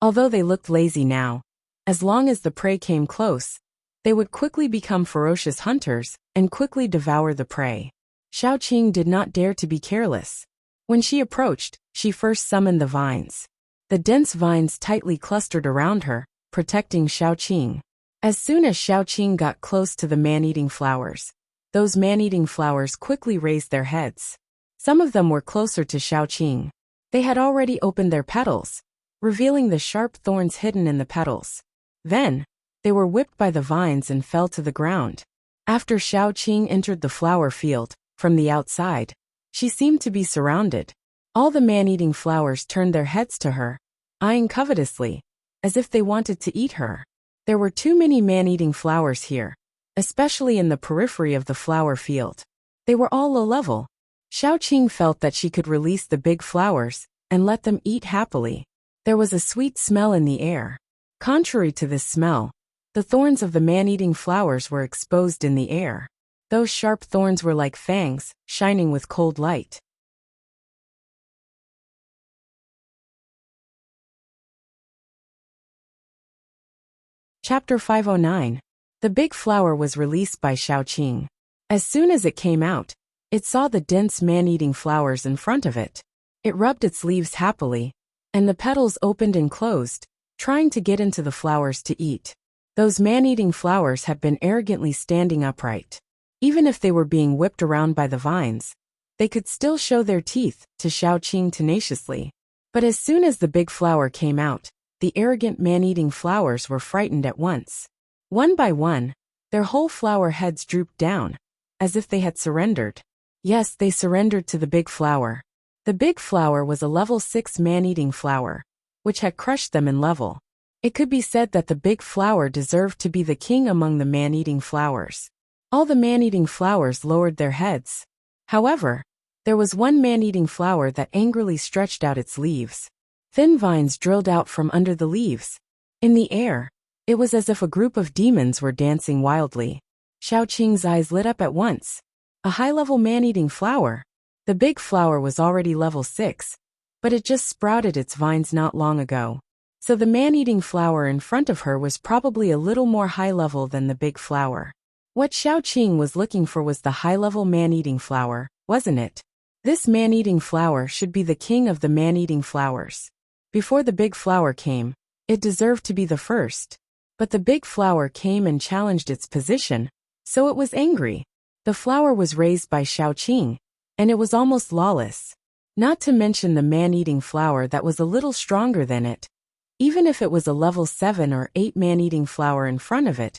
Although they looked lazy now, as long as the prey came close, they would quickly become ferocious hunters and quickly devour the prey. Xiaoqing did not dare to be careless. When she approached, she first summoned the vines. The dense vines tightly clustered around her, protecting Xiaoqing. As soon as Xiaoqing got close to the man-eating flowers, those man-eating flowers quickly raised their heads. Some of them were closer to Xiaoqing. They had already opened their petals, revealing the sharp thorns hidden in the petals. Then, they were whipped by the vines and fell to the ground. After Xiaoqing entered the flower field, from the outside, she seemed to be surrounded. All the man-eating flowers turned their heads to her, eyeing covetously, as if they wanted to eat her. There were too many man-eating flowers here, especially in the periphery of the flower field. They were all low-level. Xiaoqing felt that she could release the big flowers and let them eat happily. There was a sweet smell in the air. Contrary to this smell, the thorns of the man-eating flowers were exposed in the air. Those sharp thorns were like fangs, shining with cold light. Chapter 509. The big flower was released by Xiaoqing. As soon as it came out, it saw the dense man-eating flowers in front of it. It rubbed its leaves happily, and the petals opened and closed, trying to get into the flowers to eat. Those man-eating flowers had been arrogantly standing upright. Even if they were being whipped around by the vines, they could still show their teeth to Xiaoqing tenaciously. But as soon as the big flower came out, the arrogant man-eating flowers were frightened at once. One by one, their whole flower heads drooped down, as if they had surrendered. Yes, they surrendered to the big flower. The big flower was a level 6 man-eating flower, which had crushed them in level. It could be said that the big flower deserved to be the king among the man-eating flowers. All the man-eating flowers lowered their heads. However, there was one man-eating flower that angrily stretched out its leaves. Thin vines drilled out from under the leaves. In the air, it was as if a group of demons were dancing wildly. Xiaoqing's eyes lit up at once. A high-level man-eating flower. The big flower was already level 6, but it just sprouted its vines not long ago. So the man-eating flower in front of her was probably a little more high-level than the big flower. What Xiaoqing was looking for was the high-level man-eating flower, wasn't it? This man-eating flower should be the king of the man-eating flowers. Before the big flower came, it deserved to be the first. But the big flower came and challenged its position, so it was angry. The flower was raised by Xiaoqing, and it was almost lawless. Not to mention the man-eating flower that was a little stronger than it. Even if it was a level 7 or 8 man-eating flower in front of it,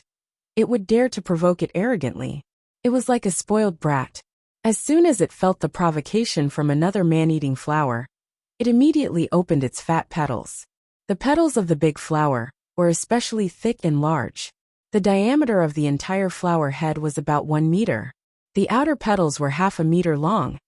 it would dare to provoke it arrogantly. It was like a spoiled brat. As soon as it felt the provocation from another man-eating flower, It immediately opened its fat petals. The petals of the big flower were especially thick and large. The diameter of the entire flower head was about 1 meter. The outer petals were half a meter long,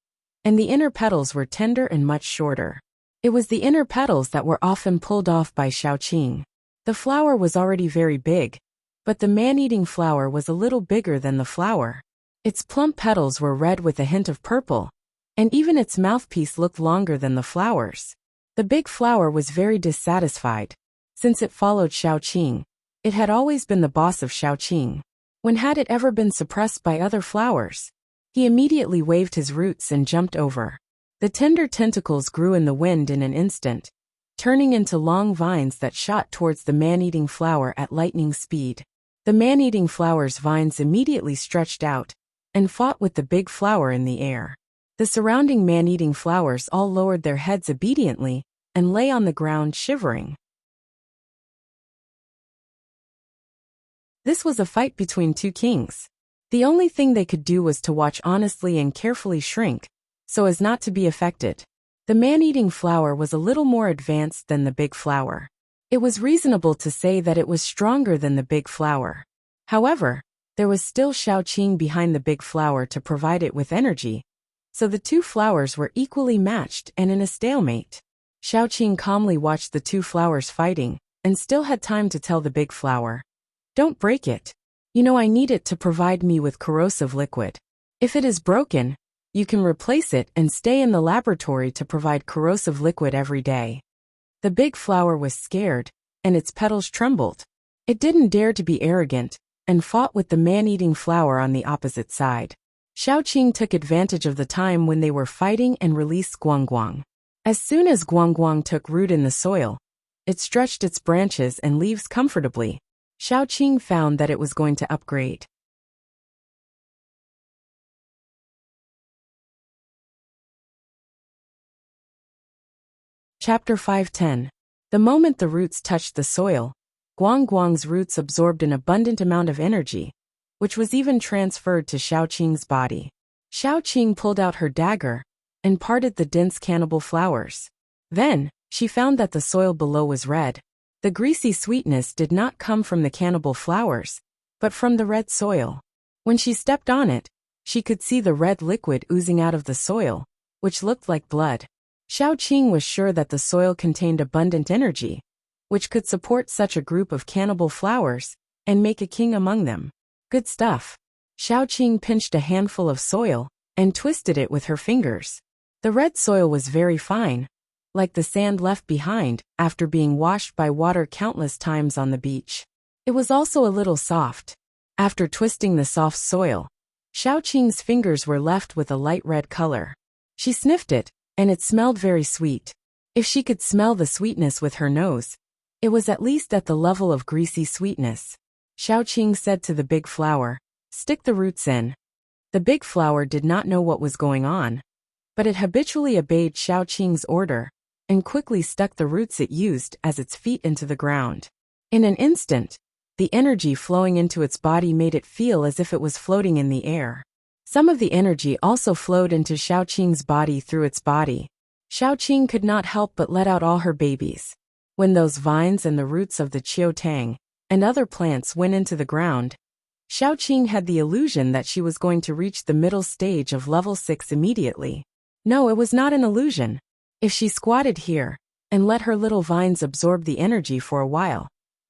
and the inner petals were tender and much shorter. It was the inner petals that were often pulled off by Xiaoqing. The flower was already very big, but the man-eating flower was a little bigger than the flower. Its plump petals were red with a hint of purple, and even its mouthpiece looked longer than the flowers. The big flower was very dissatisfied. Since it followed Xiaoqing, it had always been the boss of Xiaoqing. When had it ever been suppressed by other flowers? He immediately waved his roots and jumped over. The tender tentacles grew in the wind in an instant, turning into long vines that shot towards the man-eating flower at lightning speed. The man-eating flower's vines immediately stretched out and fought with the big flower in the air. The surrounding man-eating flowers all lowered their heads obediently and lay on the ground shivering. This was a fight between two kings. The only thing they could do was to watch honestly and carefully shrink, so as not to be affected. The man-eating flower was a little more advanced than the big flower. It was reasonable to say that it was stronger than the big flower. However, there was still Xiaoqing behind the big flower to provide it with energy, so the two flowers were equally matched and in a stalemate. Xiaoqing calmly watched the two flowers fighting, and still had time to tell the big flower, "Don't break it. You know I need it to provide me with corrosive liquid. If it is broken, you can replace it and stay in the laboratory to provide corrosive liquid every day." The big flower was scared, and its petals trembled. It didn't dare to be arrogant, and fought with the man-eating flower on the opposite side. Xiaoqing took advantage of the time when they were fighting and released Guangguang. As soon as Guangguang took root in the soil, it stretched its branches and leaves comfortably. Xiaoqing found that it was going to upgrade. Chapter 5:10. The moment the roots touched the soil, Guangguang's roots absorbed an abundant amount of energy, which was even transferred to Xiaoqing's body. Xiaoqing pulled out her dagger and parted the dense cannibal flowers. Then, she found that the soil below was red. The greasy sweetness did not come from the cannibal flowers, but from the red soil. When she stepped on it, she could see the red liquid oozing out of the soil, which looked like blood. Xiaoqing was sure that the soil contained abundant energy, which could support such a group of cannibal flowers and make a king among them. Good stuff. Xiaoqing pinched a handful of soil and twisted it with her fingers. The red soil was very fine, like the sand left behind after being washed by water countless times on the beach. It was also a little soft. After twisting the soft soil, Xiaoqing's fingers were left with a light red color. She sniffed it, and it smelled very sweet. If she could smell the sweetness with her nose, it was at least at the level of greasy sweetness. Xiaoqing said to the big flower, "Stick the roots in." The big flower did not know what was going on, but it habitually obeyed Xiaoqing's order and quickly stuck the roots it used as its feet into the ground. In an instant, the energy flowing into its body made it feel as if it was floating in the air. Some of the energy also flowed into Xiaoqing's body through its body. Xiaoqing could not help but let out all her babies. When those vines and the roots of the qiutang and other plants went into the ground, Xiaoqing had the illusion that she was going to reach the middle stage of level 6 immediately. No, it was not an illusion. If she squatted here and let her little vines absorb the energy for a while,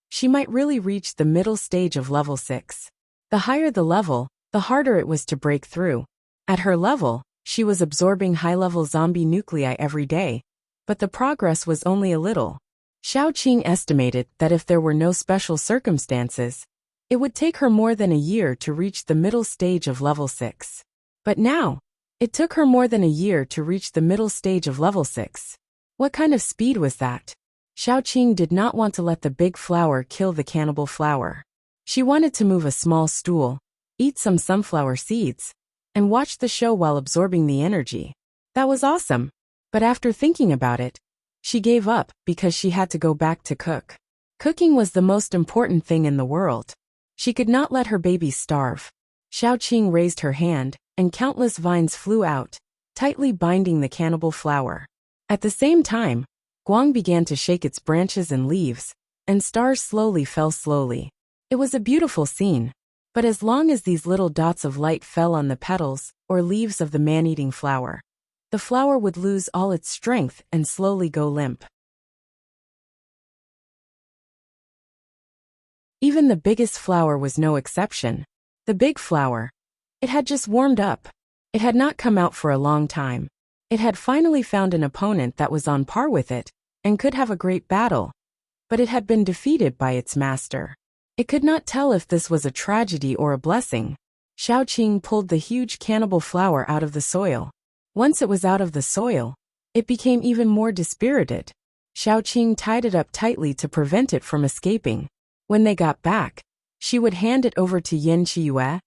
she might really reach the middle stage of level 6. The higher the level, the harder it was to break through. At her level, she was absorbing high-level zombie nuclei every day, but the progress was only a little. Xiaoqing estimated that if there were no special circumstances, it would take her more than a year to reach the middle stage of level 6. But now, it took her more than a year to reach the middle stage of level 6. What kind of speed was that? Xiaoqing did not want to let the big flower kill the cannibal flower. She wanted to move a small stool, eat some sunflower seeds, and watch the show while absorbing the energy. That was awesome. But after thinking about it, she gave up because she had to go back to cook. Cooking was the most important thing in the world. She could not let her babies starve. Xiaoqing raised her hand, and countless vines flew out, tightly binding the cannibal flower. At the same time, Guang began to shake its branches and leaves, and stars slowly fell slowly. It was a beautiful scene. But as long as these little dots of light fell on the petals or leaves of the man-eating flower, the flower would lose all its strength and slowly go limp. Even the biggest flower was no exception. The big flower. It had just warmed up. It had not come out for a long time. It had finally found an opponent that was on par with it, and could have a great battle. But it had been defeated by its master. It could not tell if this was a tragedy or a blessing. Xiaoqing pulled the huge cannibal flower out of the soil. Once it was out of the soil, it became even more dispirited. Xiaoqing tied it up tightly to prevent it from escaping. When they got back, she would hand it over to Yin Qiyue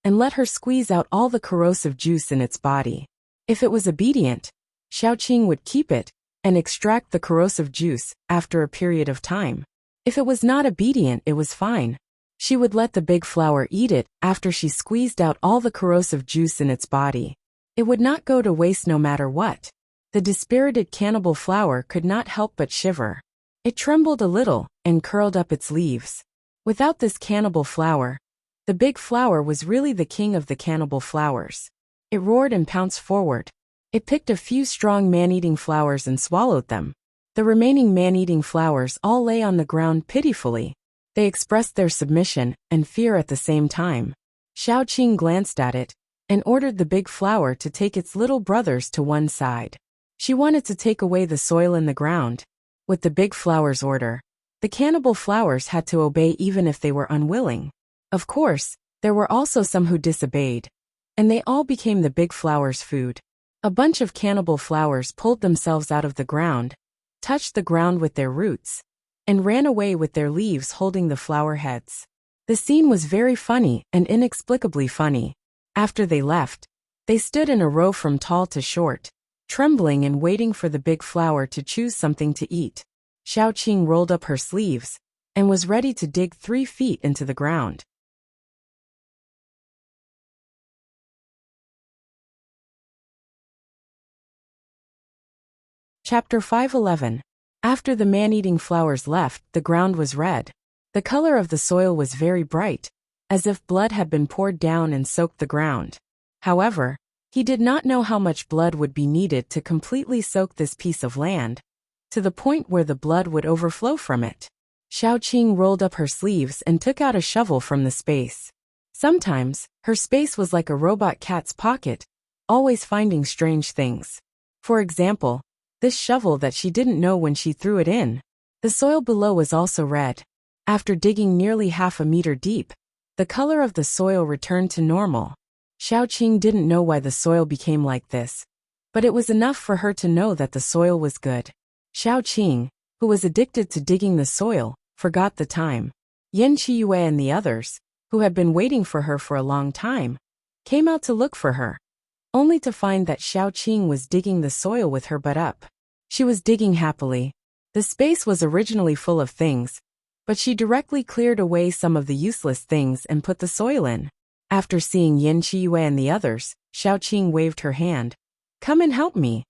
and let her squeeze out all the corrosive juice in its body. If it was obedient, Xiaoqing would keep it and extract the corrosive juice after a period of time. If it was not obedient, it was fine. She would let the big flower eat it after she squeezed out all the corrosive juice in its body. It would not go to waste no matter what. The dispirited cannibal flower could not help but shiver. It trembled a little and curled up its leaves. Without this cannibal flower, the big flower was really the king of the cannibal flowers. It roared and pounced forward. It picked a few strong man-eating flowers and swallowed them. The remaining man-eating flowers all lay on the ground pitifully. They expressed their submission and fear at the same time. Xiaoqing glanced at it and ordered the big flower to take its little brothers to one side. She wanted to take away the soil in the ground. With the big flower's order, the cannibal flowers had to obey even if they were unwilling. Of course, there were also some who disobeyed, and they all became the big flower's food. A bunch of cannibal flowers pulled themselves out of the ground, touched the ground with their roots, and ran away with their leaves holding the flower heads. The scene was very funny and inexplicably funny. After they left, they stood in a row from tall to short, trembling and waiting for the big flower to choose something to eat. Xiaoqing rolled up her sleeves and was ready to dig 3 feet into the ground. Chapter 5:11. After the man-eating flowers left, the ground was red. The color of the soil was very bright, as if blood had been poured down and soaked the ground. However, he did not know how much blood would be needed to completely soak this piece of land, to the point where the blood would overflow from it. Xiaoqing rolled up her sleeves and took out a shovel from the space. Sometimes, her space was like a robot cat's pocket, always finding strange things. For example, this shovel that she didn't know when she threw it in. The soil below was also red. After digging nearly half a meter deep, the color of the soil returned to normal. Xiaoqing didn't know why the soil became like this, but it was enough for her to know that the soil was good. Xiaoqing, who was addicted to digging the soil, forgot the time. Yin Qiyue and the others, who had been waiting for her for a long time, came out to look for her, only to find that Xiaoqing was digging the soil with her butt up. She was digging happily. The space was originally full of things, but she directly cleared away some of the useless things and put the soil in. After seeing Yin Qiyue and the others, Xiaoqing waved her hand. "Come and help me."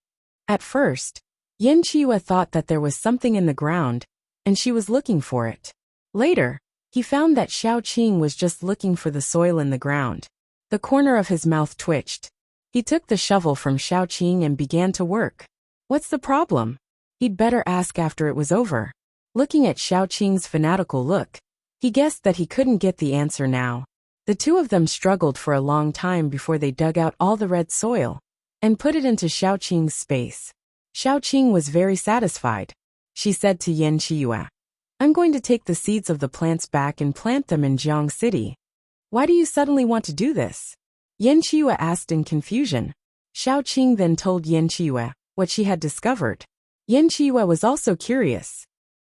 At first, Yin Qiyue thought that there was something in the ground, and she was looking for it. Later, he found that Xiaoqing was just looking for the soil in the ground. The corner of his mouth twitched. He took the shovel from Xiaoqing and began to work. What's the problem? He'd better ask after it was over. Looking at Xiaoqing's fanatical look, he guessed that he couldn't get the answer now. The two of them struggled for a long time before they dug out all the red soil and put it into Xiaoqing's space. Xiaoqing was very satisfied. She said to Yin Qiyue, "I'm going to take the seeds of the plants back and plant them in Jiang City." "Why do you suddenly want to do this?" Yin Qiyue asked in confusion. Xiaoqing then told Yin Qiyue what she had discovered. Yin Qiyue was also curious.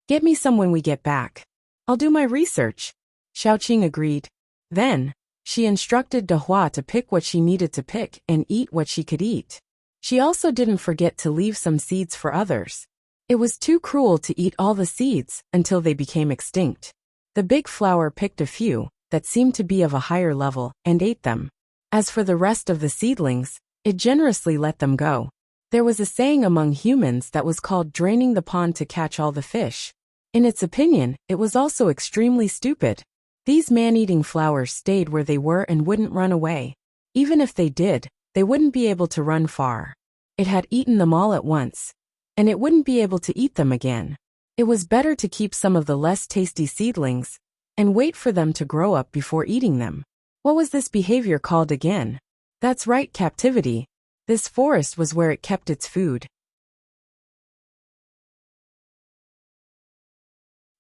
"Get me some when we get back. I'll do my research." Xiaoqing agreed. Then, she instructed De Hua to pick what she needed to pick and eat what she could eat. She also didn't forget to leave some seeds for others. It was too cruel to eat all the seeds until they became extinct. The big flower picked a few that seemed to be of a higher level and ate them. As for the rest of the seedlings, it generously let them go. There was a saying among humans that was called draining the pond to catch all the fish. In its opinion, it was also extremely stupid. These man-eating flowers stayed where they were and wouldn't run away. Even if they did, they wouldn't be able to run far. It had eaten them all at once, and it wouldn't be able to eat them again. It was better to keep some of the less tasty seedlings and wait for them to grow up before eating them. What was this behavior called again? That's right, captivity. This forest was where it kept its food.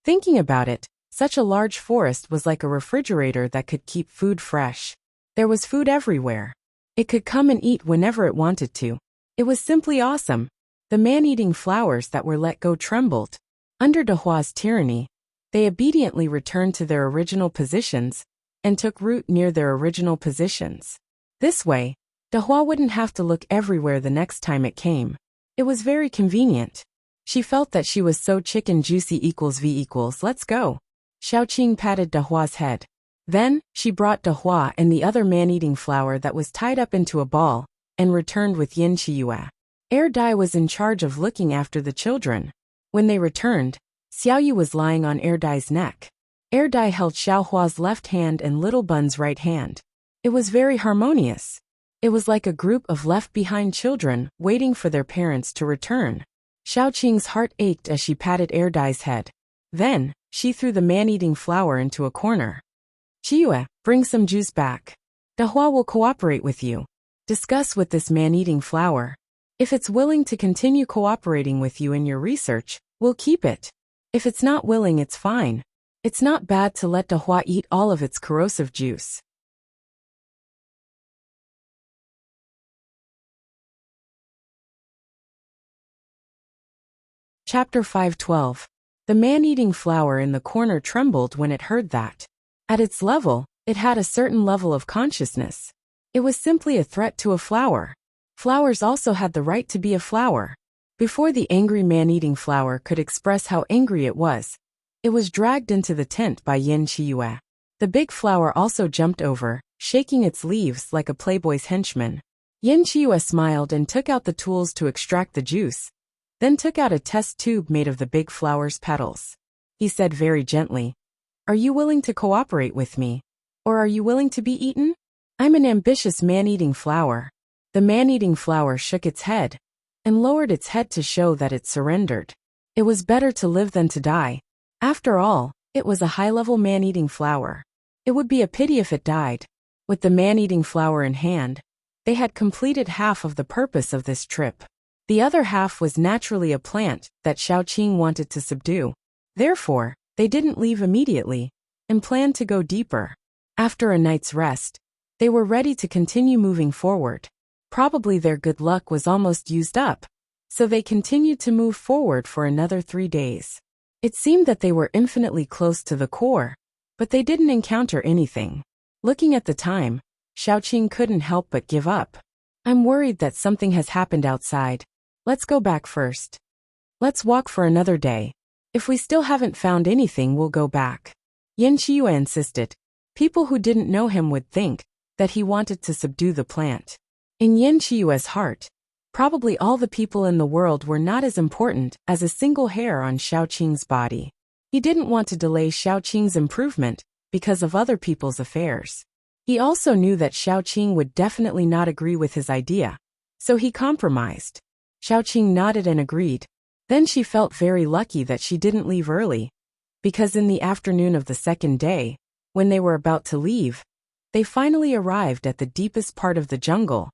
Thinking about it, such a large forest was like a refrigerator that could keep food fresh. There was food everywhere. It could come and eat whenever it wanted to. It was simply awesome. The man-eating flowers that were let go trembled. Under Dehua's tyranny, they obediently returned to their original positions and took root near their original positions. This way, Dehua wouldn't have to look everywhere the next time it came. It was very convenient. She felt that she was so chicken juicy equals V equals let's go. Xiaoqing patted Dehua's head. Then, she brought Dehua and the other man-eating flower that was tied up into a ball and returned with Yin Qiyue. Air Dai was in charge of looking after the children. When they returned, Xiaoyu was lying on Air Dai's neck. Air Dai held Xiaohua's left hand and Little Bun's right hand. It was very harmonious. It was like a group of left-behind children waiting for their parents to return. Xiaoqing's heart ached as she patted Air Dai's head. Then, she threw the man-eating flower into a corner. Qiyue, bring some juice back. Dehua will cooperate with you. Discuss with this man-eating flower. If it's willing to continue cooperating with you in your research, we'll keep it. If it's not willing, it's fine. It's not bad to let Dehua eat all of its corrosive juice. Chapter 5:12. The man-eating flower in the corner trembled when it heard that. At its level, it had a certain level of consciousness. It was simply a threat to a flower. Flowers also had the right to be a flower. Before the angry man-eating flower could express how angry it was dragged into the tent by Yin Qiyue. The big flower also jumped over, shaking its leaves like a playboy's henchman. Yin Qiyue smiled and took out the tools to extract the juice, then took out a test tube made of the big flower's petals. He said very gently, "Are you willing to cooperate with me? Or are you willing to be eaten? I'm an ambitious man-eating flower." The man-eating flower shook its head and lowered its head to show that it surrendered. It was better to live than to die. After all, it was a high-level man-eating flower. It would be a pity if it died. With the man-eating flower in hand, they had completed half of the purpose of this trip. The other half was naturally a plant that Xiaoqing wanted to subdue. Therefore, they didn't leave immediately and planned to go deeper. After a night's rest, they were ready to continue moving forward. Probably their good luck was almost used up, so they continued to move forward for another 3 days. It seemed that they were infinitely close to the core, but they didn't encounter anything. Looking at the time, Xiaoqing couldn't help but give up. "I'm worried that something has happened outside. Let's go back first. Let's walk for another day. If we still haven't found anything, we'll go back." Yin Qiyue insisted. People who didn't know him would think that he wanted to subdue the plant. In Yin Qiyue's heart, probably all the people in the world were not as important as a single hair on Xiaoqing's body. He didn't want to delay Xiaoqing's improvement because of other people's affairs. He also knew that Xiaoqing would definitely not agree with his idea, so he compromised. Xiaoqing nodded and agreed. Then she felt very lucky that she didn't leave early, because in the afternoon of the second day, when they were about to leave, they finally arrived at the deepest part of the jungle,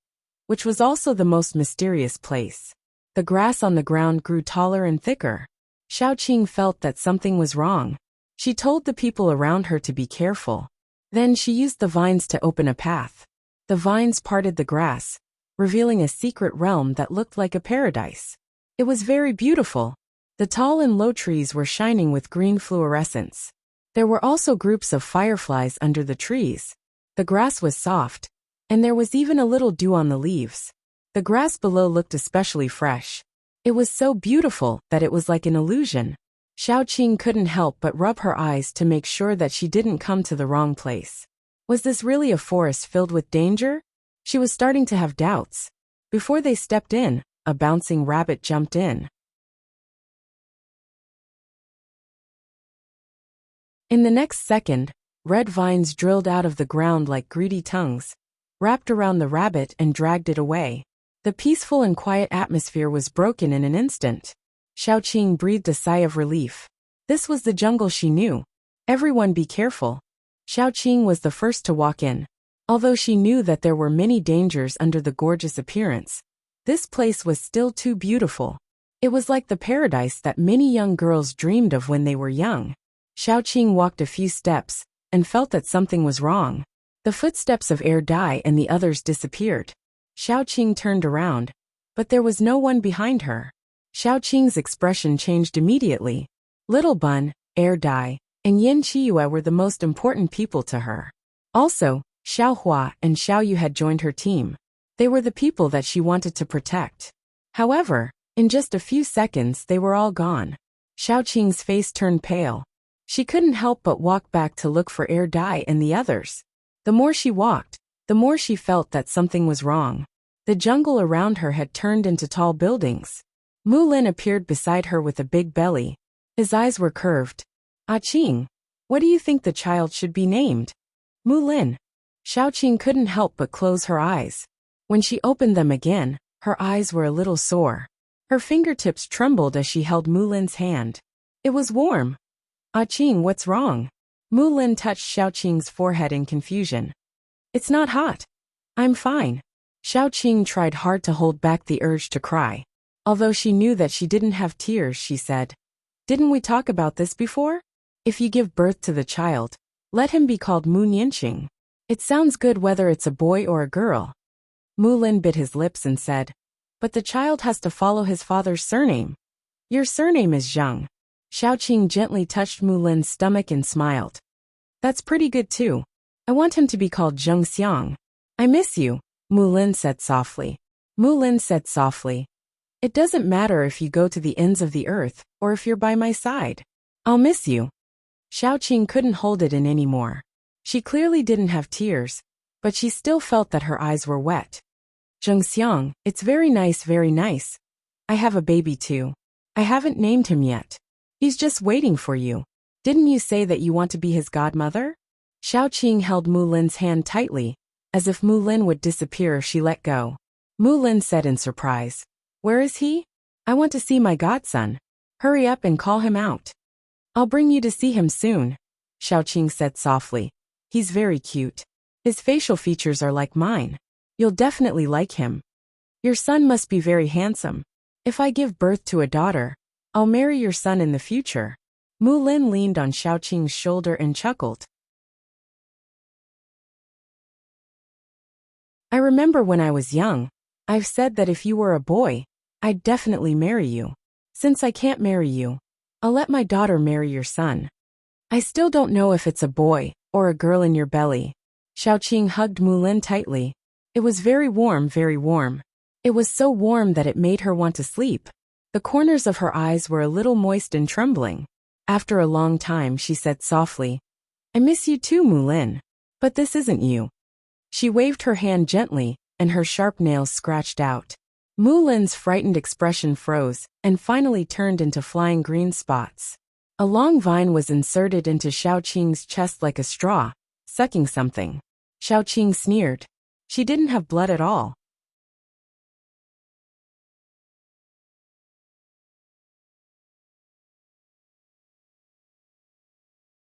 which was also the most mysterious place. The grass on the ground grew taller and thicker. Xiaoqing felt that something was wrong. She told the people around her to be careful. Then she used the vines to open a path. The vines parted the grass, revealing a secret realm that looked like a paradise. It was very beautiful. The tall and low trees were shining with green fluorescence. There were also groups of fireflies under the trees. The grass was soft, and there was even a little dew on the leaves. The grass below looked especially fresh. It was so beautiful that it was like an illusion. Xiaoqing couldn't help but rub her eyes to make sure that she didn't come to the wrong place. Was this really a forest filled with danger? She was starting to have doubts. Before they stepped in, a bouncing rabbit jumped in. In the next second, red vines drilled out of the ground like greedy tongues, wrapped around the rabbit and dragged it away. The peaceful and quiet atmosphere was broken in an instant. Xiaoqing breathed a sigh of relief. This was the jungle she knew. Everyone be careful. Xiaoqing was the first to walk in. Although she knew that there were many dangers under the gorgeous appearance, this place was still too beautiful. It was like the paradise that many young girls dreamed of when they were young. Xiaoqing walked a few steps and felt that something was wrong. The footsteps of Air Dai and the others disappeared. Xiaoqing turned around, but there was no one behind her. Xiaoqing's expression changed immediately. Little Bun, Air Dai, and Yin Qiyue were the most important people to her. Also, Xiaohua and Xiaoyu had joined her team. They were the people that she wanted to protect. However, in just a few seconds they were all gone. Xiaoqing's face turned pale. She couldn't help but walk back to look for Air Dai and the others. The more she walked, the more she felt that something was wrong. The jungle around her had turned into tall buildings. Mu Lin appeared beside her with a big belly. His eyes were curved. Ah Qing, what do you think the child should be named? Mu Lin. Xiaoqing couldn't help but close her eyes. When she opened them again, her eyes were a little sore. Her fingertips trembled as she held Mu Lin's hand. It was warm. Ah Qing, what's wrong? Mu Lin touched Xiaoqing's forehead in confusion. It's not hot. I'm fine. Xiaoqing tried hard to hold back the urge to cry. Although she knew that she didn't have tears, she said, "Didn't we talk about this before? If you give birth to the child, let him be called Mu Nianqing. It sounds good whether it's a boy or a girl." Mu Lin bit his lips and said, "But the child has to follow his father's surname. Your surname is Zhang." Xiaoqing gently touched Mu Lin's stomach and smiled. "That's pretty good too. I want him to be called Zheng Xiang." "I miss you," Mu Lin said softly. Mu Lin said softly, "It doesn't matter if you go to the ends of the earth, or if you're by my side. I'll miss you." Xiaoqing couldn't hold it in anymore. She clearly didn't have tears, but she still felt that her eyes were wet. "Zheng Xiang, it's very nice, very nice. I have a baby too. I haven't named him yet. He's just waiting for you. Didn't you say that you want to be his godmother?" Xiaoqing held Mu Lin's hand tightly, as if Mu Lin would disappear if she let go. Mu Lin said in surprise, "Where is he? I want to see my godson. Hurry up and call him out." "I'll bring you to see him soon," Xiaoqing said softly. "He's very cute. His facial features are like mine. You'll definitely like him. Your son must be very handsome. If I give birth to a daughter, I'll marry your son in the future." Mu Lin leaned on Xiaoqing's shoulder and chuckled. "I remember when I was young, I've said that if you were a boy, I'd definitely marry you. Since I can't marry you, I'll let my daughter marry your son. I still don't know if it's a boy or a girl in your belly." Xiaoqing hugged Mu Lin tightly. It was very warm, very warm. It was so warm that it made her want to sleep. The corners of her eyes were a little moist and trembling. After a long time she said softly, "I miss you too, Mu Lin. But this isn't you." She waved her hand gently, and her sharp nails scratched out. Mu Lin's frightened expression froze, and finally turned into flying green spots. A long vine was inserted into Xiaoqing's chest like a straw, sucking something. Xiaoqing sneered. She didn't have blood at all.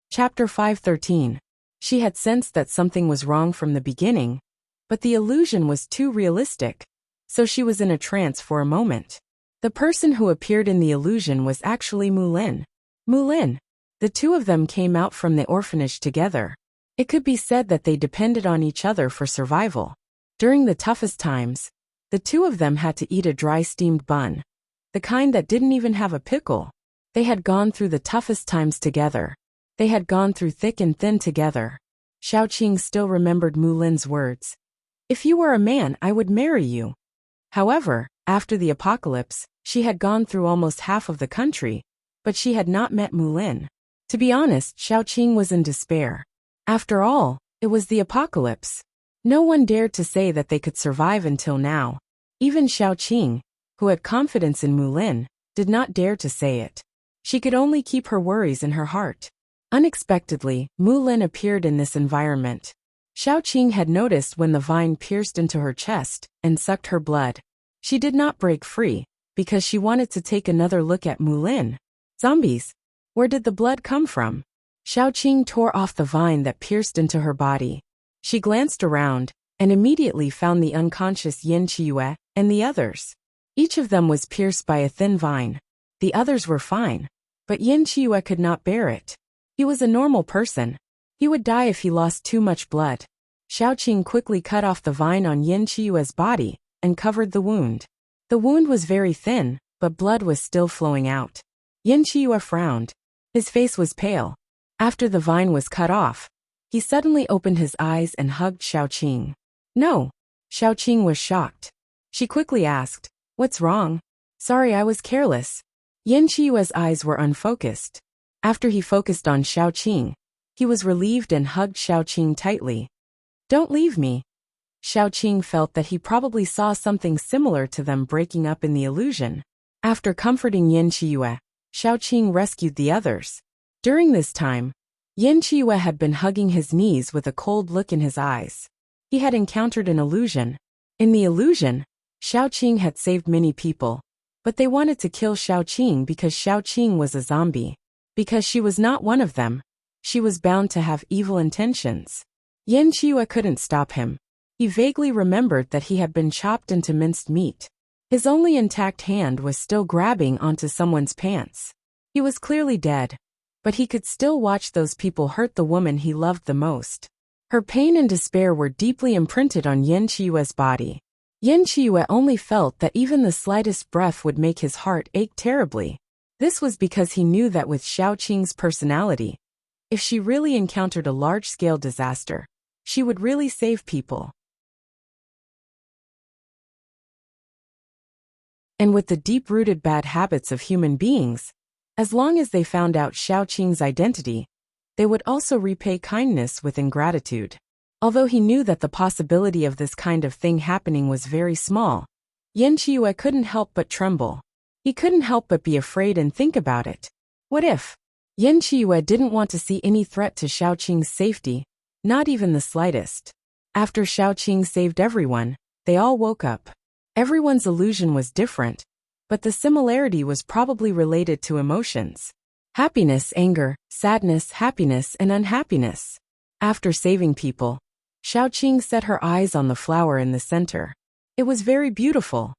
Chapter 513. She had sensed that something was wrong from the beginning, but the illusion was too realistic, so she was in a trance for a moment. The person who appeared in the illusion was actually Mu Lin. Mu Lin. The two of them came out from the orphanage together. It could be said that they depended on each other for survival. During the toughest times, the two of them had to eat a dry steamed bun, the kind that didn't even have a pickle. They had gone through the toughest times together. They had gone through thick and thin together. Xiaoqing still remembered Mu Lin's words. "If you were a man, I would marry you." However, after the apocalypse, she had gone through almost half of the country, but she had not met Mu Lin. To be honest, Xiaoqing was in despair. After all, it was the apocalypse. No one dared to say that they could survive until now. Even Xiaoqing, who had confidence in Mulin, did not dare to say it. She could only keep her worries in her heart. Unexpectedly, Mulin appeared in this environment. Xiaoqing had noticed when the vine pierced into her chest and sucked her blood. She did not break free, because she wanted to take another look at Mulin. Zombies! Where did the blood come from? Xiaoqing tore off the vine that pierced into her body. She glanced around, and immediately found the unconscious Yin Qiue and the others. Each of them was pierced by a thin vine. The others were fine, but Yin Qiue could not bear it. He was a normal person. He would die if he lost too much blood. Xiaoqing quickly cut off the vine on Yin Qiue's body and covered the wound. The wound was very thin, but blood was still flowing out. Yin Qiue frowned. His face was pale. After the vine was cut off, he suddenly opened his eyes and hugged Xiaoqing. No. Xiaoqing was shocked. She quickly asked, "What's wrong?" "Sorry, I was careless." Yin Qiue's eyes were unfocused. After he focused on Xiaoqing, he was relieved and hugged Xiaoqing tightly. "Don't leave me." Xiaoqing felt that he probably saw something similar to them breaking up in the illusion. After comforting Yin Qiue, Xiaoqing rescued the others. During this time, Yin Qiue had been hugging his knees with a cold look in his eyes. He had encountered an illusion. In the illusion, Xiaoqing had saved many people, but they wanted to kill Xiaoqing because Xiaoqing was a zombie. Because she was not one of them, she was bound to have evil intentions. Yin Qiue couldn't stop him. He vaguely remembered that he had been chopped into minced meat. His only intact hand was still grabbing onto someone's pants. He was clearly dead, but he could still watch those people hurt the woman he loved the most. Her pain and despair were deeply imprinted on Yin Qiue's body. Yin Qiue only felt that even the slightest breath would make his heart ache terribly. This was because he knew that with Xiaoqing's personality, if she really encountered a large-scale disaster, she would really save people. And with the deep-rooted bad habits of human beings, as long as they found out Xiaoqing's identity, they would also repay kindness with ingratitude. Although he knew that the possibility of this kind of thing happening was very small, Yin Qiue couldn't help but tremble. He couldn't help but be afraid and think about it. What if? Yin Qiue didn't want to see any threat to Xiaoqing's safety, not even the slightest. After Xiaoqing saved everyone, they all woke up. Everyone's illusion was different, but the similarity was probably related to emotions. Happiness, anger, sadness, happiness, and unhappiness. After saving people, Xiaoqing set her eyes on the flower in the center. It was very beautiful.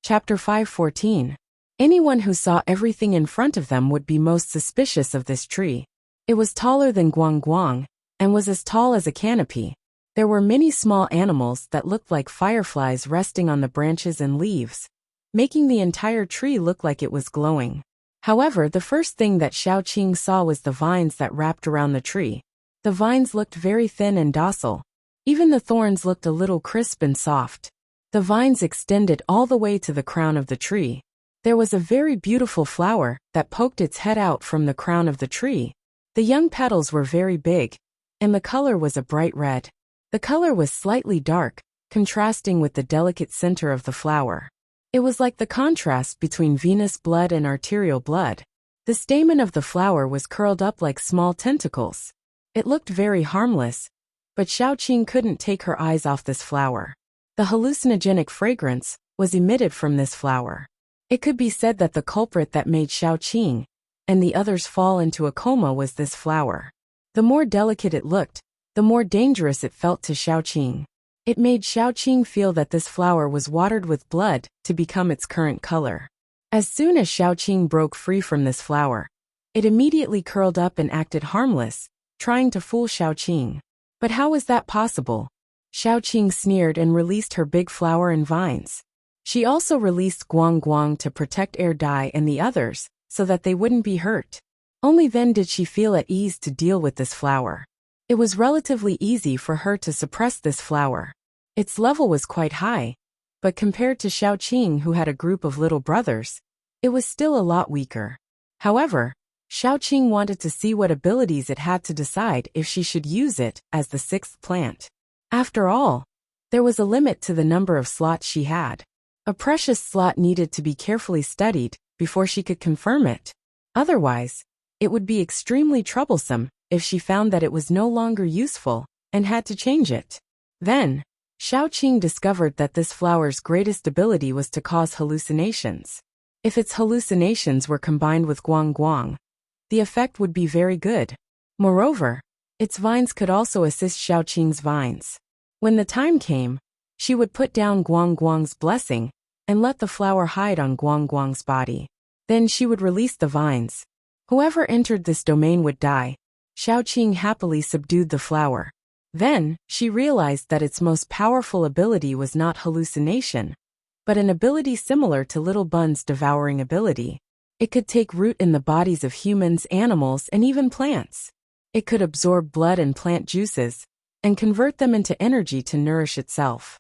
Chapter 5:14. Anyone who saw everything in front of them would be most suspicious of this tree. It was taller than Guang Guang, and was as tall as a canopy. There were many small animals that looked like fireflies resting on the branches and leaves, making the entire tree look like it was glowing. However, the first thing that Xiaoqing saw was the vines that wrapped around the tree. The vines looked very thin and docile. Even the thorns looked a little crisp and soft. The vines extended all the way to the crown of the tree. There was a very beautiful flower that poked its head out from the crown of the tree. The young petals were very big, and the color was a bright red. The color was slightly dark, contrasting with the delicate center of the flower. It was like the contrast between venous blood and arterial blood. The stamen of the flower was curled up like small tentacles. It looked very harmless, but Xiaoqing couldn't take her eyes off this flower. The hallucinogenic fragrance was emitted from this flower. It could be said that the culprit that made Xiaoqing and the others fall into a coma was this flower. The more delicate it looked, the more dangerous it felt to Xiaoqing. It made Xiaoqing feel that this flower was watered with blood to become its current color. As soon as Xiaoqing broke free from this flower, it immediately curled up and acted harmless, trying to fool Xiaoqing. But how was that possible? Xiaoqing sneered and released her big flower and vines. She also released Guang Guang to protect Air Dai and the others, so that they wouldn't be hurt. Only then did she feel at ease to deal with this flower. It was relatively easy for her to suppress this flower. Its level was quite high, but compared to Xiaoqing, who had a group of little brothers, it was still a lot weaker. However, Xiaoqing wanted to see what abilities it had to decide if she should use it as the sixth plant. After all, there was a limit to the number of slots she had. A precious slot needed to be carefully studied before she could confirm it. Otherwise, it would be extremely troublesome if she found that it was no longer useful and had to change it. Then, Xiaoqing discovered that this flower's greatest ability was to cause hallucinations. If its hallucinations were combined with guang, the effect would be very good. Moreover, its vines could also assist Xiaoqing's vines. When the time came, she would put down guang's blessing and let the flower hide on guang's body. Then she would release the vines. Whoever entered this domain would die. Xiaoqing happily subdued the flower. Then, she realized that its most powerful ability was not hallucination, but an ability similar to Little Bun's devouring ability. It could take root in the bodies of humans, animals, and even plants. It could absorb blood and plant juices, and convert them into energy to nourish itself.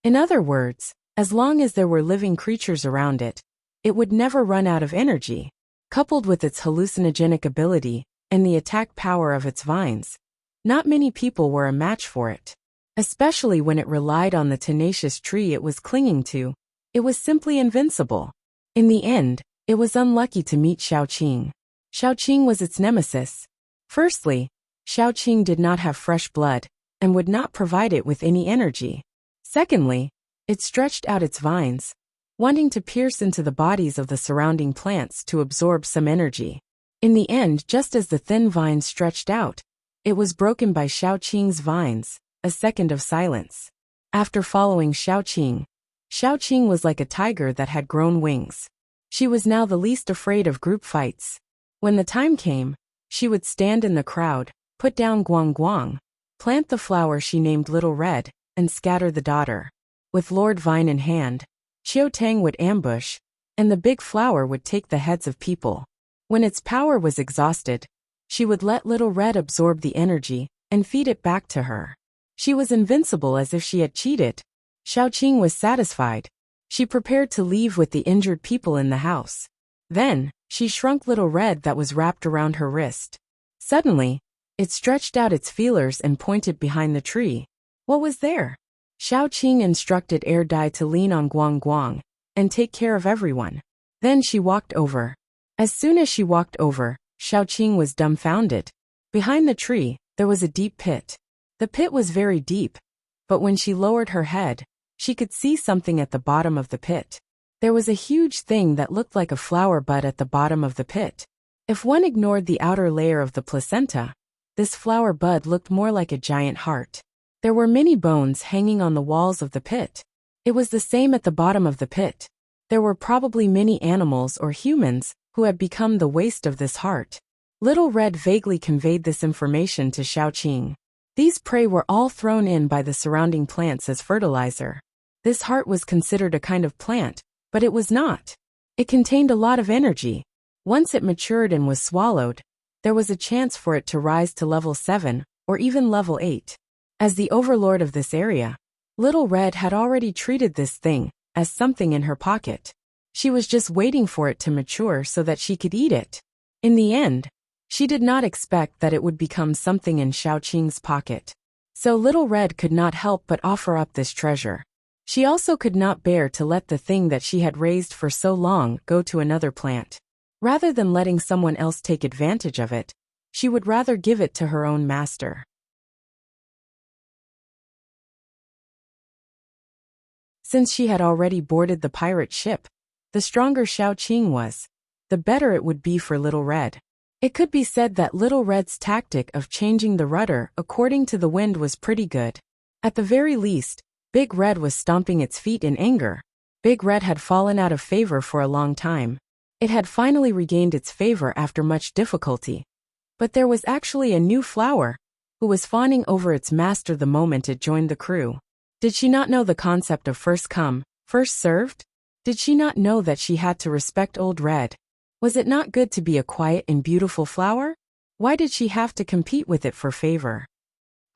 In other words, as long as there were living creatures around it, it would never run out of energy. Coupled with its hallucinogenic ability and the attack power of its vines, not many people were a match for it. Especially when it relied on the tenacious tree it was clinging to, it was simply invincible. In the end, it was unlucky to meet Xiaoqing. Xiaoqing was its nemesis. Firstly, Xiaoqing did not have fresh blood and would not provide it with any energy. Secondly, it stretched out its vines, wanting to pierce into the bodies of the surrounding plants to absorb some energy. In the end, just as the thin vines stretched out, it was broken by Xiaoqing's vines, a second of silence. After following Xiaoqing, Xiaoqing was like a tiger that had grown wings. She was now the least afraid of group fights. When the time came, she would stand in the crowd, put down guang, plant the flower she named Little Red, and scatter the daughter. With Lord Vine in hand, Qiutang would ambush, and the big flower would take the heads of people. When its power was exhausted, she would let Little Red absorb the energy and feed it back to her. She was invincible as if she had cheated. Xiaoqing was satisfied. She prepared to leave with the injured people in the house. Then, she shrunk Little Red that was wrapped around her wrist. Suddenly, it stretched out its feelers and pointed behind the tree. What was there? Xiaoqing instructed Air Dai to lean on guang and take care of everyone. Then she walked over. As soon as she walked over, Xiaoqing was dumbfounded. Behind the tree, there was a deep pit. The pit was very deep, but when she lowered her head, she could see something at the bottom of the pit. There was a huge thing that looked like a flower bud at the bottom of the pit. If one ignored the outer layer of the placenta, this flower bud looked more like a giant heart. There were many bones hanging on the walls of the pit. It was the same at the bottom of the pit. There were probably many animals or humans who had become the waste of this heart. Little Red vaguely conveyed this information to Xiaoqing. These prey were all thrown in by the surrounding plants as fertilizer. This heart was considered a kind of plant, but it was not. It contained a lot of energy. Once it matured and was swallowed, there was a chance for it to rise to level 7 or even level 8. As the overlord of this area, Little Red had already treated this thing as something in her pocket. She was just waiting for it to mature so that she could eat it. In the end, she did not expect that it would become something in Xiaoqing's pocket. So Little Red could not help but offer up this treasure. She also could not bear to let the thing that she had raised for so long go to another plant. Rather than letting someone else take advantage of it, she would rather give it to her own master. Since she had already boarded the pirate ship, the stronger Xiaoqing was, the better it would be for Little Red. It could be said that Little Red's tactic of changing the rudder according to the wind was pretty good. At the very least, Big Red was stomping its feet in anger. Big Red had fallen out of favor for a long time. It had finally regained its favor after much difficulty. But there was actually a new flower, who was fawning over its master the moment it joined the crew. Did she not know the concept of first come, first served? Did she not know that she had to respect Old Red? Was it not good to be a quiet and beautiful flower? Why did she have to compete with it for favor?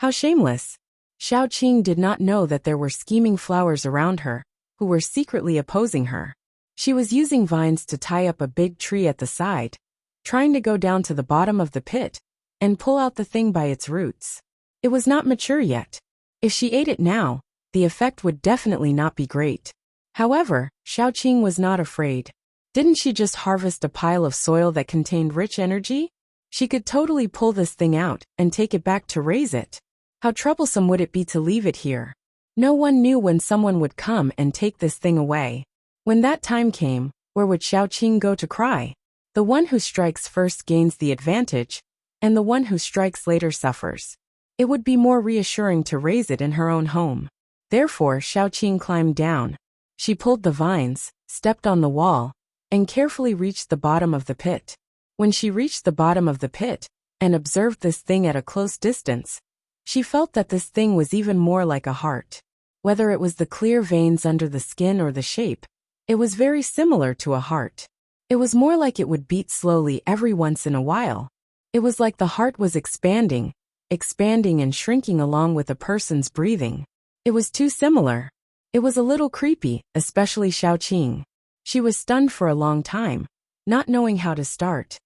How shameless! Xiaoqing did not know that there were scheming flowers around her, who were secretly opposing her. She was using vines to tie up a big tree at the side, trying to go down to the bottom of the pit and pull out the thing by its roots. It was not mature yet. If she ate it now, the effect would definitely not be great. However, Xiaoqing was not afraid. Didn't she just harvest a pile of soil that contained rich energy? She could totally pull this thing out and take it back to raise it. How troublesome would it be to leave it here? No one knew when someone would come and take this thing away. When that time came, where would Xiaoqing go to cry? The one who strikes first gains the advantage, and the one who strikes later suffers. It would be more reassuring to raise it in her own home. Therefore, Xiaoqing climbed down. She pulled the vines, stepped on the wall, and carefully reached the bottom of the pit. When she reached the bottom of the pit and observed this thing at a close distance, she felt that this thing was even more like a heart. Whether it was the clear veins under the skin or the shape, it was very similar to a heart. It was more like it would beat slowly every once in a while. It was like the heart was expanding and shrinking along with a person's breathing. It was too similar. It was a little creepy, especially Xiaoqing. She was stunned for a long time, not knowing how to start.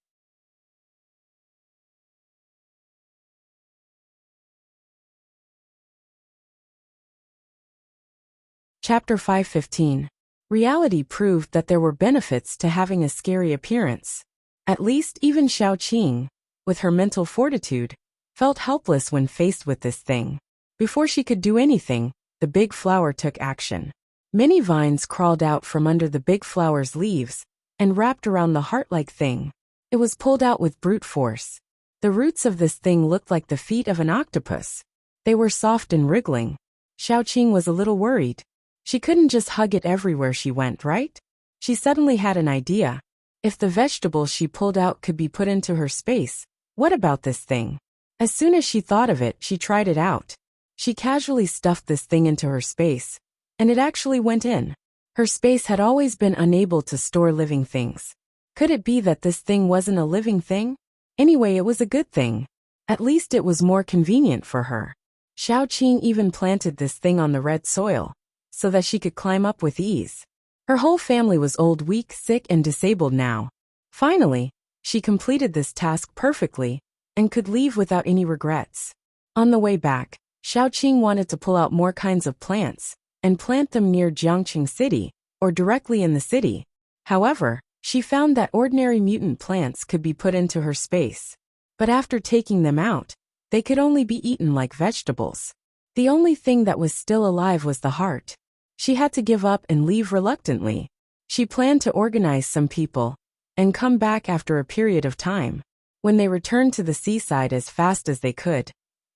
Chapter 5:15. Reality proved that there were benefits to having a scary appearance. At least even Xiaoqing, with her mental fortitude, felt helpless when faced with this thing. Before she could do anything, the big flower took action. Many vines crawled out from under the big flower's leaves and wrapped around the heart-like thing. It was pulled out with brute force. The roots of this thing looked like the feet of an octopus. They were soft and wriggling. Xiaoqing was a little worried. She couldn't just hug it everywhere she went, right? She suddenly had an idea. If the vegetables she pulled out could be put into her space, what about this thing? As soon as she thought of it, she tried it out. She casually stuffed this thing into her space, and it actually went in. Her space had always been unable to store living things. Could it be that this thing wasn't a living thing? Anyway, it was a good thing. At least it was more convenient for her. Xiaoqing even planted this thing on the red soil, so that she could climb up with ease. Her whole family was old, weak, sick, and disabled now. Finally, she completed this task perfectly and could leave without any regrets. On the way back, Xiaoqing wanted to pull out more kinds of plants and plant them near Jiangqing City or directly in the city. However, she found that ordinary mutant plants could be put into her space. But after taking them out, they could only be eaten like vegetables. The only thing that was still alive was the heart. She had to give up and leave reluctantly. She planned to organize some people and come back after a period of time. When they returned to the seaside as fast as they could,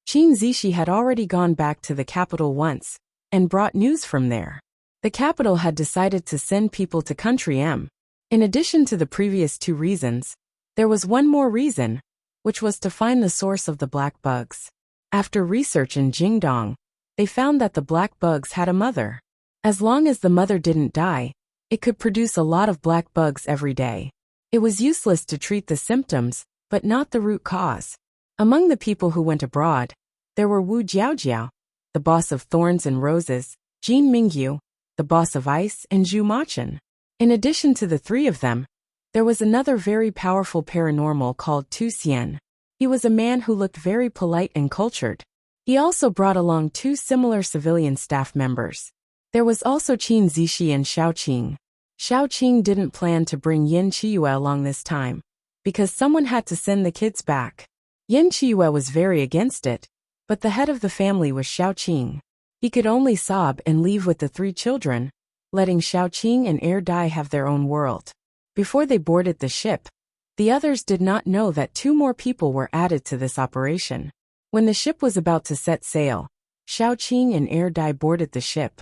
Qin Zishi had already gone back to the capital once and brought news from there. The capital had decided to send people to Country M. In addition to the previous two reasons, there was one more reason, which was to find the source of the black bugs. After research in Jingdong, they found that the black bugs had a mother. As long as the mother didn't die, it could produce a lot of black bugs every day. It was useless to treat the symptoms, but not the root cause. Among the people who went abroad, there were Wu Jiaojiao, the boss of Thorns and Roses, Jin Mingyu, the boss of Ice, and Zhu Machen. In addition to the three of them, there was another very powerful paranormal called Tu Xian. He was a man who looked very polite and cultured. He also brought along two similar civilian staff members. There was also Qin Zishi and Xiaoqing. Xiaoqing didn't plan to bring Yin Qiyue along this time, because someone had to send the kids back. Yin Qiyue was very against it, but the head of the family was Xiaoqing. He could only sob and leave with the three children, letting Xiaoqing and Er Dai have their own world. Before they boarded the ship, the others did not know that two more people were added to this operation. When the ship was about to set sail, Xiaoqing and Er Dai boarded the ship.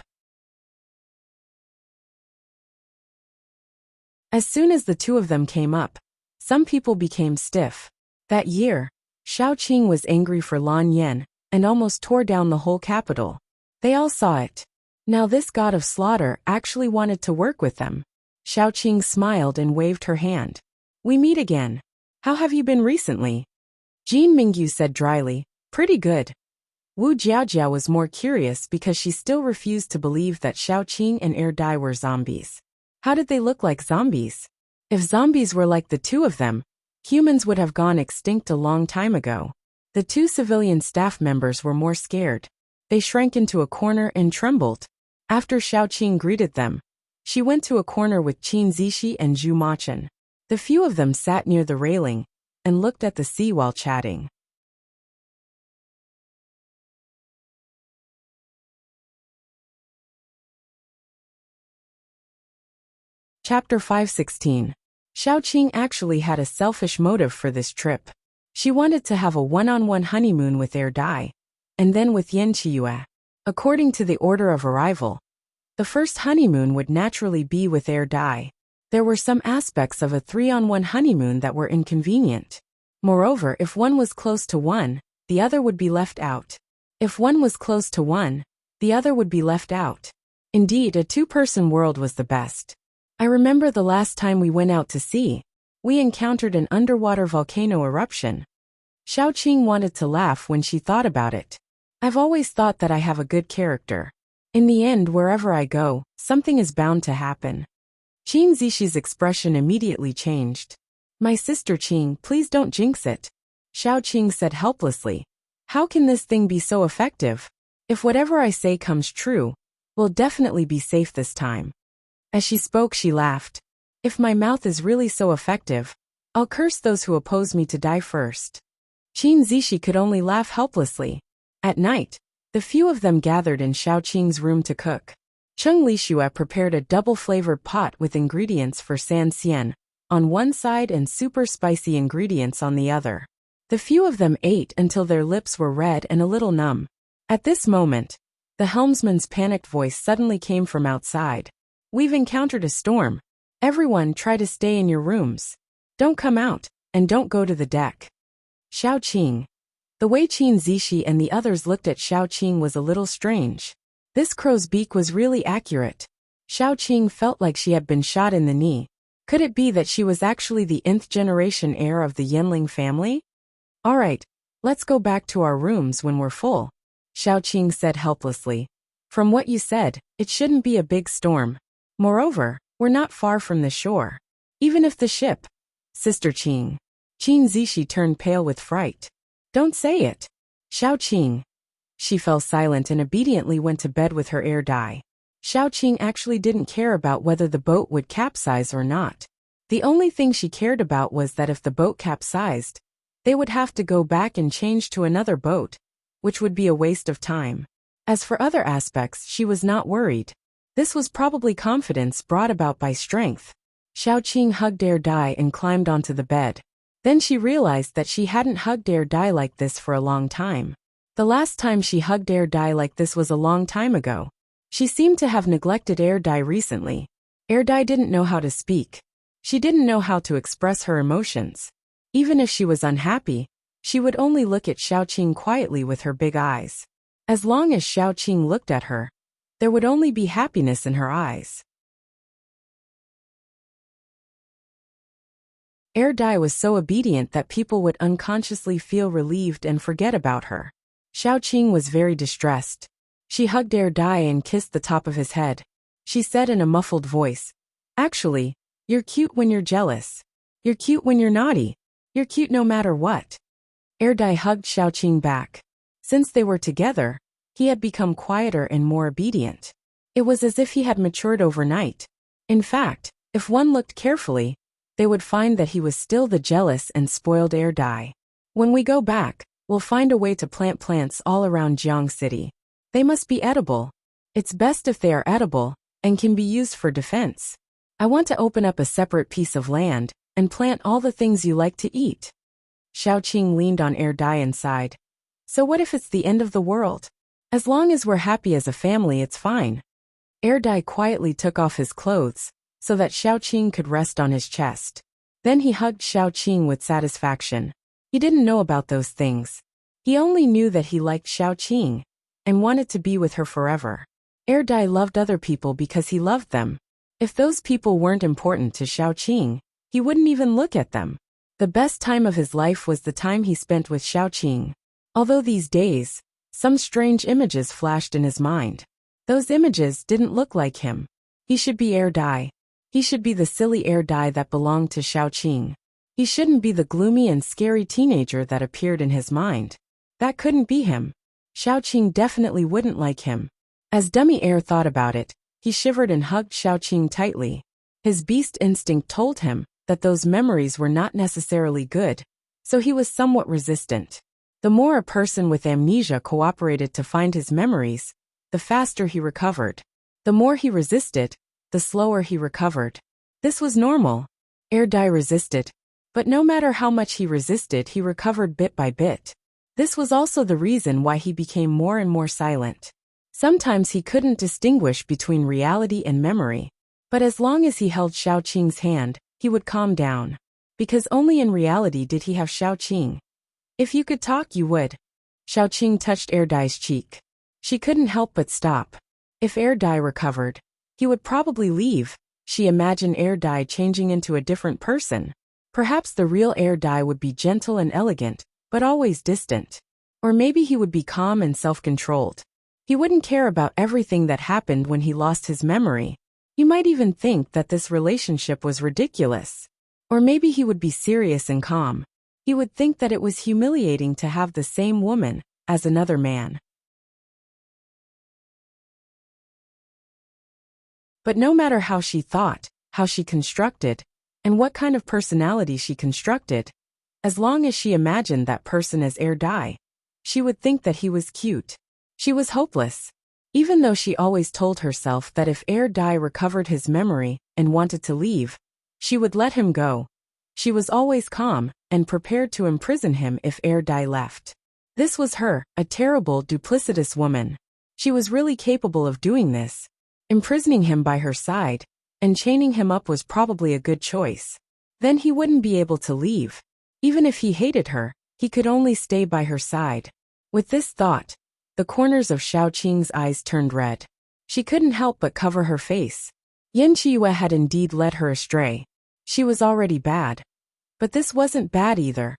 As soon as the two of them came up, some people became stiff. That year, Xiaoqing was angry for Lan Yan and almost tore down the whole capital. They all saw it. Now this god of slaughter actually wanted to work with them. Xiaoqing smiled and waved her hand. "We meet again. How have you been recently?" Jin Mingyu said dryly, "Pretty good." Wu Jiaojiao was more curious because she still refused to believe that Xiaoqing and Er Dai were zombies. How did they look like zombies? If zombies were like the two of them, humans would have gone extinct a long time ago. The two civilian staff members were more scared. They shrank into a corner and trembled. After Xiaoqing greeted them, she went to a corner with Qin Zishi and Zhu Machen. The few of them sat near the railing and looked at the sea while chatting. Chapter 516. Xiaoqing actually had a selfish motive for this trip. She wanted to have a one-on-one honeymoon with Air Dai, and then with Yan Qiyue. According to the order of arrival, the first honeymoon would naturally be with Air Dai. There were some aspects of a 3-on-1 honeymoon that were inconvenient. Moreover, if one was close to one, the other would be left out. If one was close to one, the other would be left out. Indeed, a two-person world was the best. I remember the last time we went out to sea, we encountered an underwater volcano eruption. Xiaoqing wanted to laugh when she thought about it. I've always thought that I have a good character. In the end, wherever I go, something is bound to happen. Qin Zishi's expression immediately changed. My sister Qing, please don't jinx it. Xiaoqing said helplessly. How can this thing be so effective? If whatever I say comes true, we'll definitely be safe this time. As she spoke, she laughed. If my mouth is really so effective, I'll curse those who oppose me to die first. Qin Zishi could only laugh helplessly. At night, the few of them gathered in Xiaoqing's room to cook. Cheng Lixue prepared a double-flavored pot with ingredients for San Xian on one side and super spicy ingredients on the other. The few of them ate until their lips were red and a little numb. At this moment, the helmsman's panicked voice suddenly came from outside. We've encountered a storm. Everyone try to stay in your rooms. Don't come out, and don't go to the deck. Xiaoqing. The way Qin Zishi and the others looked at Xiaoqing was a little strange. This crow's beak was really accurate. Xiaoqing felt like she had been shot in the knee. Could it be that she was actually the nth generation heir of the Yanling family? All right, let's go back to our rooms when we're full, Xiaoqing said helplessly. From what you said, it shouldn't be a big storm. Moreover, we're not far from the shore. Even if the ship... Sister Qing. Qin Zishi turned pale with fright. Don't say it. Xiaoqing. She fell silent and obediently went to bed with her Air Dai. Xiaoqing actually didn't care about whether the boat would capsize or not. The only thing she cared about was that if the boat capsized, they would have to go back and change to another boat, which would be a waste of time. As for other aspects, she was not worried. This was probably confidence brought about by strength. Xiaoqing hugged Air Dai and climbed onto the bed. Then she realized that she hadn't hugged Air Dai like this for a long time. The last time she hugged Air Dai like this was a long time ago. She seemed to have neglected Air Dai recently. Air Dai didn't know how to speak. She didn't know how to express her emotions. Even if she was unhappy, she would only look at Xiaoqing quietly with her big eyes. As long as Xiaoqing looked at her, there would only be happiness in her eyes. Air Dai was so obedient that people would unconsciously feel relieved and forget about her. Xiaoqing was very distressed. She hugged Air Dai and kissed the top of his head. She said in a muffled voice, "Actually, you're cute when you're jealous. You're cute when you're naughty. You're cute no matter what." Air Dai hugged Xiaoqing back. Since they were together, he had become quieter and more obedient. It was as if he had matured overnight. In fact, if one looked carefully, they would find that he was still the jealous and spoiled Air Dai. When we go back, we'll find a way to plant plants all around Jiang City. They must be edible. It's best if they are edible and can be used for defense. I want to open up a separate piece of land and plant all the things you like to eat. Xiaoqing leaned on Air Dai and sighed. So what if it's the end of the world? As long as we're happy as a family, it's fine. Air Dai quietly took off his clothes so that Xiaoqing could rest on his chest. Then he hugged Xiaoqing with satisfaction. He didn't know about those things. He only knew that he liked Xiaoqing and wanted to be with her forever. Air Dai loved other people because he loved them. If those people weren't important to Xiaoqing, he wouldn't even look at them. The best time of his life was the time he spent with Xiaoqing. Although these days, some strange images flashed in his mind. Those images didn't look like him. He should be Air Dai. He should be the silly air dye that belonged to Xiaoqing. He shouldn't be the gloomy and scary teenager that appeared in his mind. That couldn't be him. Xiaoqing definitely wouldn't like him. As dummy air thought about it, he shivered and hugged Xiaoqing tightly. His beast instinct told him that those memories were not necessarily good, so he was somewhat resistant. The more a person with amnesia cooperated to find his memories, the faster he recovered. The more he resisted, the slower he recovered. This was normal. Air dye resisted, but no matter how much he resisted, he recovered bit by bit. This was also the reason why he became more and more silent. Sometimes he couldn't distinguish between reality and memory, but as long as he held Xiaoqing's hand, he would calm down. Because only in reality did he have Xiaoqing. If you could talk, you would. Xiaoqing touched Air Dye's cheek. She couldn't help but stop. If Air Dye recovered, he would probably leave. She imagined Air Dye changing into a different person. Perhaps the real Air Dye would be gentle and elegant, but always distant. Or maybe he would be calm and self-controlled. He wouldn't care about everything that happened when he lost his memory. You might even think that this relationship was ridiculous. Or maybe he would be serious and calm. He would think that it was humiliating to have the same woman as another man. But no matter how she thought, how she constructed, and what kind of personality she constructed, as long as she imagined that person as Air Dye, she would think that he was cute. She was hopeless. Even though she always told herself that if Air Dye recovered his memory and wanted to leave, she would let him go. She was always calm and prepared to imprison him if Air Dye left. This was her, a terrible, duplicitous woman. She was really capable of doing this. Imprisoning him by her side and chaining him up was probably a good choice. Then he wouldn't be able to leave. Even if he hated her, he could only stay by her side. With this thought, the corners of Xiaoqing's eyes turned red. She couldn't help but cover her face. Yin Qiyue had indeed led her astray. She was already bad. But this wasn't bad either.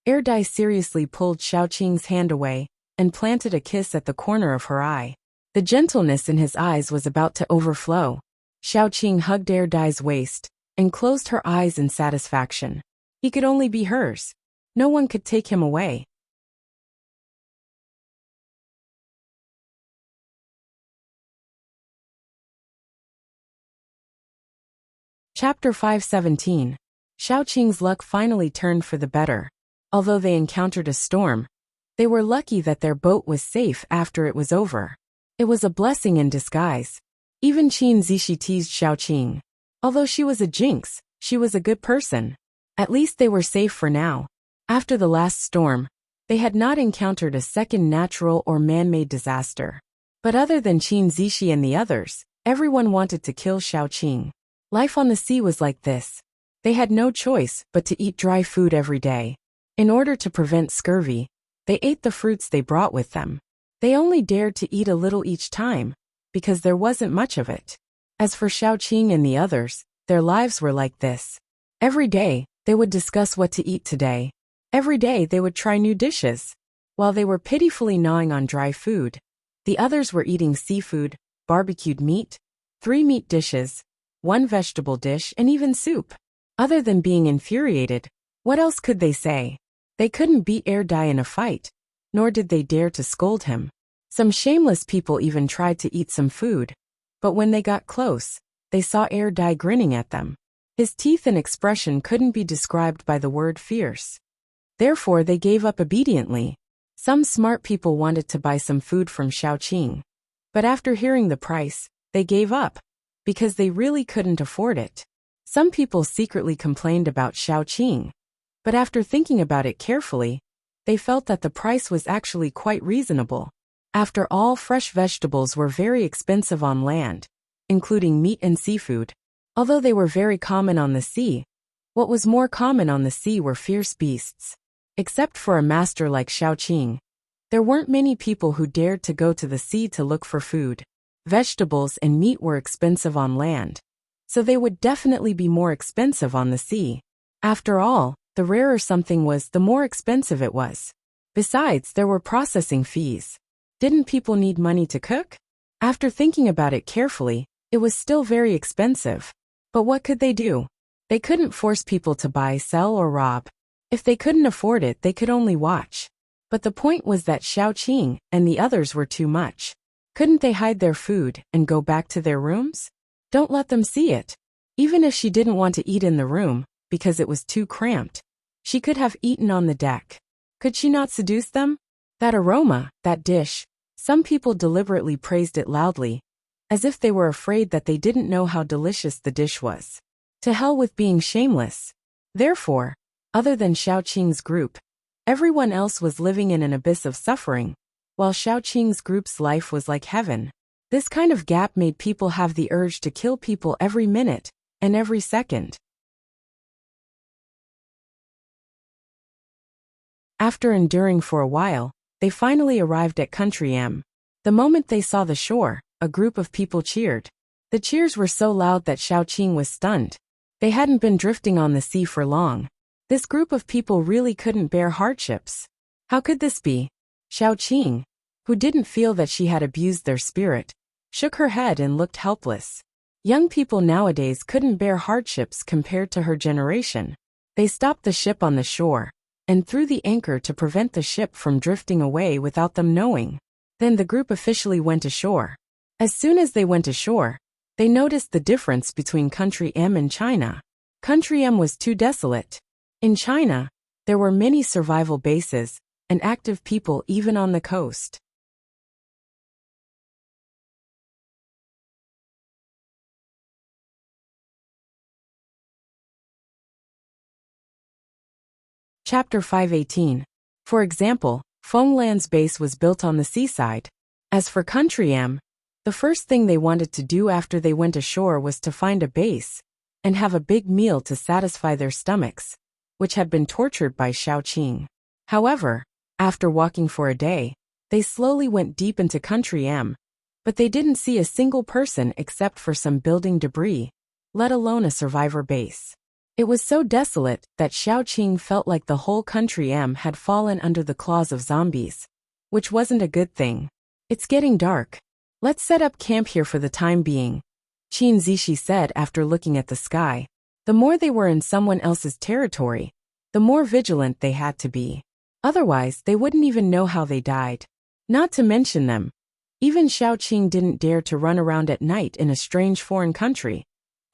Air Dye seriously pulled Xiaoqing's hand away and planted a kiss at the corner of her eye. The gentleness in his eyes was about to overflow. Xiaoqing hugged Air Dye's waist and closed her eyes in satisfaction. He could only be hers. No one could take him away. Chapter 517. Xiaoqing's luck finally turned for the better. Although they encountered a storm, they were lucky that their boat was safe after it was over. It was a blessing in disguise. Even Qin Zishi teased Xiaoqing. Although she was a jinx, she was a good person. At least they were safe for now. After the last storm, they had not encountered a second natural or man-made disaster. But other than Qin Zishi and the others, everyone wanted to kill Xiaoqing. Life on the sea was like this. They had no choice but to eat dry food every day. In order to prevent scurvy, they ate the fruits they brought with them. They only dared to eat a little each time, because there wasn't much of it. As for Xiaoqing and the others, their lives were like this. Every day, they would discuss what to eat today. Every day they would try new dishes. While they were pitifully gnawing on dry food, the others were eating seafood, barbecued meat, 3 meat dishes, 1 vegetable dish, and even soup. Other than being infuriated, what else could they say? They couldn't beat Air Dye in a fight, nor did they dare to scold him. Some shameless people even tried to eat some food, but when they got close, they saw Air Dye grinning at them. His teeth and expression couldn't be described by the word fierce. Therefore they gave up obediently. Some smart people wanted to buy some food from Xiaoqing, but after hearing the price, they gave up, because they really couldn't afford it. Some people secretly complained about Xiaoqing, but after thinking about it carefully, they felt that the price was actually quite reasonable. After all, fresh vegetables were very expensive on land, including meat and seafood. Although they were very common on the sea, what was more common on the sea were fierce beasts. Except for a master like Xiaoqing, there weren't many people who dared to go to the sea to look for food. Vegetables and meat were expensive on land, so they would definitely be more expensive on the sea. After all, the rarer something was, the more expensive it was. Besides, there were processing fees. Didn't people need money to cook? After thinking about it carefully, it was still very expensive. But what could they do? They couldn't force people to buy, sell, or rob. If they couldn't afford it, they could only watch. But the point was that Xiaoqing and the others were too much. Couldn't they hide their food and go back to their rooms? Don't let them see it. Even if she didn't want to eat in the room, because it was too cramped, she could have eaten on the deck. Could she not seduce them? That aroma, that dish, some people deliberately praised it loudly, as if they were afraid that they didn't know how delicious the dish was. To hell with being shameless. Therefore, other than Xiaoqing's group, everyone else was living in an abyss of suffering, while Xiaoqing's group's life was like heaven. This kind of gap made people have the urge to kill people every minute and every second. After enduring for a while, they finally arrived at Country M. The moment they saw the shore, a group of people cheered. The cheers were so loud that Xiaoqing was stunned. They hadn't been drifting on the sea for long. This group of people really couldn't bear hardships. How could this be? Xiaoqing, who didn't feel that she had abused their spirit, shook her head and looked helpless. Young people nowadays couldn't bear hardships compared to her generation. They stopped the ship on the shore and threw the anchor to prevent the ship from drifting away without them knowing. Then the group officially went ashore. As soon as they went ashore, they noticed the difference between Country M and China. Country M was too desolate. In China, there were many survival bases and active people even on the coast. Chapter 518. For example, Fengland's base was built on the seaside. As for Country M, the first thing they wanted to do after they went ashore was to find a base and have a big meal to satisfy their stomachs, which had been tortured by Xiaoqing. However, after walking for a day, they slowly went deep into Country M, but they didn't see a single person except for some building debris, let alone a survivor base. It was so desolate that Xiaoqing felt like the whole Country M had fallen under the claws of zombies, which wasn't a good thing. It's getting dark. Let's set up camp here for the time being, Qin Zishi said after looking at the sky. The more they were in someone else's territory, the more vigilant they had to be. Otherwise, they wouldn't even know how they died. Not to mention them. Even Xiaoqing didn't dare to run around at night in a strange foreign country,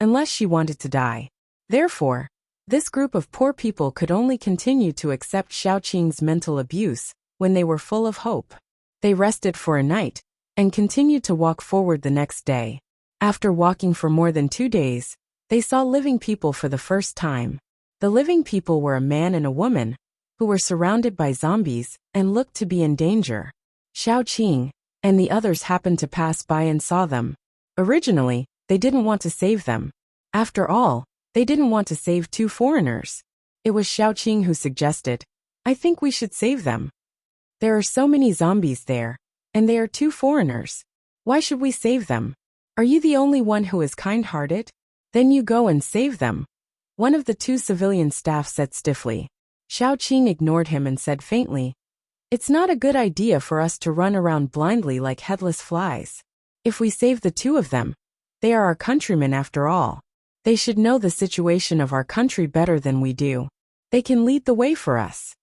unless she wanted to die. Therefore, this group of poor people could only continue to accept Xiaoqing's mental abuse when they were full of hope. They rested for a night and continued to walk forward the next day. After walking for more than 2 days, they saw living people for the first time. The living people were a man and a woman, who were surrounded by zombies and looked to be in danger. Xiaoqing and the others happened to pass by and saw them. Originally, they didn't want to save them. After all, they didn't want to save 2 foreigners. It was Xiaoqing who suggested, "I think we should save them. There are so many zombies there, and they are 2 foreigners. Why should we save them? Are you the only one who is kind-hearted? Then you go and save them," one of the 2 civilian staff said stiffly. Xiaoqing ignored him and said faintly, "It's not a good idea for us to run around blindly like headless flies. If we save the 2 of them, they are our countrymen after all. They should know the situation of our country better than we do. They can lead the way for us."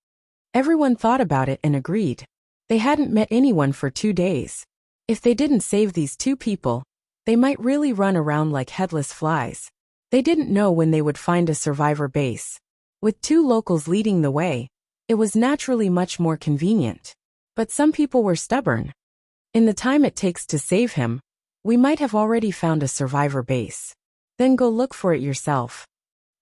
Everyone thought about it and agreed. They hadn't met anyone for 2 days. If they didn't save these 2 people, they might really run around like headless flies. They didn't know when they would find a survivor base. With 2 locals leading the way, it was naturally much more convenient. But some people were stubborn. In the time it takes to save him, we might have already found a survivor base. Then go look for it yourself,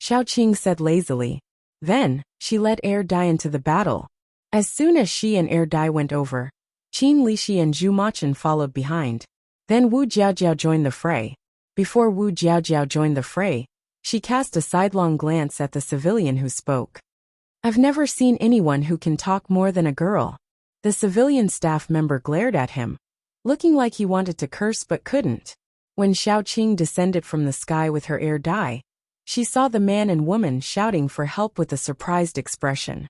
Xiaoqing said lazily. Then, she led Air Dai into the battle. As soon as she and Air Dai went over, Qin Lishi and Zhu Machen followed behind. Then Wu Jiaojiao joined the fray. Before Wu Jiaojiao joined the fray, she cast a sidelong glance at the civilian who spoke. "I've never seen anyone who can talk more than a girl." The civilian staff member glared at him, looking like he wanted to curse but couldn't. When Xiaoqing descended from the sky with her Air Dai, she saw the man and woman shouting for help with a surprised expression.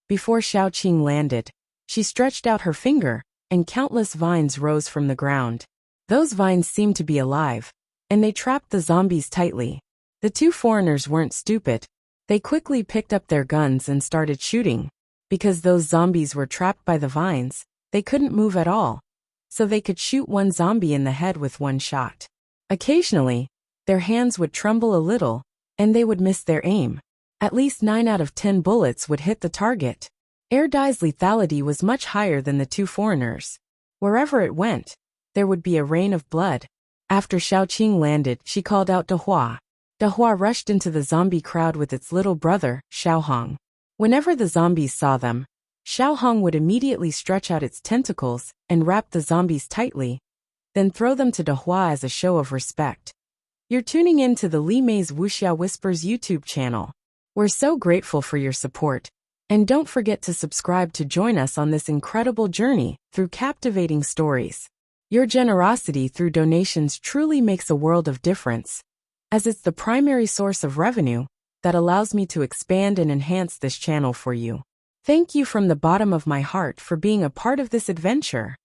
Before Xiaoqing landed, she stretched out her finger, and countless vines rose from the ground. Those vines seemed to be alive, and they trapped the zombies tightly. The two foreigners weren't stupid. They quickly picked up their guns and started shooting. Because those zombies were trapped by the vines, they couldn't move at all, so they could shoot one zombie in the head with one shot. Occasionally, their hands would tremble a little, and they would miss their aim. At least 9 out of 10 bullets would hit the target. Erdi's lethality was much higher than the two foreigners. Wherever it went, there would be a rain of blood. After Xiaoqing landed, she called out Dehua. Dehua rushed into the zombie crowd with its little brother, Xiaohong. Whenever the zombies saw them, Xiaohong would immediately stretch out its tentacles and wrap the zombies tightly, then throw them to Dehua as a show of respect. You're tuning in to the Li Mei's Wuxia Whispers YouTube channel. We're so grateful for your support. And don't forget to subscribe to join us on this incredible journey through captivating stories. Your generosity through donations truly makes a world of difference, as it's the primary source of revenue that allows me to expand and enhance this channel for you. Thank you from the bottom of my heart for being a part of this adventure.